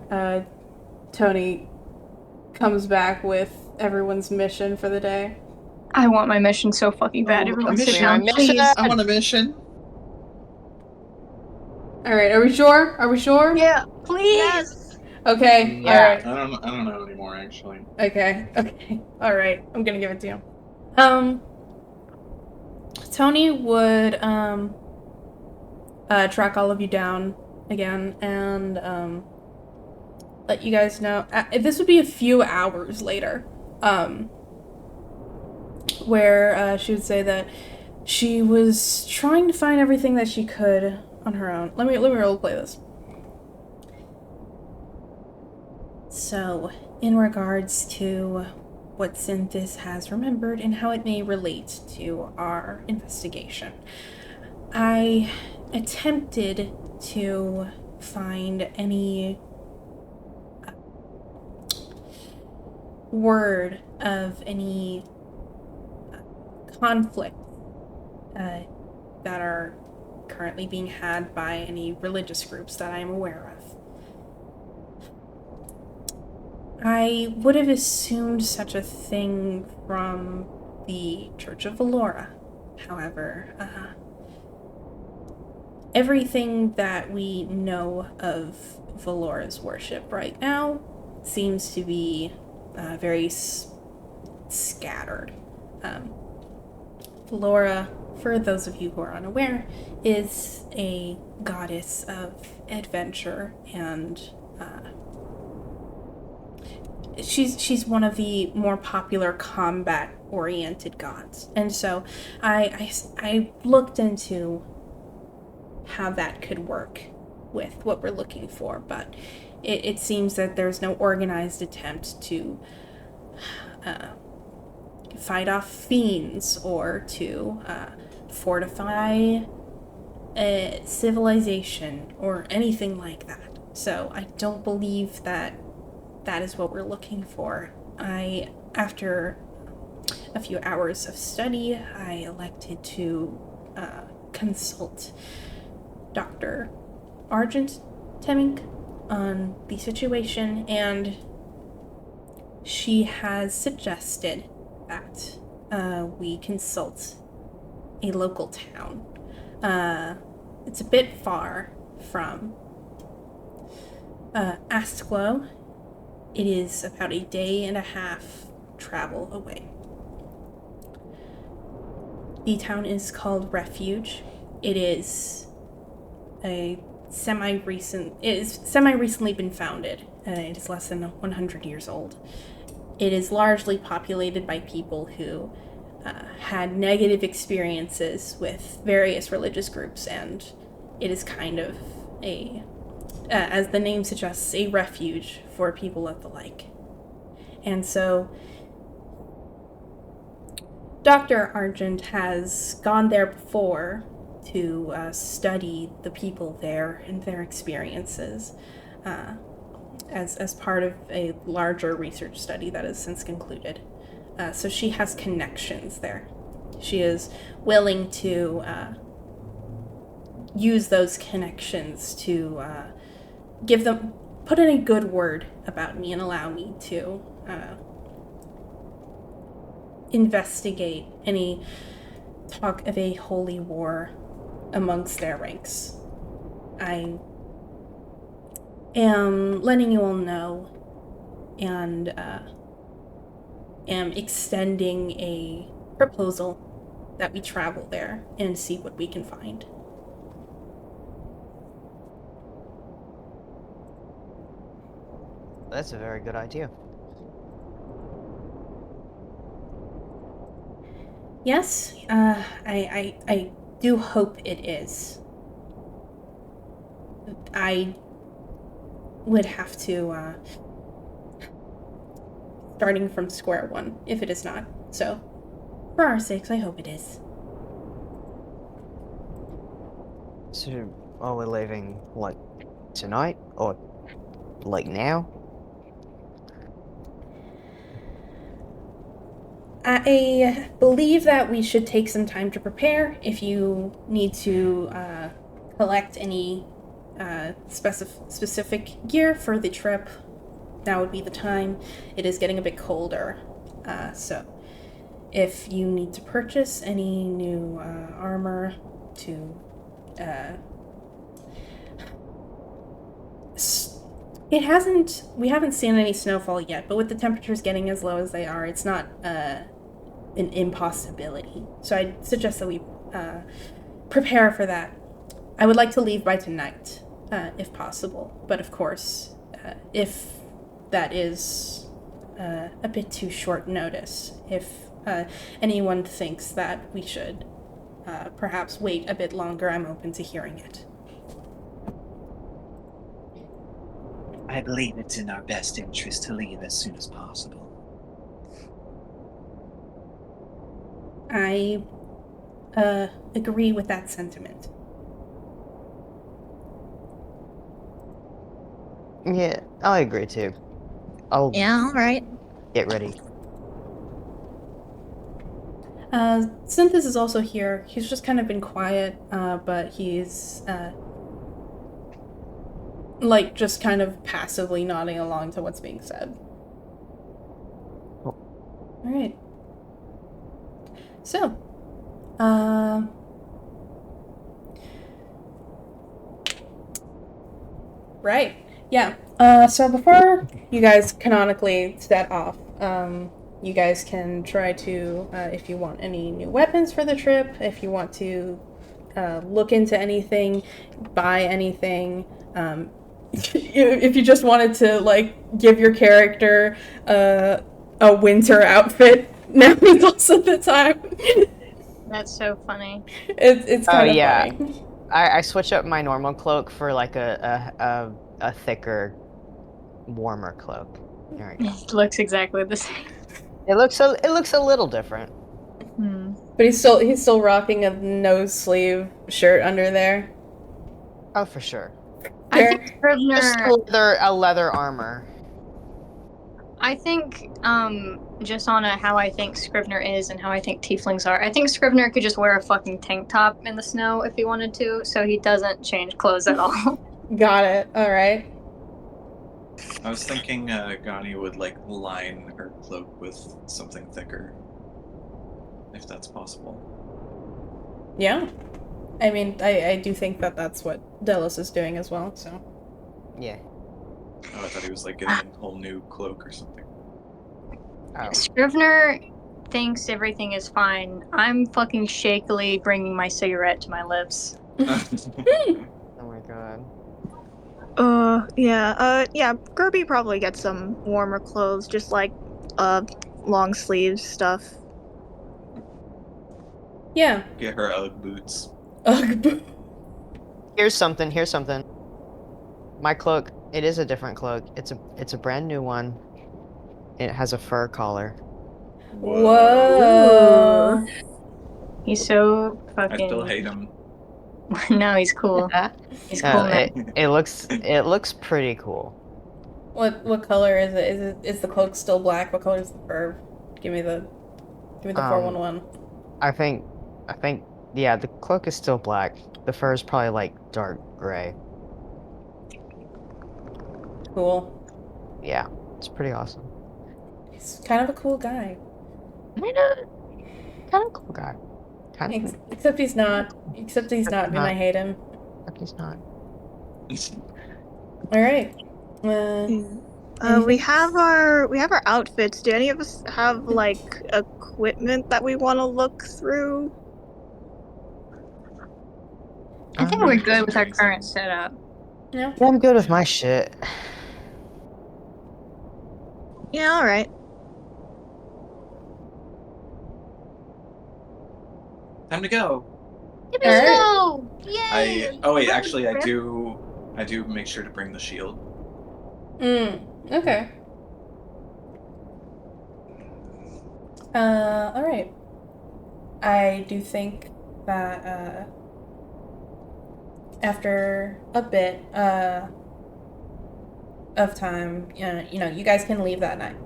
Tony comes back with everyone's mission for the day? I want my mission so fucking bad. Oh, Everyone a sit mission. down, please. I want a mission. Alright, are we sure? Are we sure? Yeah, please. Yes. Okay, Yeah. alright. I don't know anymore, actually. Okay. Alright, I'm gonna give it to you. Tony would, track all of you down again and, let you guys know. This would be a few hours later, where, she would say that she was trying to find everything that she could on her own. Let me roleplay this. So, in regards to what CYNTHUS has remembered and how it may relate to our investigation, I attempted to find any word of any conflict that are currently being had by any religious groups that I am aware of. I would have assumed such a thing from the Church of Valora. However, everything that we know of Valora's worship right now seems to be very scattered. Valora, for those of you who are unaware, is a goddess of adventure and she's one of the more popular combat-oriented gods. And so I looked into how that could work with what we're looking for, but it seems that there's no organized attempt to fight off fiends or to fortify a civilization or anything like that. So I don't believe that is what we're looking for. After a few hours of study, I elected to consult Dr. Argent Temmink on the situation, and she has suggested that we consult a local town. It's a bit far from Astglow. It is about a day and a half travel away. The town is called Refuge. It is semi-recently been founded. It is less than 100 years old. It is largely populated by people who had negative experiences with various religious groups, and it is kind of as the name suggests, a refuge for people of the like. And so Dr. Argent has gone there before to study the people there and their experiences as part of a larger research study that has since concluded. So she has connections there. She is willing to use those connections to put in a good word about me and allow me to investigate any talk of a holy war amongst their ranks. I am letting you all know and am extending a proposal that we travel there and see what we can find. That's a very good idea. Yes, I do hope it is. I would have to, starting from square one, if it is not. So, for our sakes, I hope it is. So, are we leaving, like, tonight? Or, like, now? I believe that we should take some time to prepare. If you need to collect any specific gear for the trip, now would be the time. It is getting a bit colder, so if you need to purchase any new armor to we haven't seen any snowfall yet, but with the temperatures getting as low as they are, it's not an impossibility. So I'd suggest that we prepare for that. I would like to leave by tonight, if possible. But of course, if that is a bit too short notice, if anyone thinks that we should perhaps wait a bit longer, I'm open to hearing it. I believe it's in our best interest to leave as soon as possible. I agree with that sentiment. Yeah, I agree too. I'll Yeah, all right. get ready. CYNTHUS is also here. He's just kind of been quiet, but he's like just kind of passively nodding along to what's being said. All right. So, right. Yeah. So before you guys canonically set off, you guys can try to, if you want any new weapons for the trip, if you want to look into anything, buy anything, if you just wanted to, like, give your character a winter outfit, now is also the time. That's so funny. It's kind of yeah. funny. I switch up my normal cloak for, like, a thicker, warmer cloak. There we go. It looks exactly the same. It looks a little different. Hmm. But he's still rocking a nose sleeve shirt under there. Oh, for sure. I think Just Scrivener. a leather armor. I think, just on how I think Scrivener is and how I think tieflings are, I think Scrivener could just wear a fucking tank top in the snow if he wanted to, so he doesn't change clothes at all. Got it. All right. I was thinking Gani would like line her cloak with something thicker, if that's possible. Yeah. I mean, I do think that that's what Delos is doing as well. So. Yeah. Oh, I thought he was like getting a whole new cloak or something. Oh. Scrivener thinks everything is fine. I'm fucking shakily bringing my cigarette to my lips. Oh my god. Yeah, Gerby probably gets some warmer clothes, just like, long sleeves stuff. Yeah. Get her Ugg boots. Ugh. Here's something. My cloak, it is a different cloak. It's a brand new one. It has a fur collar. Whoa. He's so I fucking. still hate him. No, he's cool. He's cool, man. It looks pretty cool. What color is it? Is the cloak still black? What color is the fur? Give me the 411. I think yeah, the cloak is still black. The fur is probably like dark gray. Cool. Yeah, it's pretty awesome. He's kind of a cool guy. Kind of cool guy. Except he's not. And I hate him. Except he's not. All right. We have our outfits. Do any of us have like equipment that we want to look through? I think we're good with our current setup. Yeah. Yeah, I'm good with my shit. Yeah, all right. Time to go. Let's Alright. go! Yay! Actually, I do make sure to bring the shield. Okay. Alright. I do think that, after a bit, of time, you guys can leave that night.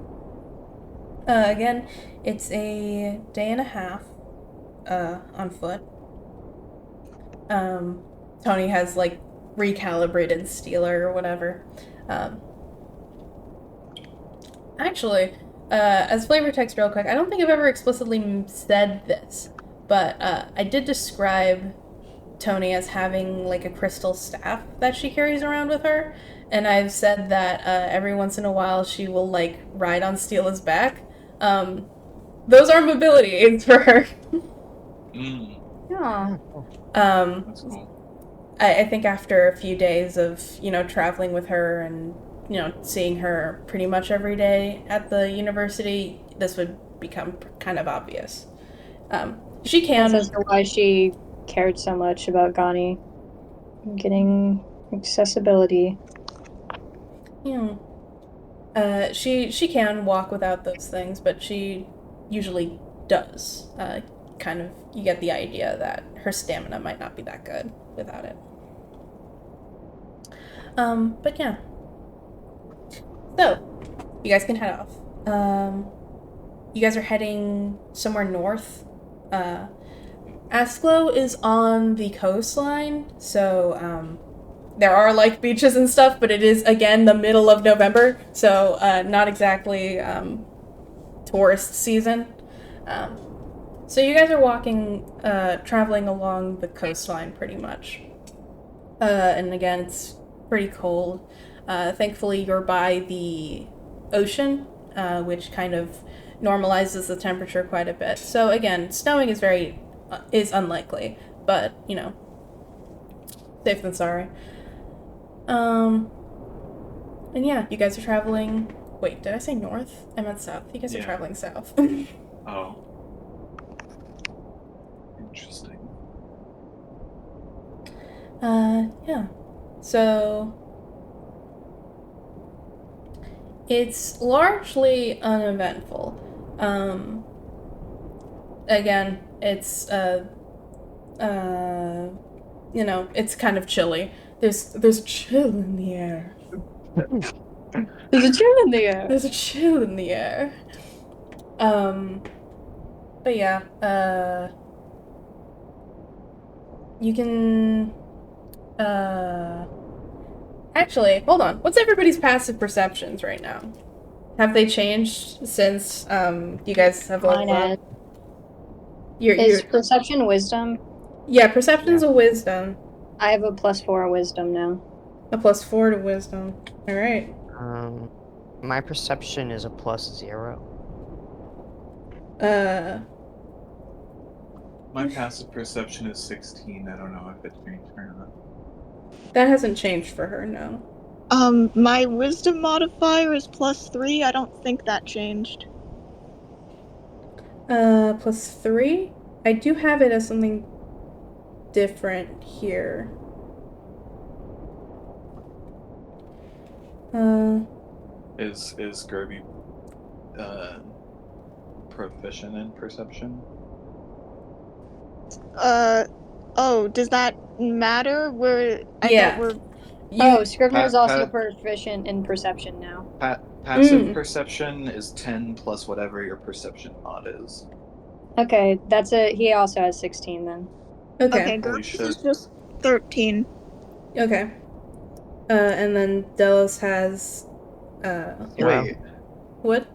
Again, it's a day and a half, on foot. Tony has, like, recalibrated Steeler or whatever. Actually, as flavor text real quick, I don't think I've ever explicitly said this, but, I did describe Tony as having, like, a crystal staff that she carries around with her, and I've said that, every once in a while she will, like, ride on Steela's back. Those are mobility aids for her. Yeah. That's cool. I think after a few days of, traveling with her and, seeing her pretty much every day at the university, this would become kind of obvious. She can. That's as to why she cared so much about Gani getting accessibility. Yeah. She can walk without those things, but she usually does. Kind of, you get the idea that her stamina might not be that good without it. But yeah. So, you guys can head off. You guys are heading somewhere north. Asklo is on the coastline, so, there are, like, beaches and stuff, but it is, again, the middle of November, so, not exactly, tourist season. So you guys are walking, traveling along the coastline pretty much. And again, it's pretty cold. Thankfully, you're by the ocean, which kind of normalizes the temperature quite a bit. So again, snowing is unlikely, but, safe than sorry. And yeah, you guys are traveling... Wait, did I say north? I meant south. You guys are traveling south. Oh. Interesting. Yeah. So... it's largely uneventful. Again, it's, it's kind of chilly. There's a chill in the air. There's a chill in the air. There's a chill in the air. But yeah, you can, actually, hold on. What's everybody's passive perceptions right now? Have they changed since, you guys have Mine leveled is. up? Your Perception wisdom? Yeah, perception's a wisdom. I have a +4 wisdom now. A +4 to wisdom. Alright. My perception is a +0. My passive perception is 16. I don't know if it changed or not. That hasn't changed for her, no. My wisdom modifier is +3. I don't think that changed. +3? I do have it as something different here. Is Gerby proficient in perception? Oh, does that matter? Yeah. Scrivener's also proficient in perception now. Passive perception is 10 plus whatever your perception mod is. Okay, he also has 16 then. Okay. Gerby's is just 13. Okay. And then Delos has, Wait, what?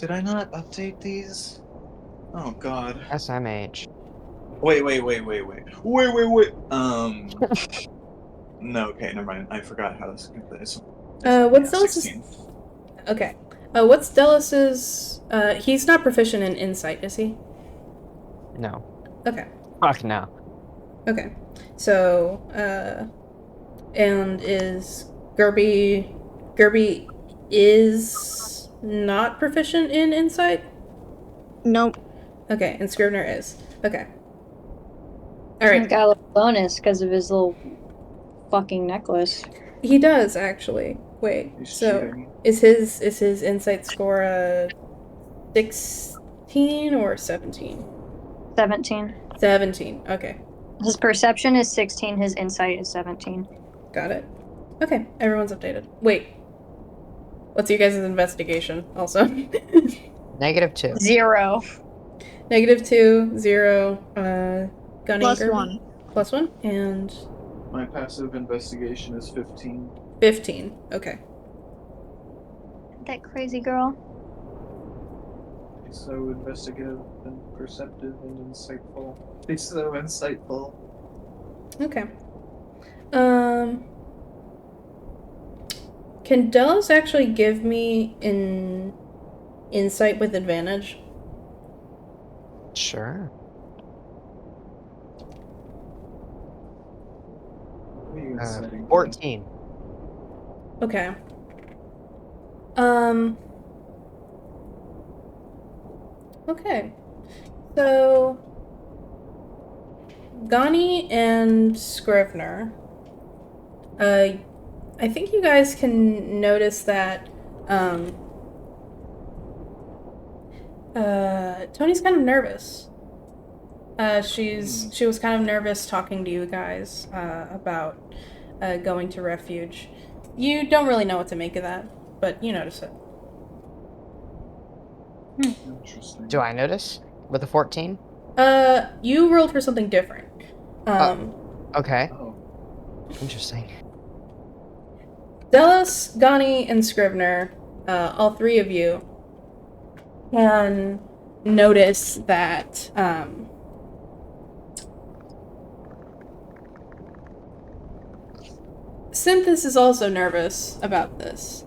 did I not update these? Oh god. SMH. Wait. No, okay, never mind. I forgot how to skip this. What's Delos' 16. Okay. What's Delos's, he's not proficient in insight, is he? No. Okay. Fuck no. Okay. So, and is Gerby is not proficient in insight? Nope. Okay, and Scrivener is. Okay. All He's right. got a little bonus because of his little fucking necklace. He does actually. Wait. He's So cheating. is his insight score a 16 or 17? 17. 17. Okay. His perception is 16. His insight is 17. Got it. Okay. Everyone's updated. Wait. What's your guys' investigation also? -2. 0. -2, 0, Gunny Plus Gerby? 1. +1, and My passive investigation is 15. 15. Okay. That crazy girl. He's so investigative and perceptive and insightful. He's so insightful. Okay. Can Delos actually give me an insight with advantage? Sure. What are you inciting? 14. Okay. Okay. So Gani and Scrivener, I think you guys can notice that Tony's kind of nervous. She was kind of nervous talking to you guys about going to refuge. You don't really know what to make of that, but you notice it. Interesting. Do I notice with the 14? You rolled for something different. Okay. Oh. Interesting. Delos, Gani, and Scrivener, all three of you, can notice that CYNTHUS is also nervous about this.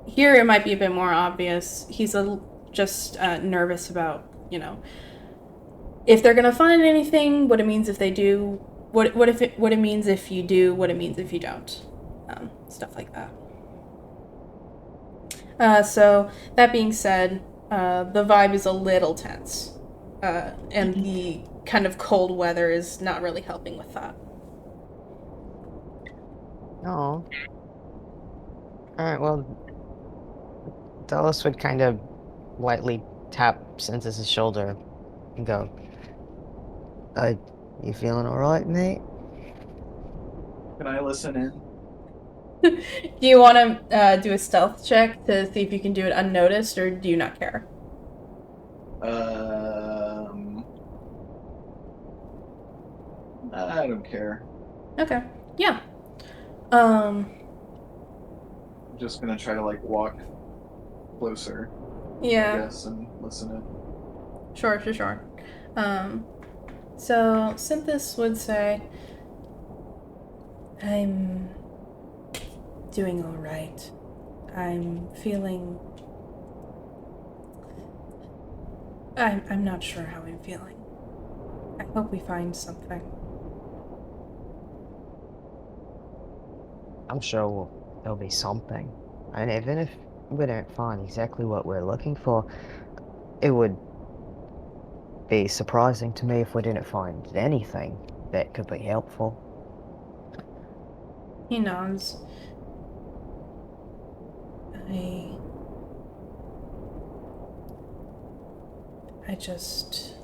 Here it might be a bit more obvious. He's just nervous about, if they're gonna find anything, what it means if they do, what it means if you do, what it means if you don't, stuff like that. So that being said, the vibe is a little tense, and the kind of cold weather is not really helping with that. Oh. Alright, well, Dallas would kind of lightly tap Synthes's shoulder and go, you feeling alright, mate? Can I listen in? Do you want to do a stealth check to see if you can do it unnoticed, or do you not care? I don't care. Okay. Yeah. I'm just gonna try to walk closer. Yeah. I guess, and listen in. Sure. So Synthus would say, I'm doing all right. I'm feeling. I'm not sure how I'm feeling. I hope we find something. I'm sure there'll be something. And even if we don't find exactly what we're looking for, it would be surprising to me if we didn't find anything that could be helpful. He nods. I just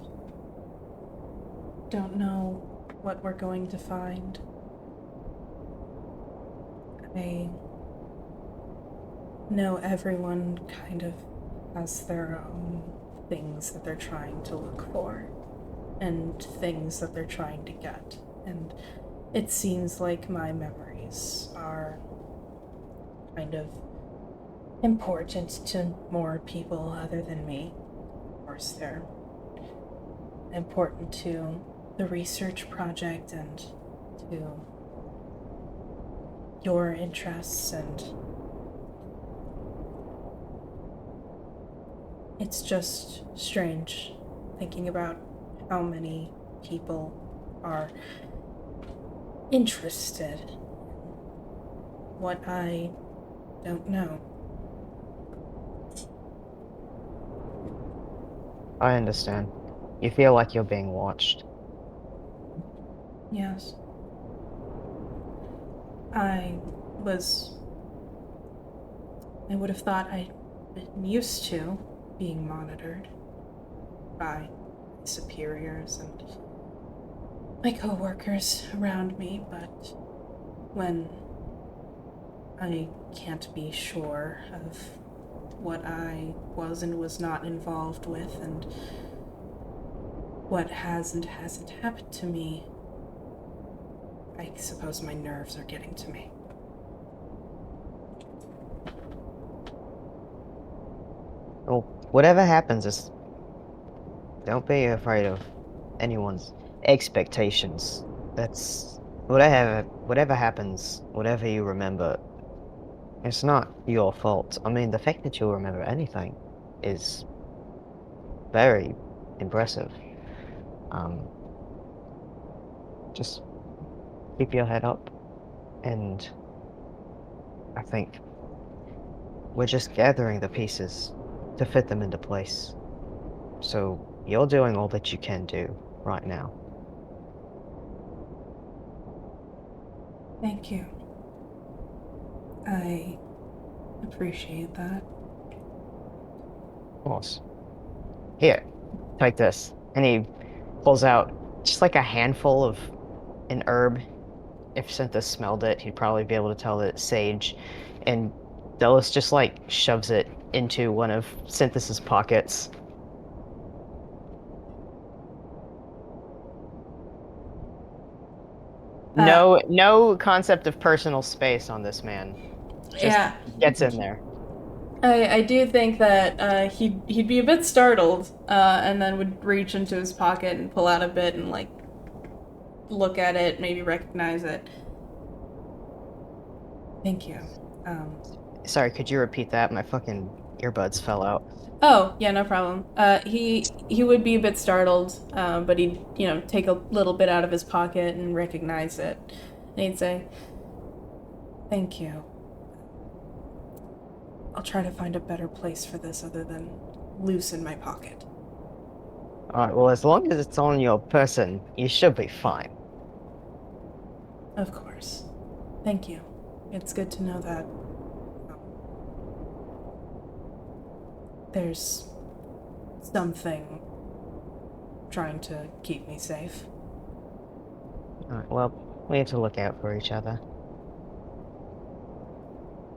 don't know what we're going to find. I know everyone kind of has their own things that they're trying to look for, and things that they're trying to get, and it seems like my memories are kind of important to more people other than me. Of course, they're important to the research project and to your interests, and it's just strange thinking about how many people are interested in what I don't know. I understand. You feel like you're being watched. Yes. I would have thought I'd been used to being monitored by superiors and my coworkers around me, but when I can't be sure of what I was and was not involved with and what has and hasn't happened to me, I suppose my nerves are getting to me. Well, whatever happens, just don't be afraid of anyone's expectations. That's whatever happens, whatever you remember, it's not your fault. I mean, the fact that you'll remember anything is very impressive. Just keep your head up, and I think we're just gathering the pieces to fit them into place. So you're doing all that you can do right now. Thank you. I appreciate that. Of course. Here, take this. And he pulls out just like a handful of an herb. If CYNTHUS smelled it, he'd probably be able to tell that it's sage. And Delos just like shoves it into one of CYNTHUS's pockets. No concept of personal space on this man. Just Yeah. gets in there. I do think that he'd be a bit startled, and then would reach into his pocket and pull out a bit and like look at it, maybe recognize it. Thank you. Sorry, could you repeat that? My fucking earbuds fell out. Oh, yeah, no problem. He would be a bit startled, but he'd, take a little bit out of his pocket and recognize it. And he'd say, "Thank you. I'll try to find a better place for this other than loose in my pocket." Alright, well, as long as it's on your person, you should be fine. Of course. Thank you. It's good to know that there's something trying to keep me safe. Alright, well, we have to look out for each other.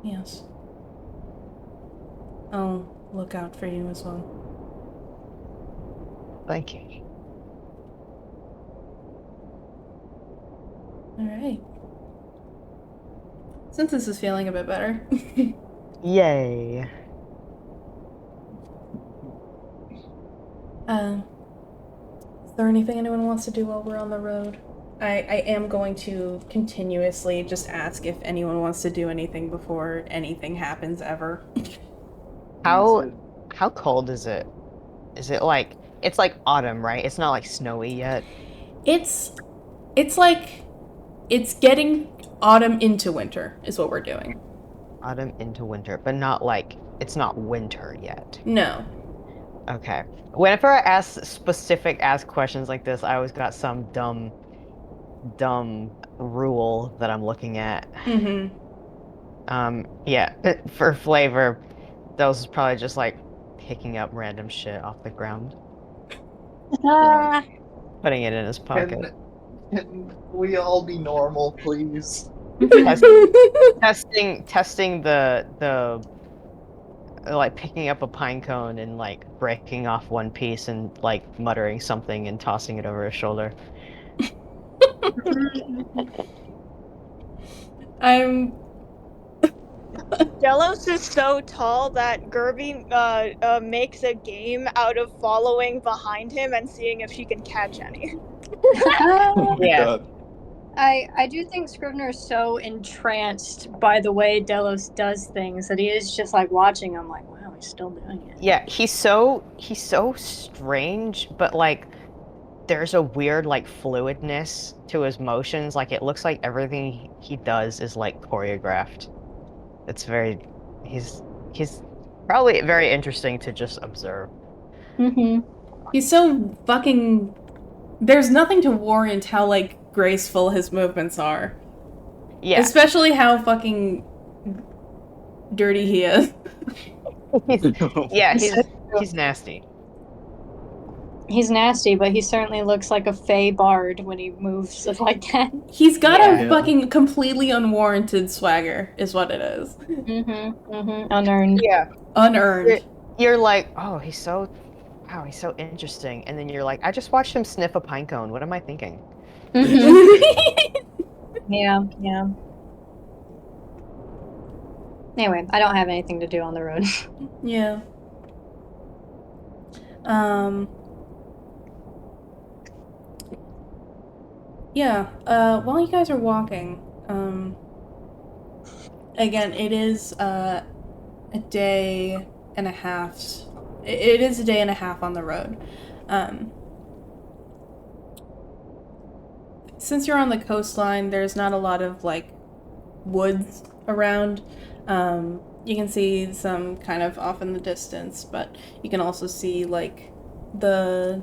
Yes. I'll look out for you as well. Thank you. Alright. CYNTHUS is feeling a bit better. Yay. Is there anything anyone wants to do while we're on the road? I am going to continuously just ask if anyone wants to do anything before anything happens ever. How cold is it? Is it like it's like autumn, right? It's not like snowy yet. It's like it's getting autumn into winter is what we're doing. Autumn into winter, but not like it's not winter yet. No. Okay. Whenever I ask questions like this, I always got some dumb rule that I'm looking at. Mm-hmm. Yeah, for flavor, those is probably just like picking up random shit off the ground, putting it in his pocket. Can we all be normal, please? Testing the like picking up a pine cone and like breaking off one piece and like muttering something and tossing it over his shoulder. I'm Delos is so tall that Gerby makes a game out of following behind him and seeing if she can catch any. Oh my Yeah. god. I do think Scrivener is so entranced by the way Delos does things that he is just like watching him like, wow, he's still doing it. Yeah, he's so strange, but like there's a weird like fluidness to his motions. Like it looks like everything he does is like choreographed. It's very he's probably very interesting to just observe. Mm-hmm. He's so fucking... There's nothing to warrant how, like, graceful his movements are. Yeah. Especially how fucking dirty he is. Yeah, he's nasty. He's nasty, but he certainly looks like a fey bard when he moves like that. He's got Yeah. a fucking completely unwarranted swagger, is what it is. Unearned. Yeah. Unearned. You're like, oh, he's so interesting. And then you're like, I just watched him sniff a pine cone. What am I thinking? Yeah. Anyway, I don't have anything to do on the road. Yeah. Yeah, while you guys are walking, again, it is, a day and a half. It is a day and a half on the road. Since you're on the coastline, there's not a lot of, like, woods around. You can see some kind of off in the distance, but you can also see, like, the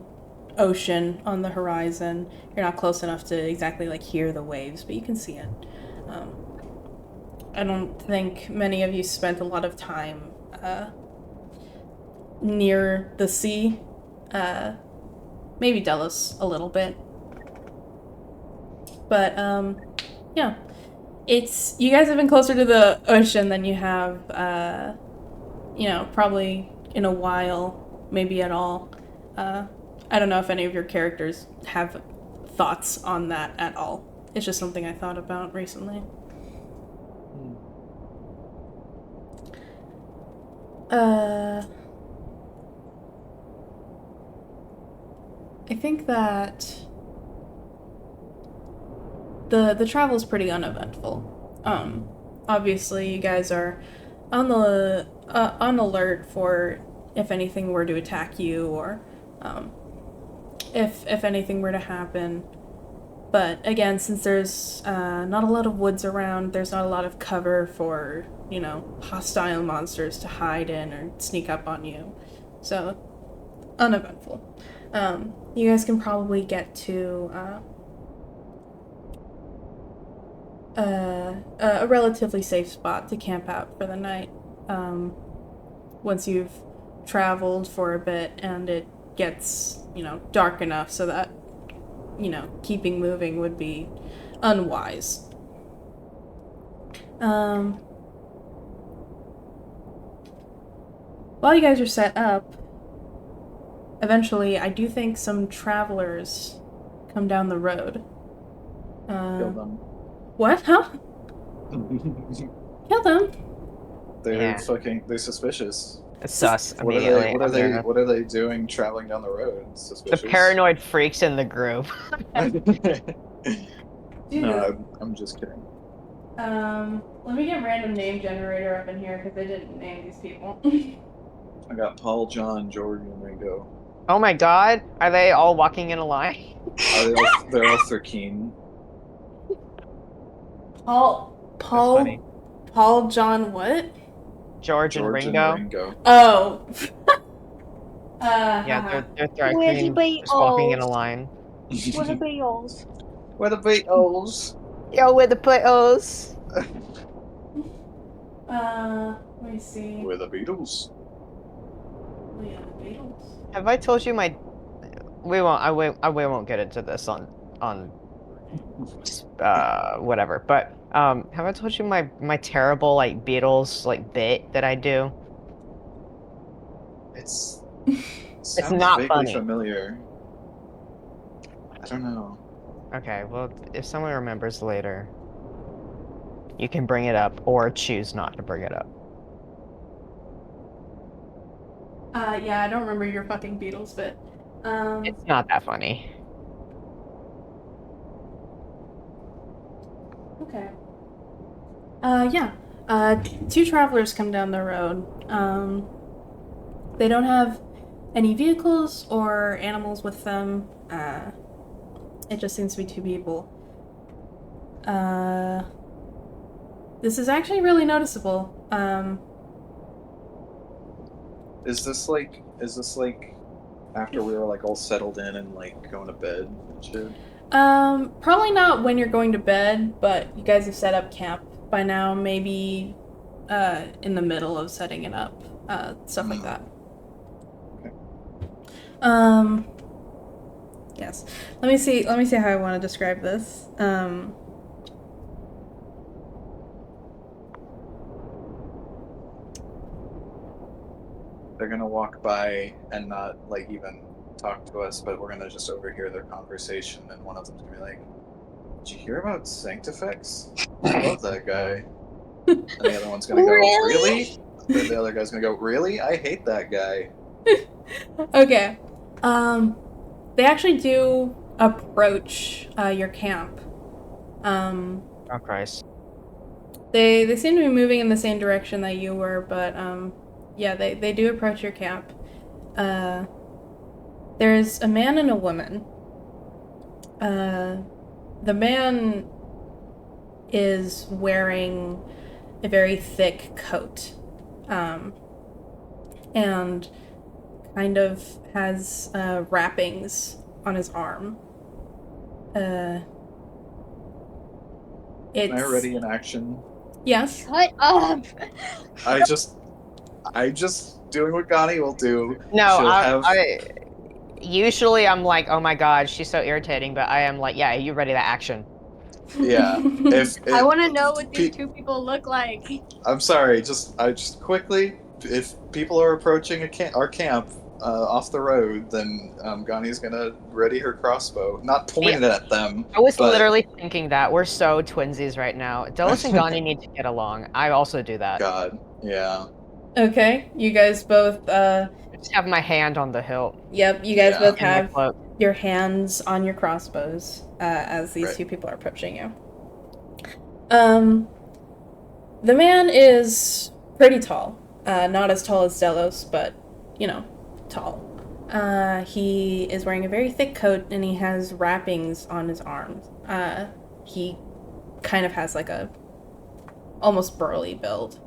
ocean on the horizon. You're not close enough to exactly, like, hear the waves, but you can see it. I don't think many of you spent a lot of time near the sea. Maybe Delos a little bit. But, yeah. You guys have been closer to the ocean than you have, probably in a while, maybe at all. I don't know if any of your characters have thoughts on that at all. It's just something I thought about recently. I think that the travel is pretty uneventful. Obviously, you guys are on the on alert for if anything were to attack you or if anything were to happen. But again, since there's not a lot of woods around, there's not a lot of cover for, hostile monsters to hide in or sneak up on you. So, uneventful. You guys can probably get to a relatively safe spot to camp out for the night. Once you've traveled for a bit and it gets, dark enough so that keeping moving would be unwise. While you guys are set up, eventually I do think some travelers come down the road. Kill them. What? Huh? Kill them? They're suspicious. It's sus What immediately. what are they doing traveling down the road? The Suspicious. paranoid freaks in the group. No, I'm just kidding. Let me get random name generator up in here because I didn't name these people. I got Paul, John, George, and Ringo. Oh my god, are they all walking in a line? They're all Thirkeen. Paul, John, what? George and Ringo. Oh. Yeah, they're Where's the Thirkeen, just walking in a line. What are Beatles? Where the Beatles? Yo, where the Beatles? Let me see. Where the Beatles? We have the Beatles. Have I told you my? We won't get into this on whatever. But have I told you my terrible like Beatles like bit that I do? It's not vaguely funny. familiar. I don't know. Okay, well, if someone remembers later, you can bring it up or choose not to bring it up. Yeah, I don't remember your fucking Beatles bit. It's not that funny. Okay. Yeah. Two travelers come down the road. They don't have any vehicles or animals with them. It just seems to be two people. This is actually really noticeable. Is this like After we were like all settled in and like going to bed and shit. Probably not when you're going to bed, but you guys have set up camp by now, maybe in the middle of setting it up. Stuff like that. Okay. Yes. Let me see how I want to describe this. They're gonna walk by and not like even talk to us, but we're gonna just overhear their conversation, and one of them's gonna be like, "Did you hear about CYNTHUS? I love that guy." And the other one's gonna go, "Really?" The other guy's gonna go, "Really? I hate that guy." Okay. They actually do approach your camp. Oh Christ. They seem to be moving in the same direction that you were, but yeah, they do approach your camp. There's a man and a woman. The man is wearing a very thick coat, and kind of has wrappings on his arm. It's Am I ready in action? Yes. Shut up. I'm just doing what Gani will do. No, She'll have usually I'm like, oh my god, she's so irritating, but I am like, yeah, you ready to action. yeah. If I want to know what these two people look like. I'm sorry, I just quickly, if people are approaching our camp off the road, then Gani's gonna ready her crossbow, not pointed at them. I was but... literally thinking that. We're so twinsies right now. Delos and Gani need to get along. I also do that. God, yeah. Okay, you guys both I just have my hand on the hilt. yep, you guys Yeah. both In my have cloak. your hands on your crossbows as these Right. two people are approaching you. The man is pretty tall. Not as tall as Delos, but, you know, tall. He is wearing a very thick coat, and he has wrappings on his arms. He kind of has like a almost burly build.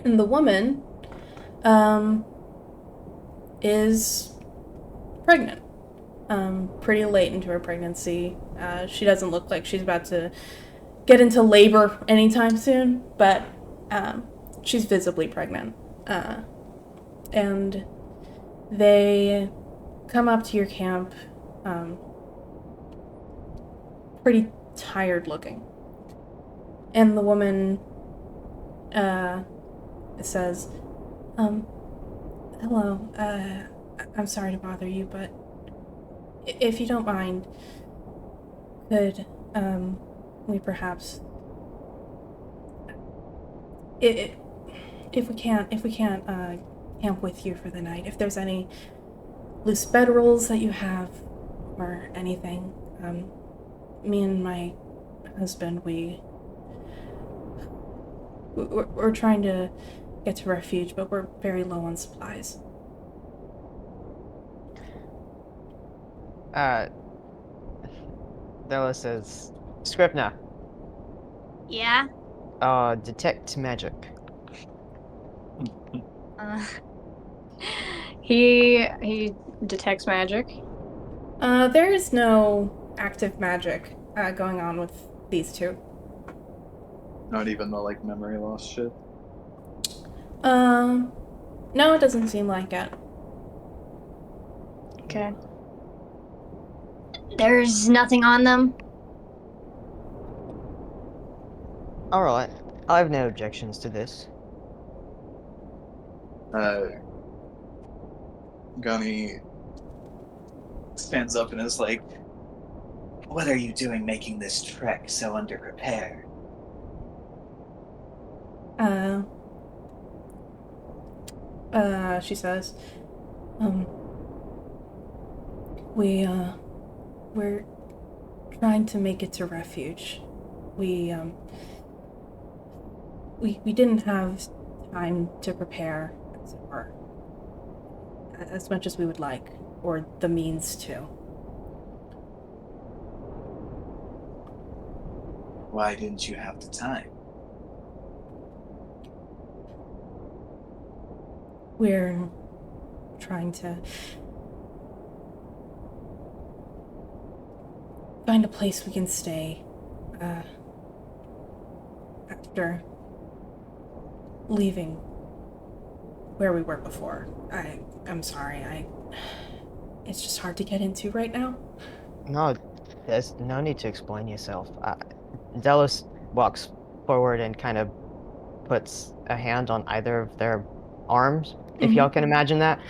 And the woman is pregnant. Pretty late into her pregnancy. She doesn't look like she's about to get into labor anytime soon, but she's visibly pregnant. And they come up to your camp pretty tired looking. And the woman says, hello, I'm sorry to bother you, but if you don't mind, could we perhaps, if we can't camp with you for the night, if there's any loose bedrolls that you have or anything, me and my husband, we're trying to get to refuge, but we're very low on supplies. Delos says, Scripna, Yeah. detect magic. He detects magic. There is no active magic going on with these two. Not even the like memory loss shit. No, it doesn't seem like it. Okay. There's nothing on them. Alright, I have no objections to this. Gani stands up and is like, What are you doing making this trek so underprepared? She says, we're trying to make it to refuge. We didn't have time to prepare, as it were, as much as we would like, or the means to. Why didn't you have the time? We're trying to find a place we can stay after leaving where we were before. I'm sorry. It's just hard to get into right now. No, there's no need to explain yourself. Delos walks forward and kind of puts a hand on either of their arms, if y'all can imagine that.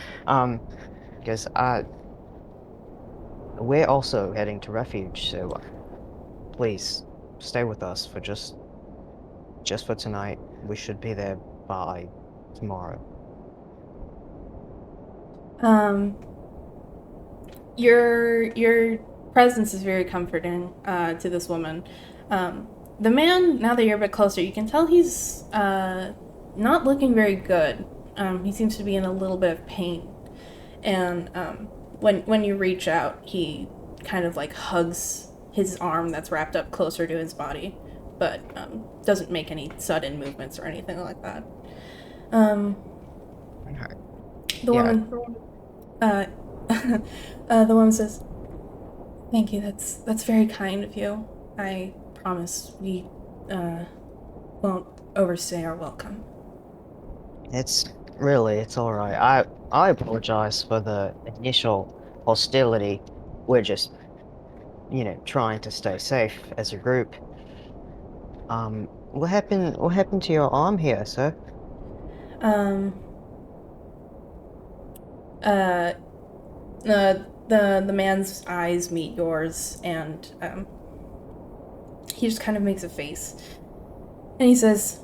Because we're also heading to refuge, so please stay with us for just for tonight. We should be there by tomorrow. Your presence is very comforting to this woman. The man, now that you're a bit closer, you can tell he's not looking very good. He seems to be in a little bit of pain. And when you reach out, he kind of like hugs his arm that's wrapped up closer to his body, but doesn't make any sudden movements or anything like that. The woman, the woman says, "Thank you. That's very kind of you. I promise we won't overstay our welcome." It's all right. I apologize for the initial hostility. We're just, trying to stay safe as a group. What happened to your arm here, sir? The man's eyes meet yours, and he just kind of makes a face, and he says,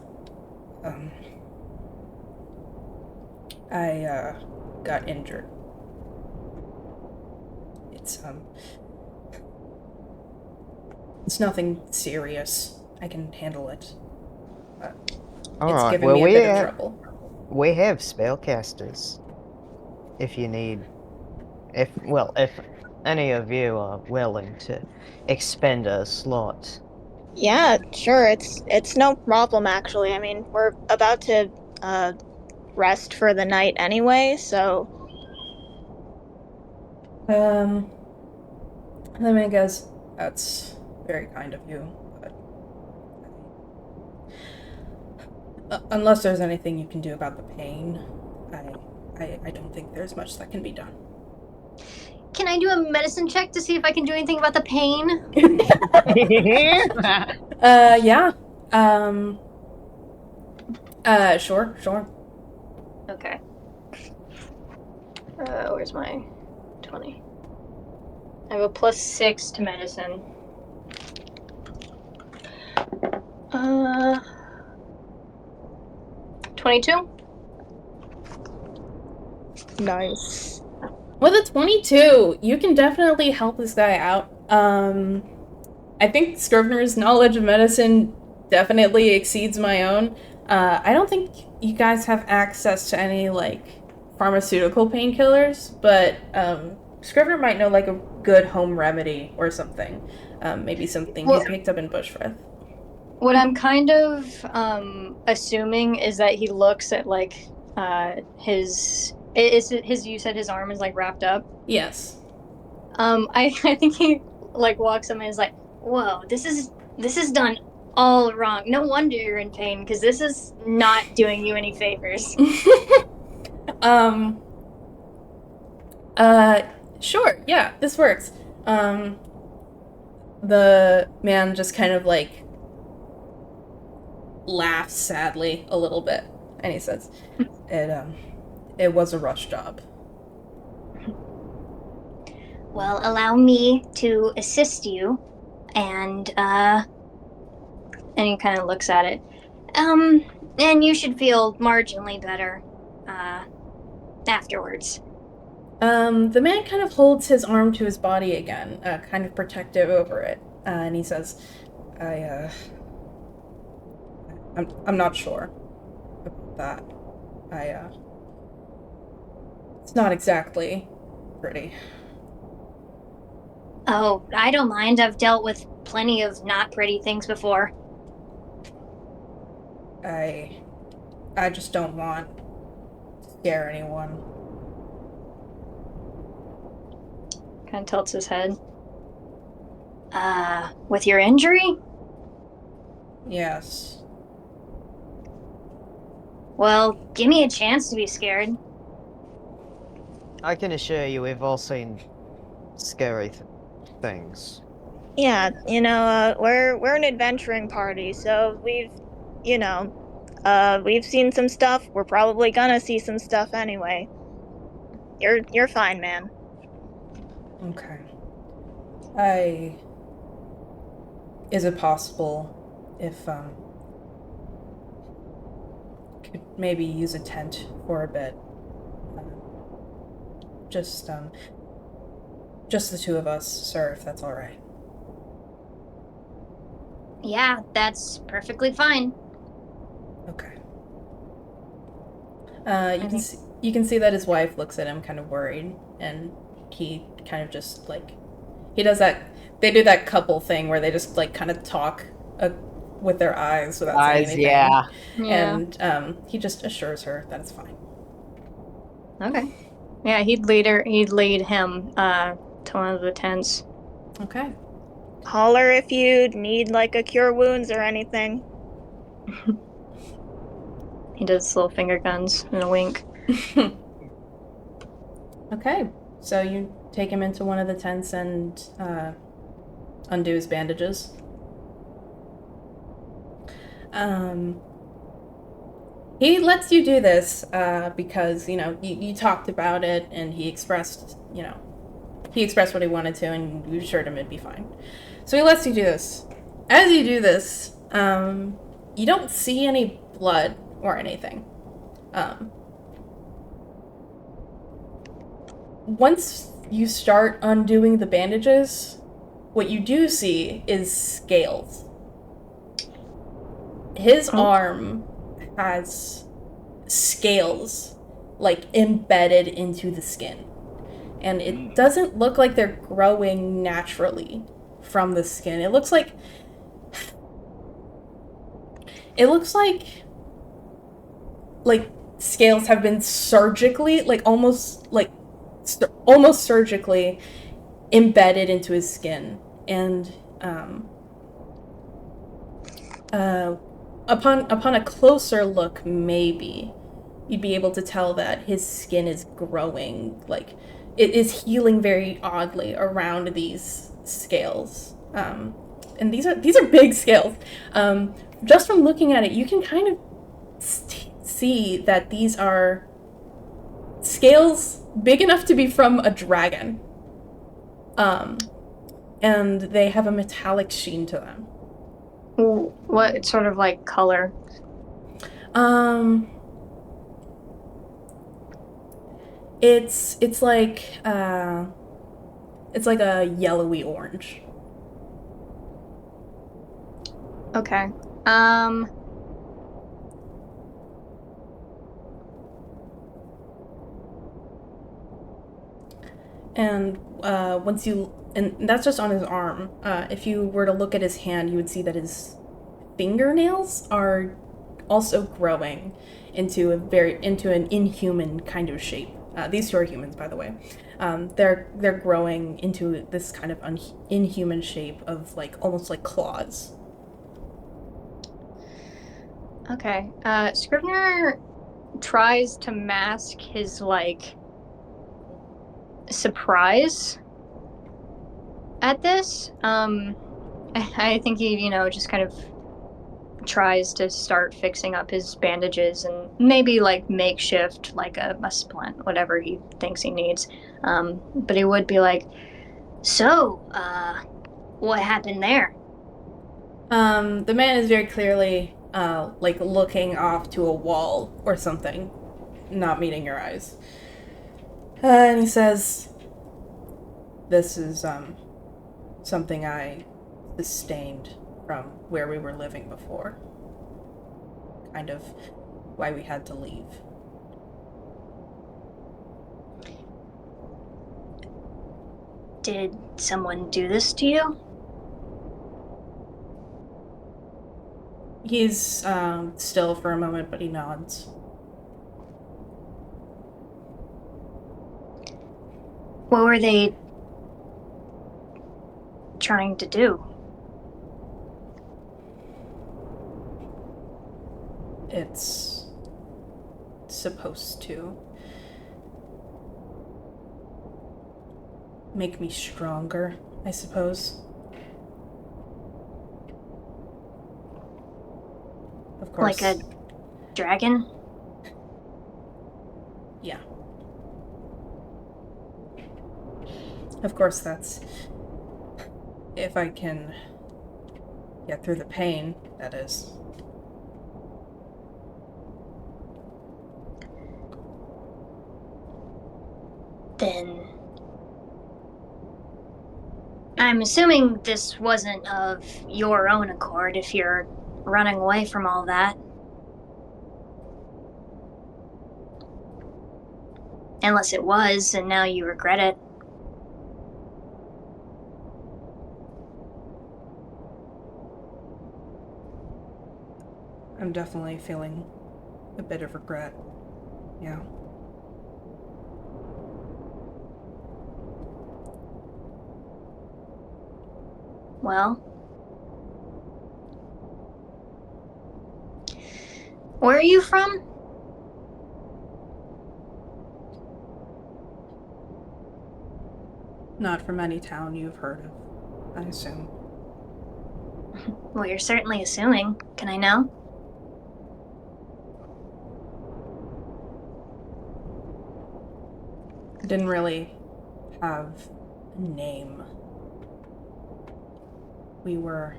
I got injured. It's nothing serious. I can handle it. It's given me a bit of trouble. We have spellcasters. If you need, if any of you are willing to expend a slot. Yeah, sure. It's no problem actually. I mean, we're about to rest for the night anyway, so. The man goes, "That's very kind of you, but unless there's anything you can do about the pain, I don't think there's much that can be done." Can I do a medicine check to see if I can do anything about the pain? Yeah. Sure. Okay. Where's my 20? I have a +6 to medicine. 22? Nice. With a 22, you can definitely help this guy out. I think Scrivener's knowledge of medicine definitely exceeds my own. I don't think you guys have access to any, like, pharmaceutical painkillers, but Scrivener might know, like, a good home remedy or something. Maybe something he picked up in Bushfrith. What I'm kind of assuming is that he looks at, like, his... you said his arm is, like, wrapped up? Yes. I think he, like, walks up and is like, "Whoa, this is done all wrong. No wonder you're in pain, because this is not doing you any favors." Sure, yeah, this works. The man just kind of, like, laughs sadly a little bit, and he says, it was a rush job. Well, allow me to assist you, and he kind of looks at it. And you should feel marginally better, afterwards. The man kind of holds his arm to his body again, kind of protective over it, and he says, I'm not sure about that. It's not exactly pretty. Oh, I don't mind. I've dealt with plenty of not pretty things before. I just don't want to scare anyone. Kind of tilts his head. With your injury? Yes. Well, give me a chance to be scared. I can assure you we've all seen scary things. Yeah, we're an adventuring party, so we've seen some stuff. We're probably gonna see some stuff anyway. You're fine, man. Okay. Is it possible if, could maybe use a tent for a bit? Just, just the two of us, sir, if that's alright. Yeah, that's perfectly fine. Okay. You can see that his wife looks at him kind of worried, and he kind of just like he does that. They do that couple thing where they just like kind of talk with their eyes without saying anything. Yeah. Yeah. And he just assures her that it's fine. Okay. Yeah, he'd lead him to one of the tents. Okay. Holler if you need like a cure wounds or anything. He does little finger guns and a wink. Okay. So you take him into one of the tents and undo his bandages. He lets you do this because, you talked about it and he expressed what he wanted to and you assured him it'd be fine. So he lets you do this. As you do this, you don't see any blood or anything. Once you start undoing the bandages, what you do see is scales. His arm has scales, like, embedded into the skin. And it doesn't look like they're growing naturally from the skin. It looks like scales have been surgically, almost surgically embedded into his skin. And upon a closer look, maybe you'd be able to tell that his skin is growing, like it is healing very oddly around these scales. And these are big scales. Just from looking at it, you can kind of see that these are scales big enough to be from a dragon. And they have a metallic sheen to them. What sort of like color? It's like a yellowy orange. Okay. And and that's just on his arm. If you were to look at his hand, you would see that his fingernails are also growing into an inhuman kind of shape. These two are humans, by the way. They're growing into this kind of inhuman shape of almost like claws. Okay. Scrivener tries to mask his surprise at this. I think he, just kind of tries to start fixing up his bandages and maybe makeshift a splint, whatever he thinks he needs. But he would be like, so, what happened there? The man is very clearly looking off to a wall or something, not meeting your eyes. And he says, "This is something I sustained from where we were living before. Kind of why we had to leave." Did someone do this to you? He's still for a moment, but he nods. What were they trying to do? It's supposed to make me stronger, I suppose. Of course. Like a dragon? Yeah. Of course, that's if I can get through the pain, that is. Then I'm assuming this wasn't of your own accord if you're running away from all that. Unless it was, and now you regret it. I'm definitely feeling a bit of regret. Yeah. Well, where are you from? Not from any town you've heard of, I assume. Well, you're certainly assuming. Can I know? Didn't really have a name. We were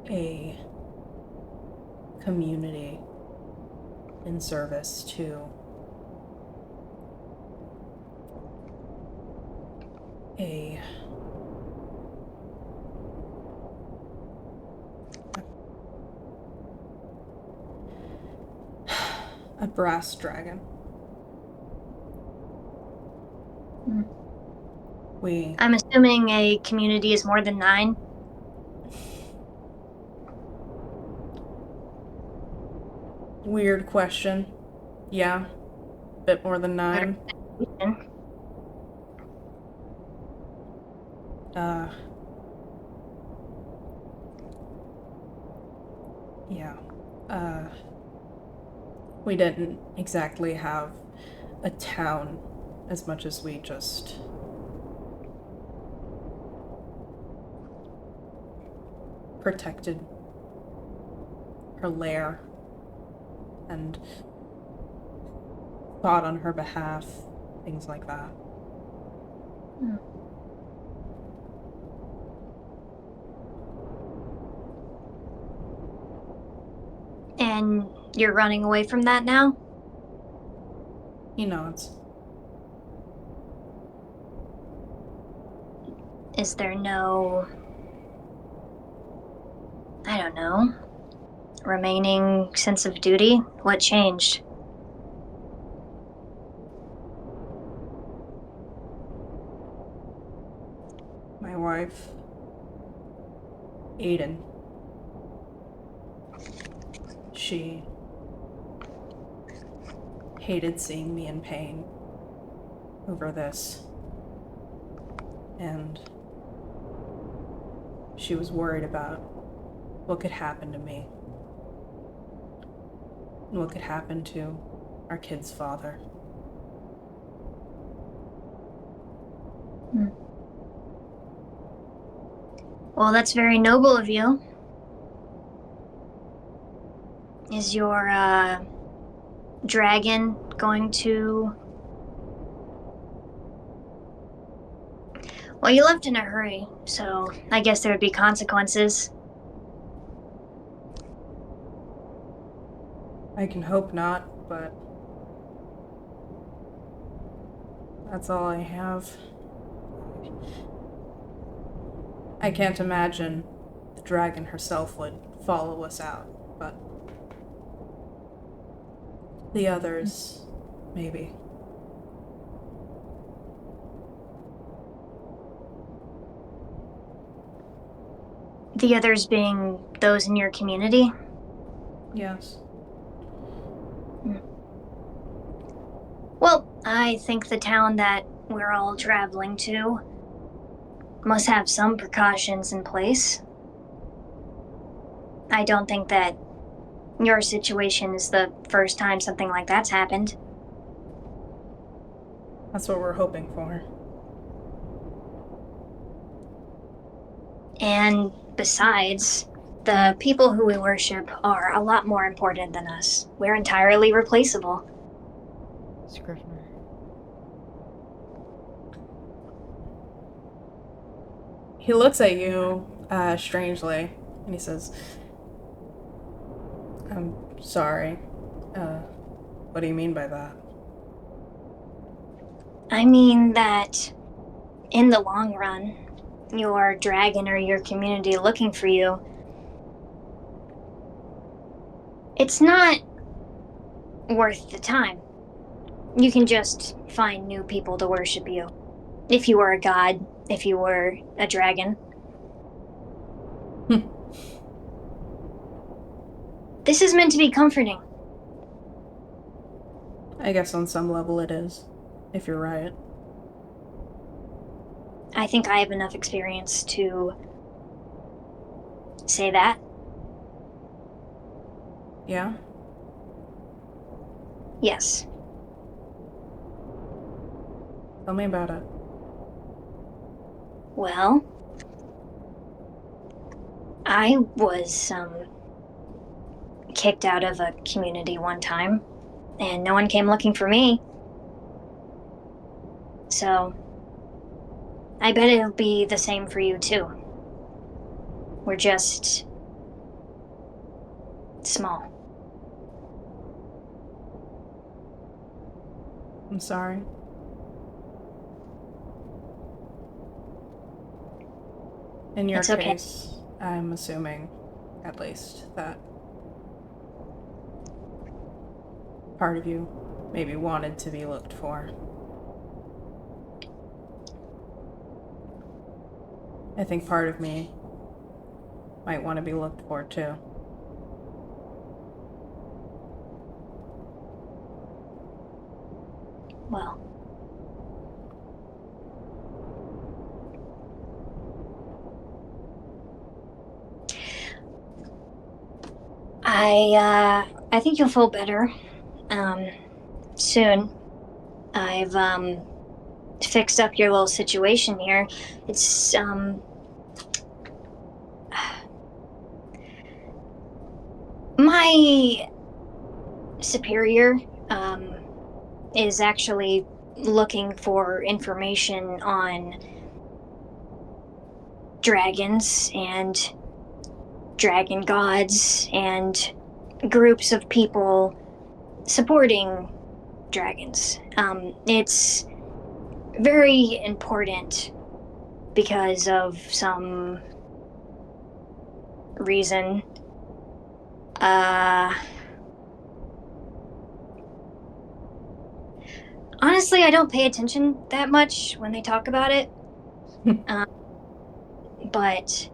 a community in service to a brass dragon. I'm assuming a community is more than 9. Weird question. Yeah. Bit more than 9. Yeah. We didn't exactly have a town as much as we just protected her lair and fought on her behalf, things like that. And you're running away from that now? He nods. Is there no, I don't know, remaining sense of duty? What changed? My wife, Aiden. She hated seeing me in pain over this. And she was worried about what could happen to me. And what could happen to our kid's father. Well, that's very noble of you. Is your dragon going to... Well, you left in a hurry, so I guess there would be consequences. I can hope not, but that's all I have. I can't imagine the dragon herself would follow us out, but the others, maybe. The others being those in your community? Yes. Well, I think the town that we're all traveling to must have some precautions in place. I don't think that your situation is the first time something like that's happened. That's what we're hoping for. And besides, the people who we worship are a lot more important than us. We're entirely replaceable. Scrivener. He looks at you strangely, and he says, I'm sorry. What do you mean by that? I mean that in the long run, your dragon or your community looking for you, it's not worth the time. You can just find new people to worship you. If you were a god, if you were a dragon. This is meant to be comforting. I guess on some level it is, if you're right. I think I have enough experience to say that. Yeah? Yes. Tell me about it. Well, I was kicked out of a community one time, and no one came looking for me. So, I bet it'll be the same for you too. We're just small. I'm sorry. In your It's okay. case, I'm assuming, at least, that part of you maybe wanted to be looked for. I think part of me might want to be looked for too. Well, I think you'll feel better soon. I've fixed up your little situation here. It's my superior is actually looking for information on dragons and dragon gods and groups of people supporting dragons. It's very important because of some reason. Honestly, I don't pay attention that much when they talk about it. But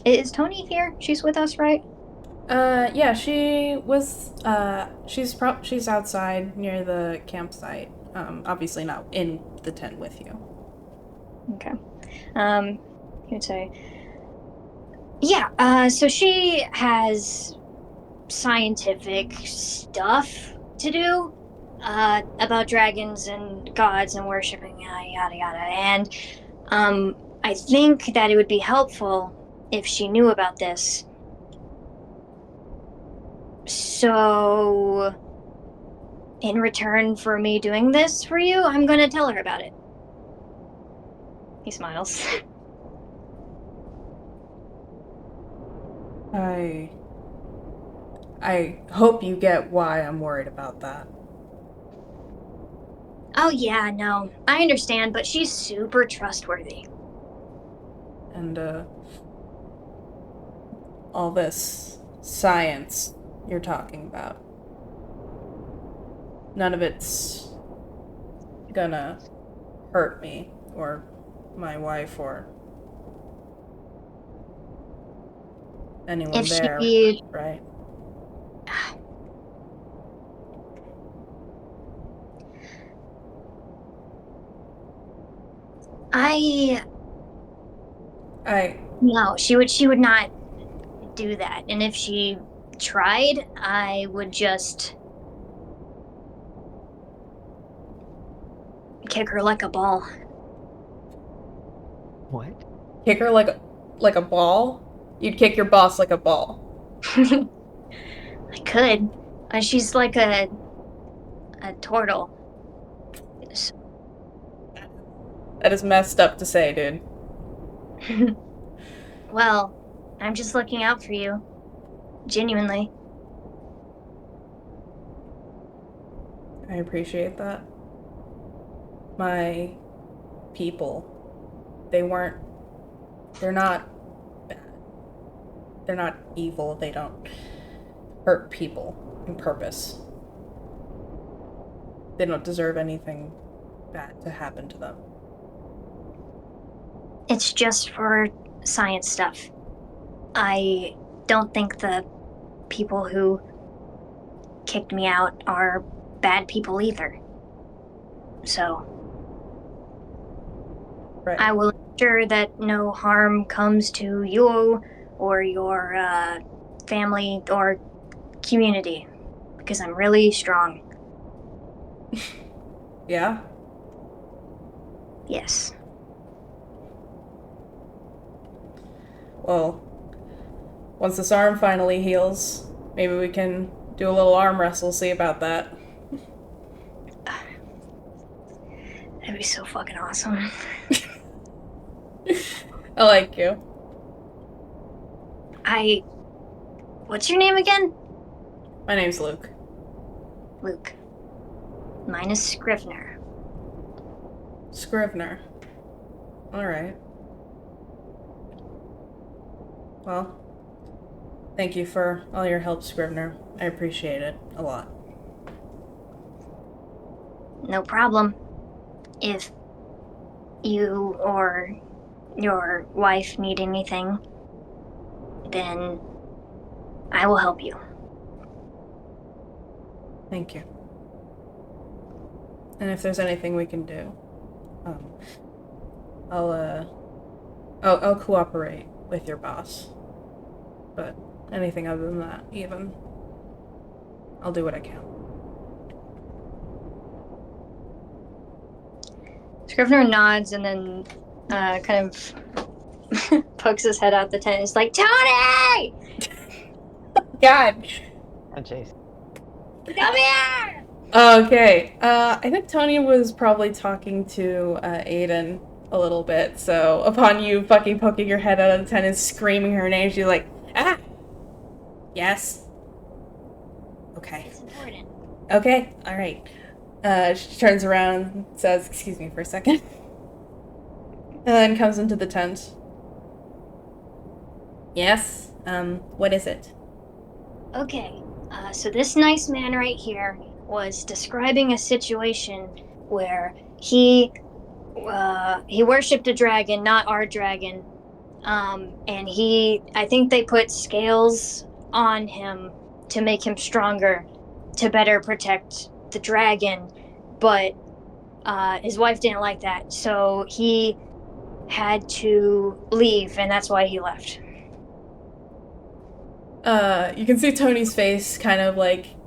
is Tony here? She's with us, right? Yeah, she was, she's outside near the campsite. Obviously not in the tent with you. Okay. He would say, yeah, so she has scientific stuff to do about dragons and gods and worshiping, yada yada. And I think that it would be helpful if she knew about this. So, in return for me doing this for you, I'm gonna tell her about it. He smiles. I hope you get why I'm worried about that. Oh yeah, no, I understand, but she's super trustworthy. And, all this science you're talking about, none of it's gonna hurt me or my wife or anyone If there, she... right? I No, she would not do that. And if she tried, I would just kick her like a ball. What? Kick her like a ball? You'd kick your boss like a ball. I could. She's like a turtle. That is messed up to say, dude. Well, I'm just looking out for you. Genuinely. I appreciate that. My people, they're not bad. They're not evil. They don't hurt people on purpose. They don't deserve anything bad to happen to them. It's just for science stuff. I don't think the people who kicked me out are bad people either. So, Right. I will ensure that no harm comes to you or your family or community, because I'm really strong. Yeah? Yes. Well, once this arm finally heals, maybe we can do a little arm wrestle, see about that. That'd be so fucking awesome. I like you. What's your name again? My name's Luke. Luke. Mine is Scrivener. Scrivener. Alright. Well, thank you for all your help, Scrivener. I appreciate it a lot. No problem. If you or your wife need anything, then I will help you. Thank you. And if there's anything we can do, I'll cooperate with your boss. But anything other than that, even, I'll do what I can. Scrivener nods and then kind of pokes his head out the tent. He's like, Tony! God! Oh, jeez. Come here! Okay, I think Tony was probably talking to Aiden a little bit, so upon you fucking poking your head out of the tent and screaming her name, she's like, ah! Yes? Okay. It's important. Okay, alright. She turns around and says, excuse me for a second. And then comes into the tent. Yes? What is it? Okay, so this nice man right here was describing a situation where he worshipped a dragon, not our dragon, and I think they put scales on him to make him stronger, to better protect the dragon, but his wife didn't like that, so he had to leave, and that's why he left. You can see Tony's face kind of like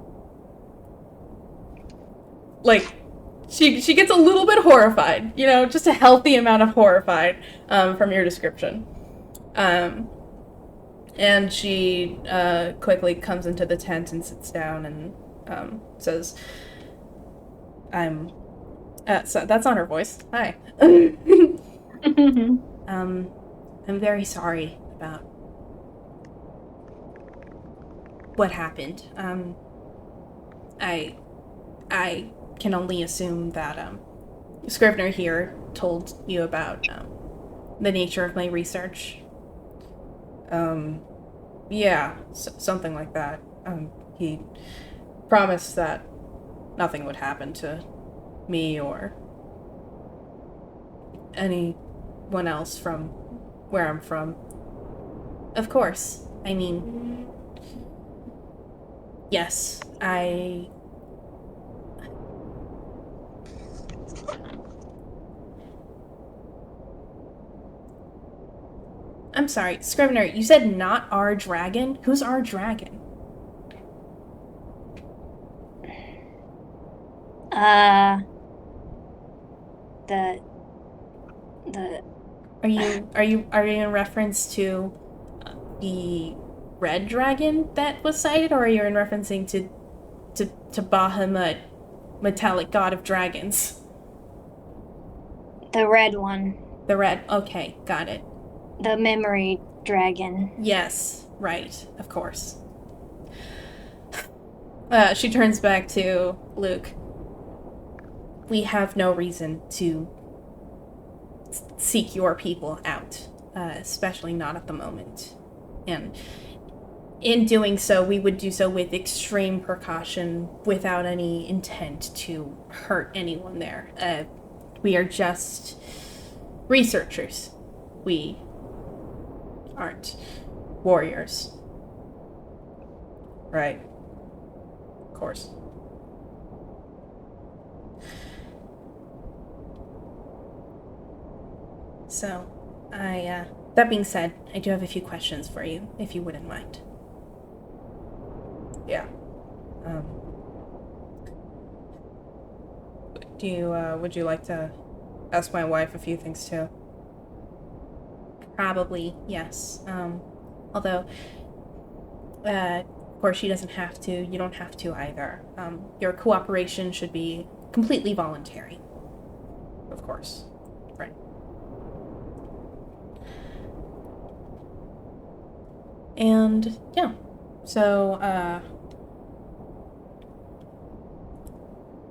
she gets a little bit horrified, you know, just a healthy amount of horrified, from your description. And she, quickly comes into the tent and sits down and, says, so that's not her voice. Hi. I'm very sorry about what happened. I can only assume that, Scrivener here told you about, the nature of my research. Yeah, something like that. He promised that nothing would happen to me or anyone else from where I'm from. Of course. I mean, yes, I'm sorry, Scrivener, you said not our dragon? Who's our dragon? The Are you in reference to the red dragon that was sighted, or are you in referencing to Bahamut, metallic god of dragons? the red one. The red. Okay, got it. The memory dragon. Yes, right, of course. She turns back to Luke. We have no reason to seek your people out, especially not at the moment. And in doing so, we would do so with extreme precaution, without any intent to hurt anyone there. We are just researchers. We aren't warriors. Right. Of course. So, that being said, I do have a few questions for you, if you wouldn't mind. Yeah. Would you like to ask my wife a few things too? Probably, yes. Although, of course she doesn't have to, you don't have to either. Your cooperation should be completely voluntary. Of course. Right. And, yeah. So,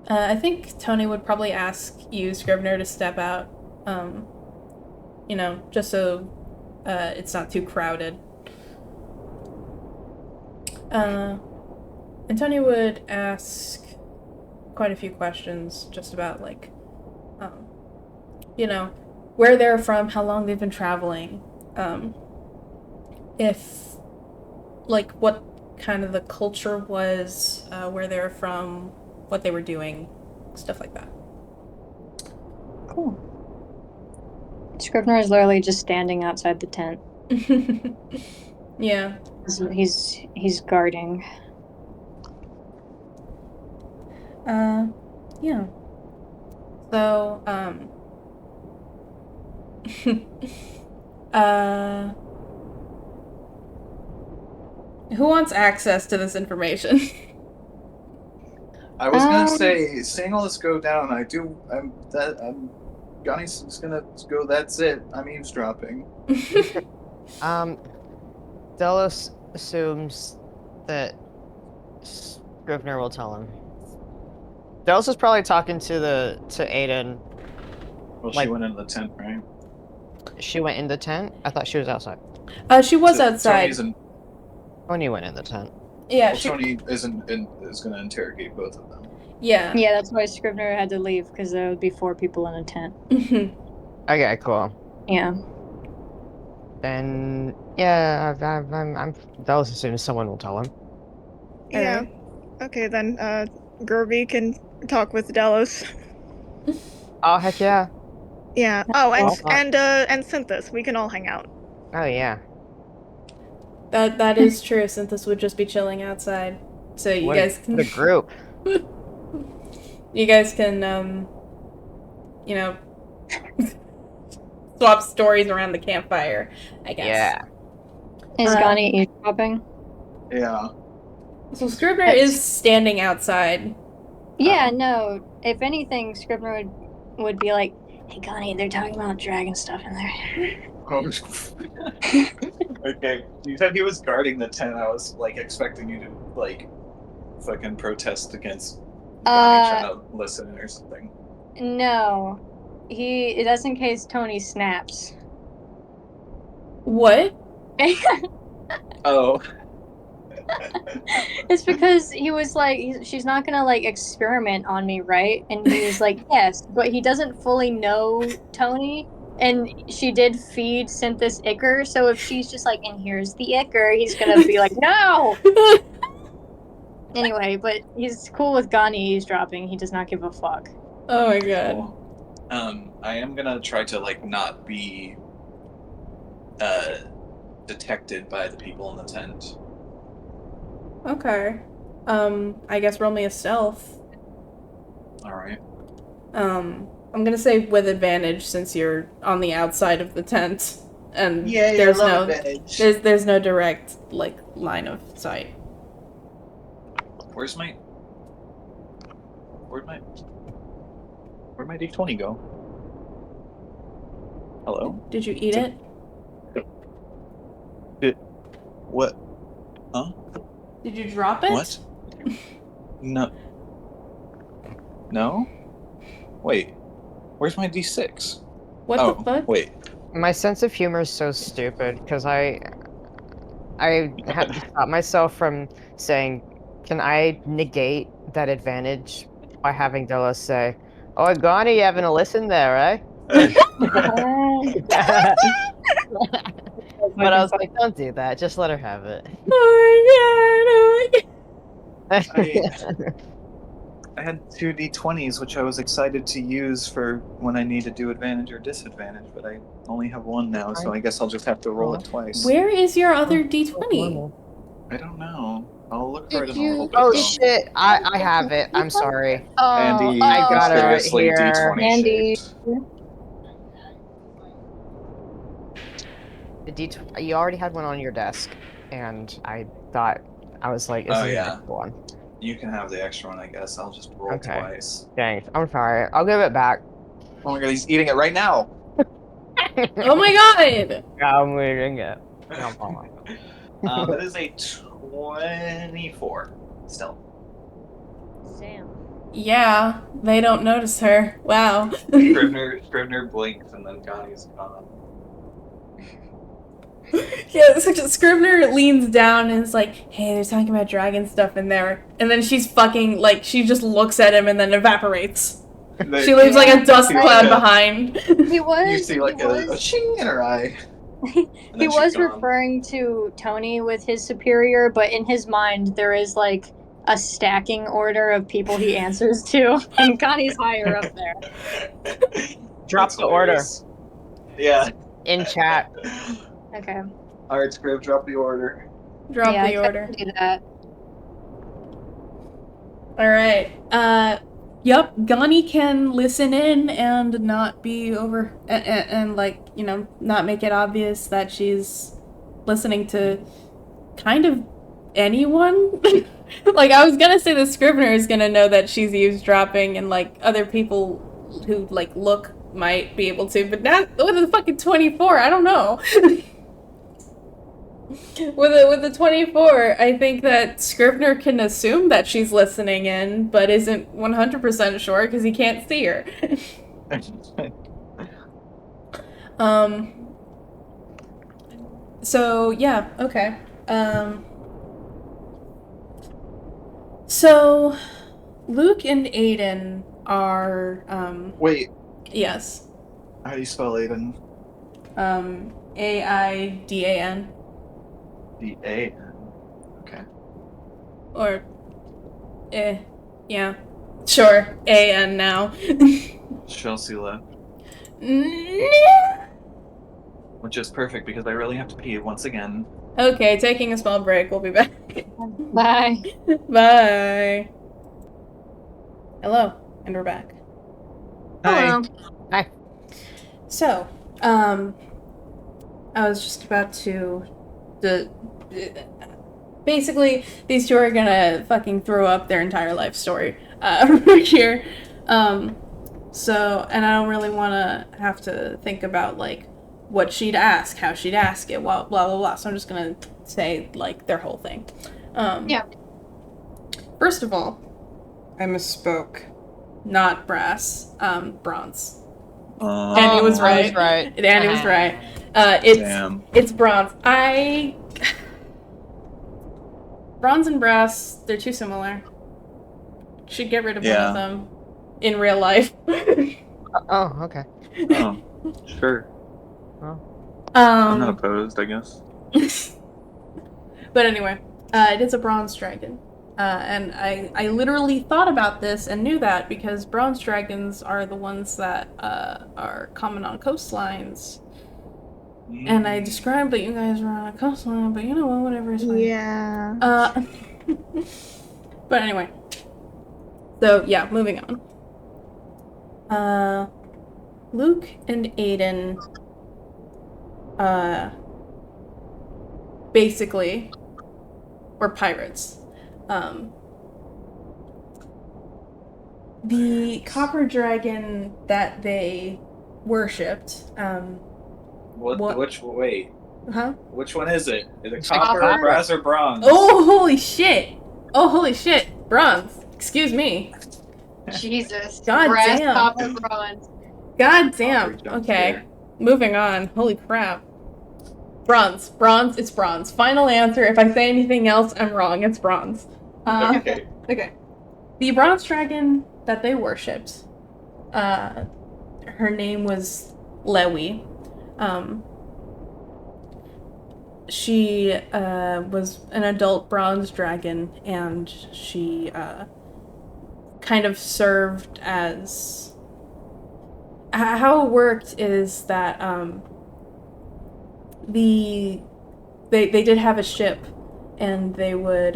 I think Tony would probably ask you, Scrivener, to step out. Just so it's not too crowded. And Tony would ask quite a few questions just about, like, where they're from, how long they've been traveling, if, like, what kind of the culture was, where they're from, what they were doing, stuff like that. Cool. Scrivener is literally just standing outside the tent. Yeah. He's guarding. Yeah. So, who wants access to this information? I was gonna say, seeing all this go down, Gunny's just gonna go, that's it, I'm eavesdropping. Delos assumes that Scrivener will tell him. Delos is probably talking to Aiden. Well, Like- she went into the tent, right? She went in the tent? I thought she was outside. She was So outside. Tony went in the tent. Yeah, Well, Tony is gonna interrogate both of them. Yeah. Yeah, that's why Scrivener had to leave, because there would be 4 people in a tent. Okay, cool. Yeah. Then, yeah, I'm Delos assumes someone will tell him. Yeah. Alright. Okay, then Gerby can talk with Delos. Oh, heck yeah. Yeah. Oh, and Oh, and CYNTHUS. We can all hang out. Oh, yeah. That is true. CYNTHUS would just be chilling outside. So you What guys can the group. you guys can swap stories around the campfire, I guess. Yeah. Is Ghani eavesdropping? Yeah. So Scrivener is standing outside. Yeah, no. If anything, Scrivener would be like, hey, Ghani, they're talking about dragon stuff in there. Oh. Okay. You said he was guarding the tent. I was like expecting you to like fucking protest against Gunny trying to listen or something. No. That's in case Tony snaps. What? Oh. It's because he was like, she's not gonna like experiment on me, right? And he was like, yes, but he doesn't fully know Tony. And she did feed CYNTHUS Ichor, so if she's just like, and here's the Ichor, he's gonna be like, no! Anyway, but he's cool with Ghani eavesdropping. He does not give a fuck. Oh my god. Cool. I am gonna try to like not be detected by the people in the tent. Okay. I guess roll me a stealth. Alright. I'm gonna say with advantage since you're on the outside of the tent, and Yay, there's I love no advantage. there's no direct like line of sight. Where'd my D20 go? Hello? Did you eat it? What? Huh? Did you drop it? What? No. No? Wait. Where's my D6? What the fuck? Wait. My sense of humor is so stupid because I had to stop myself from saying, "Can I negate that advantage by having Della say, oh, Gani, you having a listen there, eh?" But I was like, don't do that. Just let her have it. Oh my god! I had 2 D20s, which I was excited to use for when I need to do advantage or disadvantage, but I only have one now, so I guess I'll just have to roll it twice. Where is your other D20? I don't know. I'll look for it in a you- little bit. Oh though. shit! I have it. I'm sorry. Andy, I got it right mysteriously here. D20 Andy. shaped. The D20. You already had one on your desk, and I thought I was like, "Is Oh, this yeah. the next one?" You can have the extra one, I guess. I'll just roll Okay. twice. Thanks. I'm sorry. I'll give it back. Oh my god, he's eating it right now! Oh my god! I'm reading it. That is a 24 still. Sam. Yeah, they don't notice her. Wow. Scrivener blinks and then Gani's gone. Yeah, so Scrivener leans down and is like, hey, they're talking about dragon stuff in there. And then she's fucking, like, she just looks at him and then evaporates. She leaves, like, a dust cloud behind. He was. You see, like, he a was, ching in her eye. And he then she's was gone. referring to Tony with his superior, but in his mind there is like a stacking order of people he answers to, and Connie's higher up there. Drop That's the order hilarious. Yeah. in chat. Okay. Alright, Scrib, drop the order. Drop yeah, the I order. can do that. Alright, yep, Gani can listen in and not be over, and like, you know, not make it obvious that she's listening to kind of anyone. Like, I was gonna say the Scrivener is gonna know that she's eavesdropping, and like, other people who, like, look might be able to, but not with a fucking 24, I don't know. With the 24, I think that Scrivener can assume that she's listening in, but isn't 100% sure because he can't see her. So, yeah, okay. So, Luke and Aiden are, Wait, yes. how do you spell Aiden? Aidan. D-A-N. Okay. Or, yeah. Sure, A-N now. Chelsea left. Which is perfect because I really have to pee once again. Okay, taking a small break. We'll be back. Bye. Bye. Hello, and we're back. Hello. Hi. So, I was just about to, basically, these two are gonna fucking throw up their entire life story, right here. So, and I don't really want to have to think about, like, what she'd ask, how she'd ask it, blah, blah, blah, blah. So I'm just gonna say, like, their whole thing. Yeah. First of all, I misspoke. Not brass, bronze. Andy was right. I was right. Andy was right. Damn. It's bronze. Bronze and brass, they're too similar. Should get rid of one of them in real life. Oh, okay. Oh, sure. Well, I'm not opposed, I guess. But anyway, it is a bronze dragon. And I literally thought about this and knew that because bronze dragons are the ones that are common on coastlines. And I described that you guys were on a coastline, but you know what, whatever, it's fine. Yeah. But anyway. So, yeah, moving on. Luke and Aiden, basically were pirates. The copper dragon that they worshipped, Which huh? Which one is it? Is it It's copper, copper. brass, or bronze? Oh, holy shit! Bronze. Excuse me. Jesus. God Brass, damn. copper, bronze. God damn. Copper jumps Okay. here. Moving on. Holy crap. Bronze. It's bronze. Final answer. If I say anything else, I'm wrong. It's bronze. Okay. Okay. The bronze dragon that they worshipped, her name was Lewi. She was an adult bronze dragon, and she kind of served as... How it worked is that they did have a ship, and they would,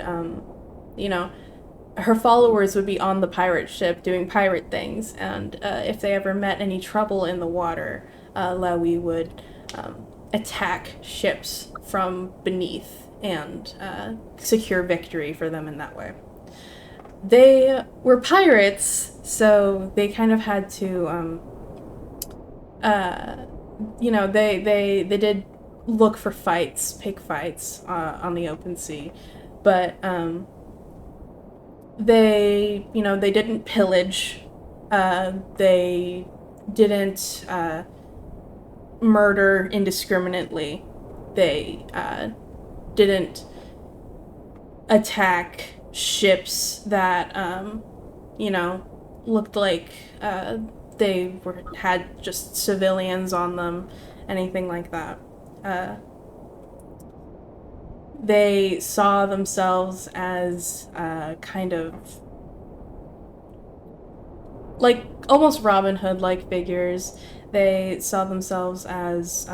her followers would be on the pirate ship doing pirate things, and if they ever met any trouble in the water, Lewi would attack ships from beneath and secure victory for them in that way. They were pirates, so they kind of had to, they did look for fights, pick fights on the open sea, but they didn't pillage, they didn't murder indiscriminately, they didn't attack ships that looked like they had just civilians on them, anything like that. They saw themselves as kind of like almost Robin Hood-like figures. They saw themselves as,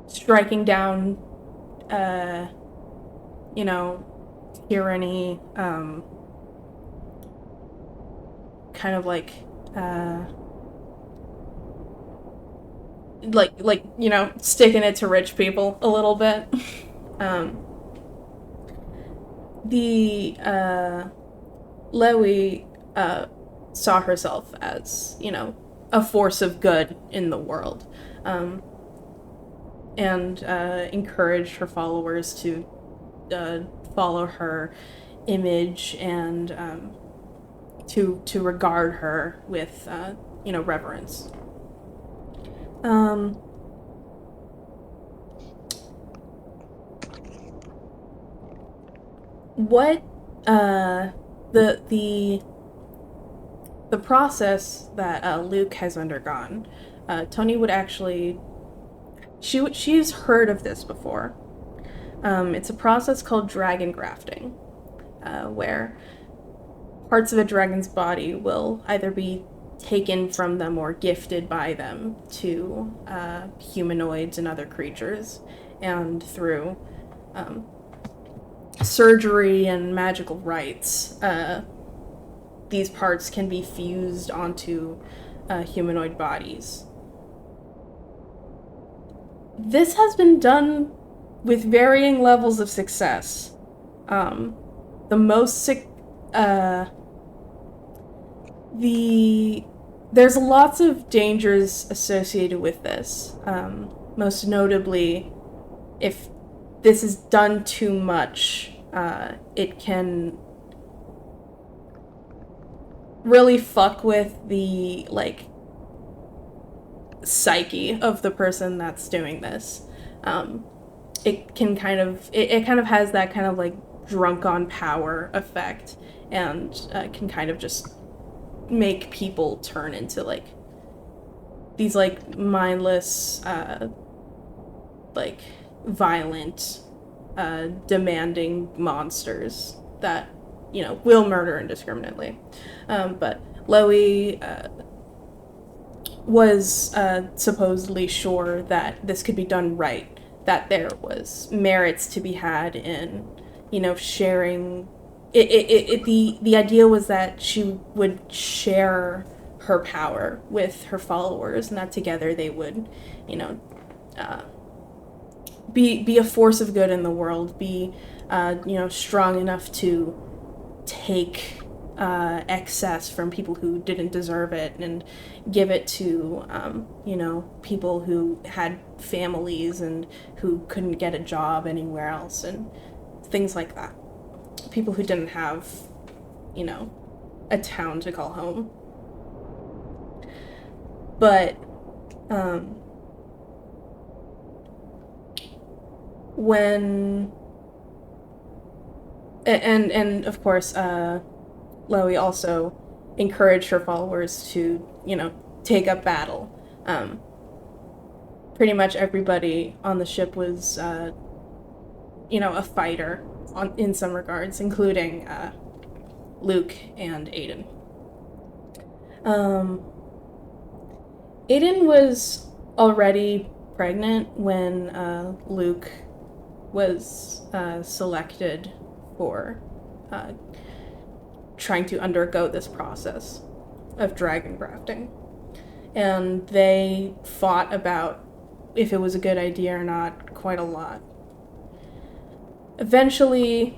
striking down, tyranny, kind of like sticking it to rich people a little bit. Lewi saw herself as, a force of good in the world, and encouraged her followers to follow her image and to regard her with reverence. What the process that Luke has undergone, Tony would actually she's heard of this before. It's a process called dragon grafting, where parts of a dragon's body will either be taken from them or gifted by them to humanoids and other creatures, and through surgery and magical rites, these parts can be fused onto humanoid bodies. This has been done with varying levels of success. There's lots of dangers associated with this. Most notably, if this is done too much, it can really fuck with the, psyche of the person that's doing this. It can kind of, it kind of has that kind of, drunk on power effect, and can kind of just make people turn into, these, mindless, violent, demanding monsters that, will murder indiscriminately. But Lewi was supposedly sure that this could be done right, that there was merits to be had in, sharing. The idea was that she would share her power with her followers, and that together they would, uh, be a force of good in the world, be, strong enough to take excess from people who didn't deserve it and give it to, people who had families and who couldn't get a job anywhere else and things like that. People who didn't have, a town to call home. But, when... And of course, Loie also encouraged her followers to, take up battle. Pretty much everybody on the ship was, a fighter in some regards, including Luke and Aiden. Aiden was already pregnant when Luke was selected for trying to undergo this process of dragon grafting. And they fought about if it was a good idea or not quite a lot. Eventually,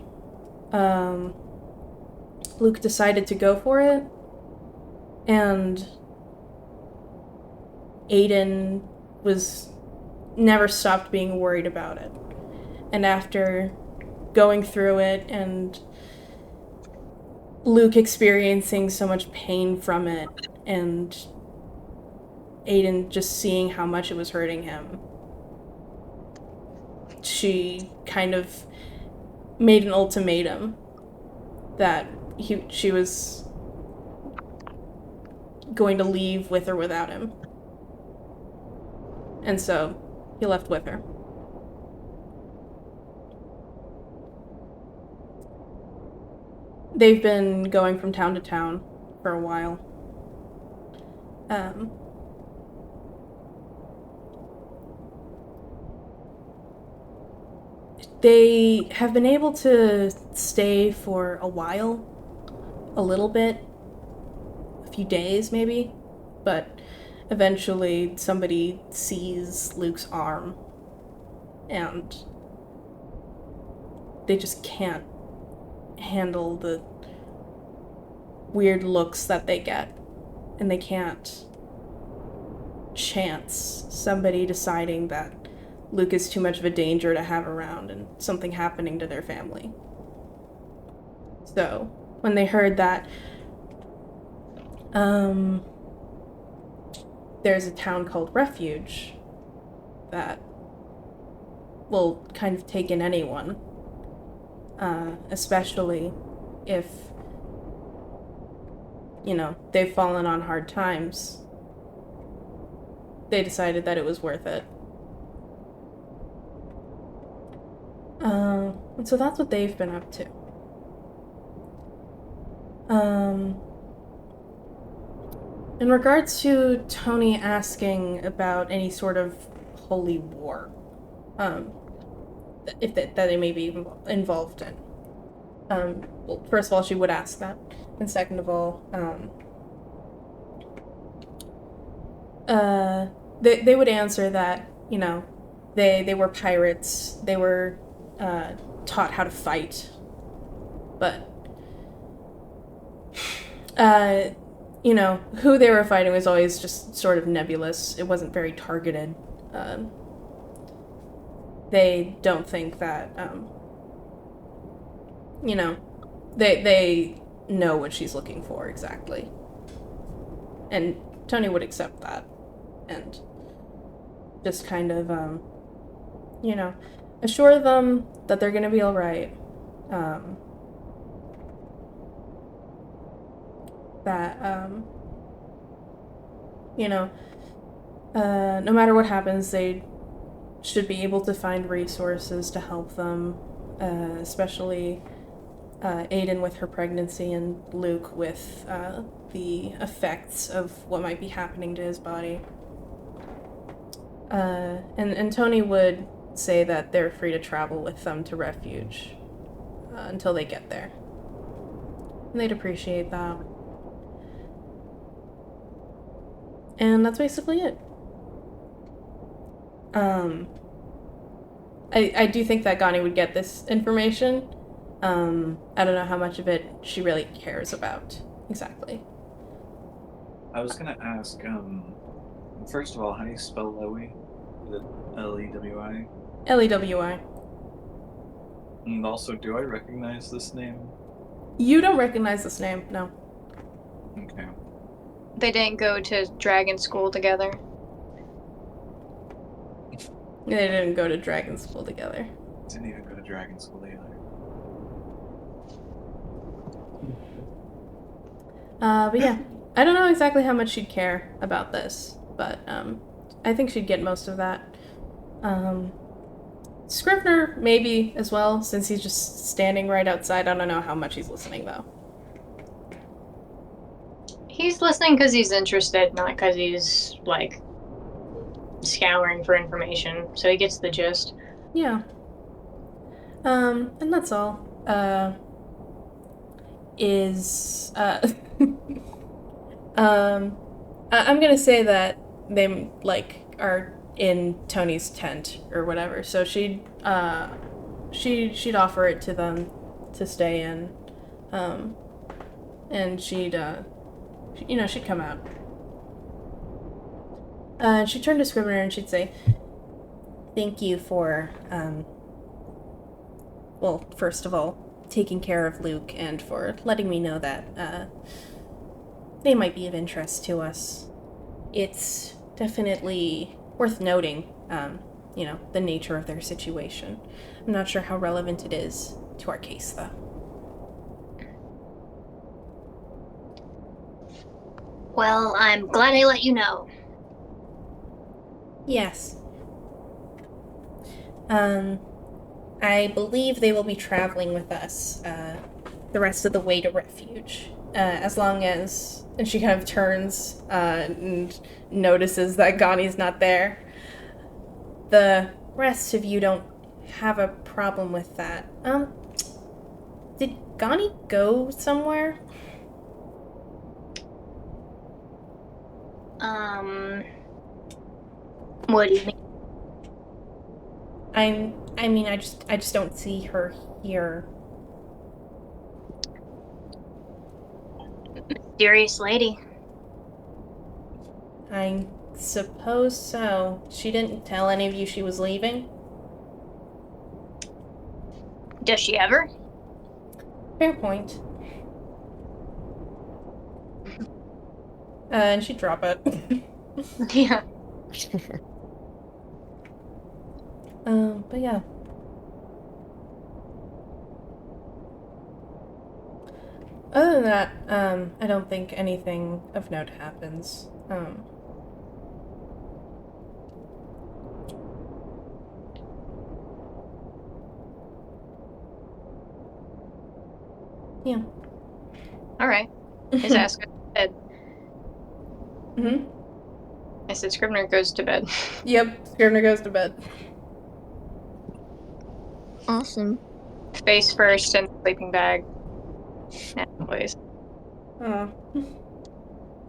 Luke decided to go for it, and Aiden never stopped being worried about it. And after going through it and Luke experiencing so much pain from it and Aiden just seeing how much it was hurting him, she kind of made an ultimatum that she was going to leave with or without him. And so he left with her. They've been going from town to town for a while. They have been able to stay for a while, a little bit, a few days maybe, but eventually somebody sees Luke's arm and they just can't handle the weird looks that they get, and they can't chance somebody deciding that Luke is too much of a danger to have around and something happening to their family. So when they heard that there's a town called Refuge that will kind of take in anyone, especially if, they've fallen on hard times, they decided that it was worth it. And so that's what they've been up to. In regards to Tony asking about any sort of holy war, if that they may be involved in. Well, first of all, she would ask that, and second of all, they would answer that, they were pirates, they were taught how to fight, but who they were fighting was always just sort of nebulous. It wasn't very targeted. They don't think that, they know what she's looking for exactly. And Tony would accept that. And just kind of, assure them that they're gonna be alright. That, no matter what happens, they should be able to find resources to help them, especially Aiden with her pregnancy and Luke with the effects of what might be happening to his body. And Tony would say that they're free to travel with them to refuge until they get there. And they'd appreciate that. And that's basically it. I do think that Gani would get this information. I don't know how much of it she really cares about exactly. I was gonna ask, first of all, how do you spell Lewy? Is it Lewi? Lewi. And also, do I recognize this name? You don't recognize this name, no. Okay. They didn't go to dragon school together. They didn't go to dragon school together. Didn't even go to dragon school either. But yeah, I don't know exactly how much she'd care about this, but I think she'd get most of that. Scrivener, maybe, as well, since he's just standing right outside. I don't know how much he's listening, though. He's listening because he's interested, not because he's, like, scouring for information, so he gets the gist. Yeah. And that's all. I'm gonna say that they, like, are in Tony's tent or whatever, so she'd offer it to them to stay in, and she'd come out. She'd turn to Scrivener and she'd say, "Thank you for, well, first of all, taking care of Luke and for letting me know that, they might be of interest to us. It's definitely worth noting, the nature of their situation. I'm not sure how relevant it is to our case, though." Well, I'm glad I let you know. Yes. I believe they will be traveling with us, the rest of the way to refuge. As long as... And she kind of turns, and notices that Gani's not there. The rest of you don't have a problem with that. Did Gani go somewhere? What do you mean? I mean, I just don't see her here. Mysterious lady. I suppose so. She didn't tell any of you she was leaving? Does she ever? Fair point. And she'd drop it. Yeah. But yeah. Other than that, I don't think anything of note happens. Yeah. Alright. His ass goes to bed. Mm-hmm. I said Scrivener goes to bed. Yep, Scrivener goes to bed. Awesome. Face first in the sleeping bag. As always. Oh.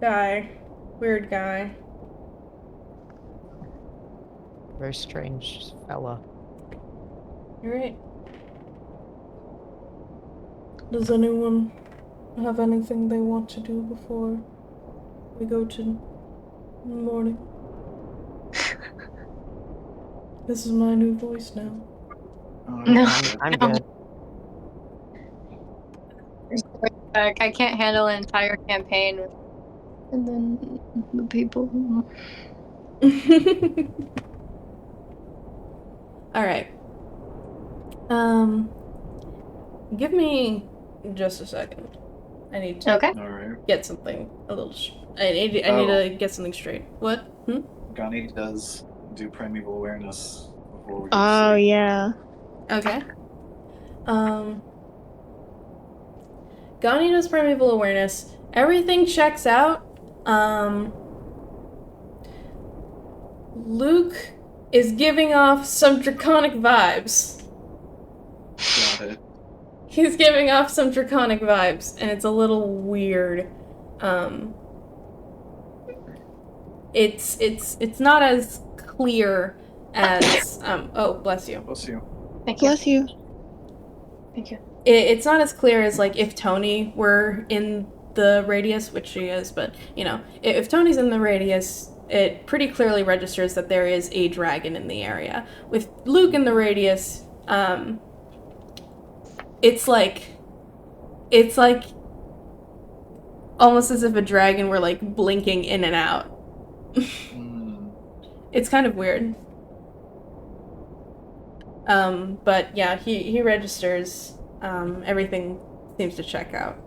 Guy. Weird guy. Very strange fella. You're right. Does anyone have anything they want to do before we go to morning? This is my new voice now. No. I'm No. good. I can't handle an entire campaign with... And then the people... Alright. Give me just a second. I need to Okay. Alright. get something a little... I need to get something straight. What? Gani does do primeval awareness before we go to Oh, sleep. yeah. Okay. Gani does primeval awareness, everything checks out. Luke is giving off some draconic vibes. Got it. He's giving off some draconic vibes, and it's a little weird. It's not as clear as oh, bless you. Bless you. Thank you. Bless you. Thank you. It's not as clear as like if Tony were in the radius, which she is, but you know, if Tony's in the radius, it pretty clearly registers that there is a dragon in the area. With Luke in the radius, it's like almost as if a dragon were like blinking in and out. It's kind of weird. But yeah, he registers. Everything seems to check out.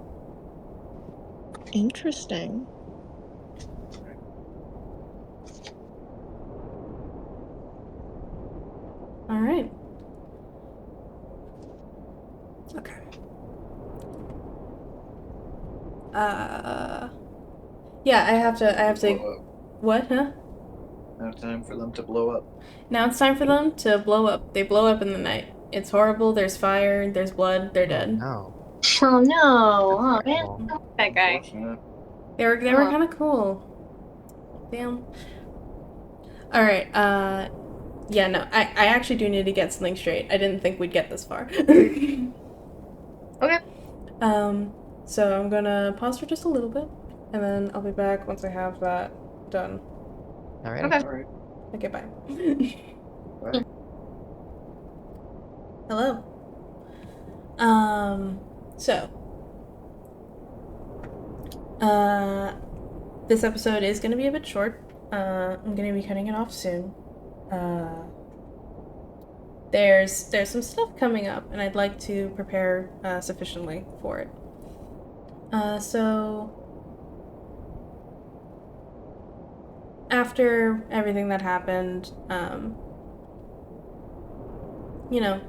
Interesting. All right. Okay. Yeah, I have to. Blow up. What? Huh? Now time for them to blow up. Now it's time for them to blow up. They blow up in the night. It's horrible. There's fire. There's blood. They're dead. No. Oh no! Oh man, Oh. that guy. Unfortunate. They were kind of cool. Damn. All right. Yeah. No. I actually do need to get something straight. I didn't think we'd get this far. Okay. So I'm gonna pause for just a little bit, and then I'll be back once I have that done. Alright. Okay. All right. Okay. Bye. Bye. Hello. So, this episode is going to be a bit short. I'm going to be cutting it off soon. There's some stuff coming up, and I'd like to prepare sufficiently for it. So, after everything that happened, you know,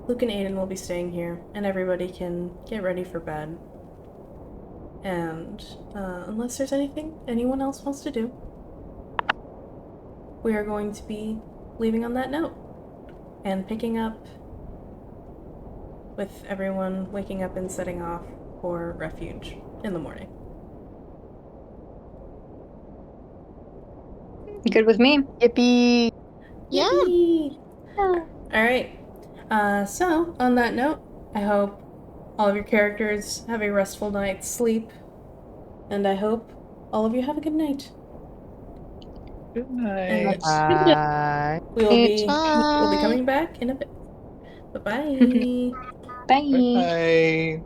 Luke and Aiden will be staying here, and everybody can get ready for bed. And unless there's anything anyone else wants to do, we are going to be leaving on that note and picking up with everyone waking up and setting off for refuge in the morning. Good with me. Yippee! Yeah. Yippee! Alright. So, on that note, I hope all of your characters have a restful night's sleep. And I hope all of you have a good night. Good And night. Bye. we'll be Bye. coming back in a bit. Bye-bye. Bye. Bye.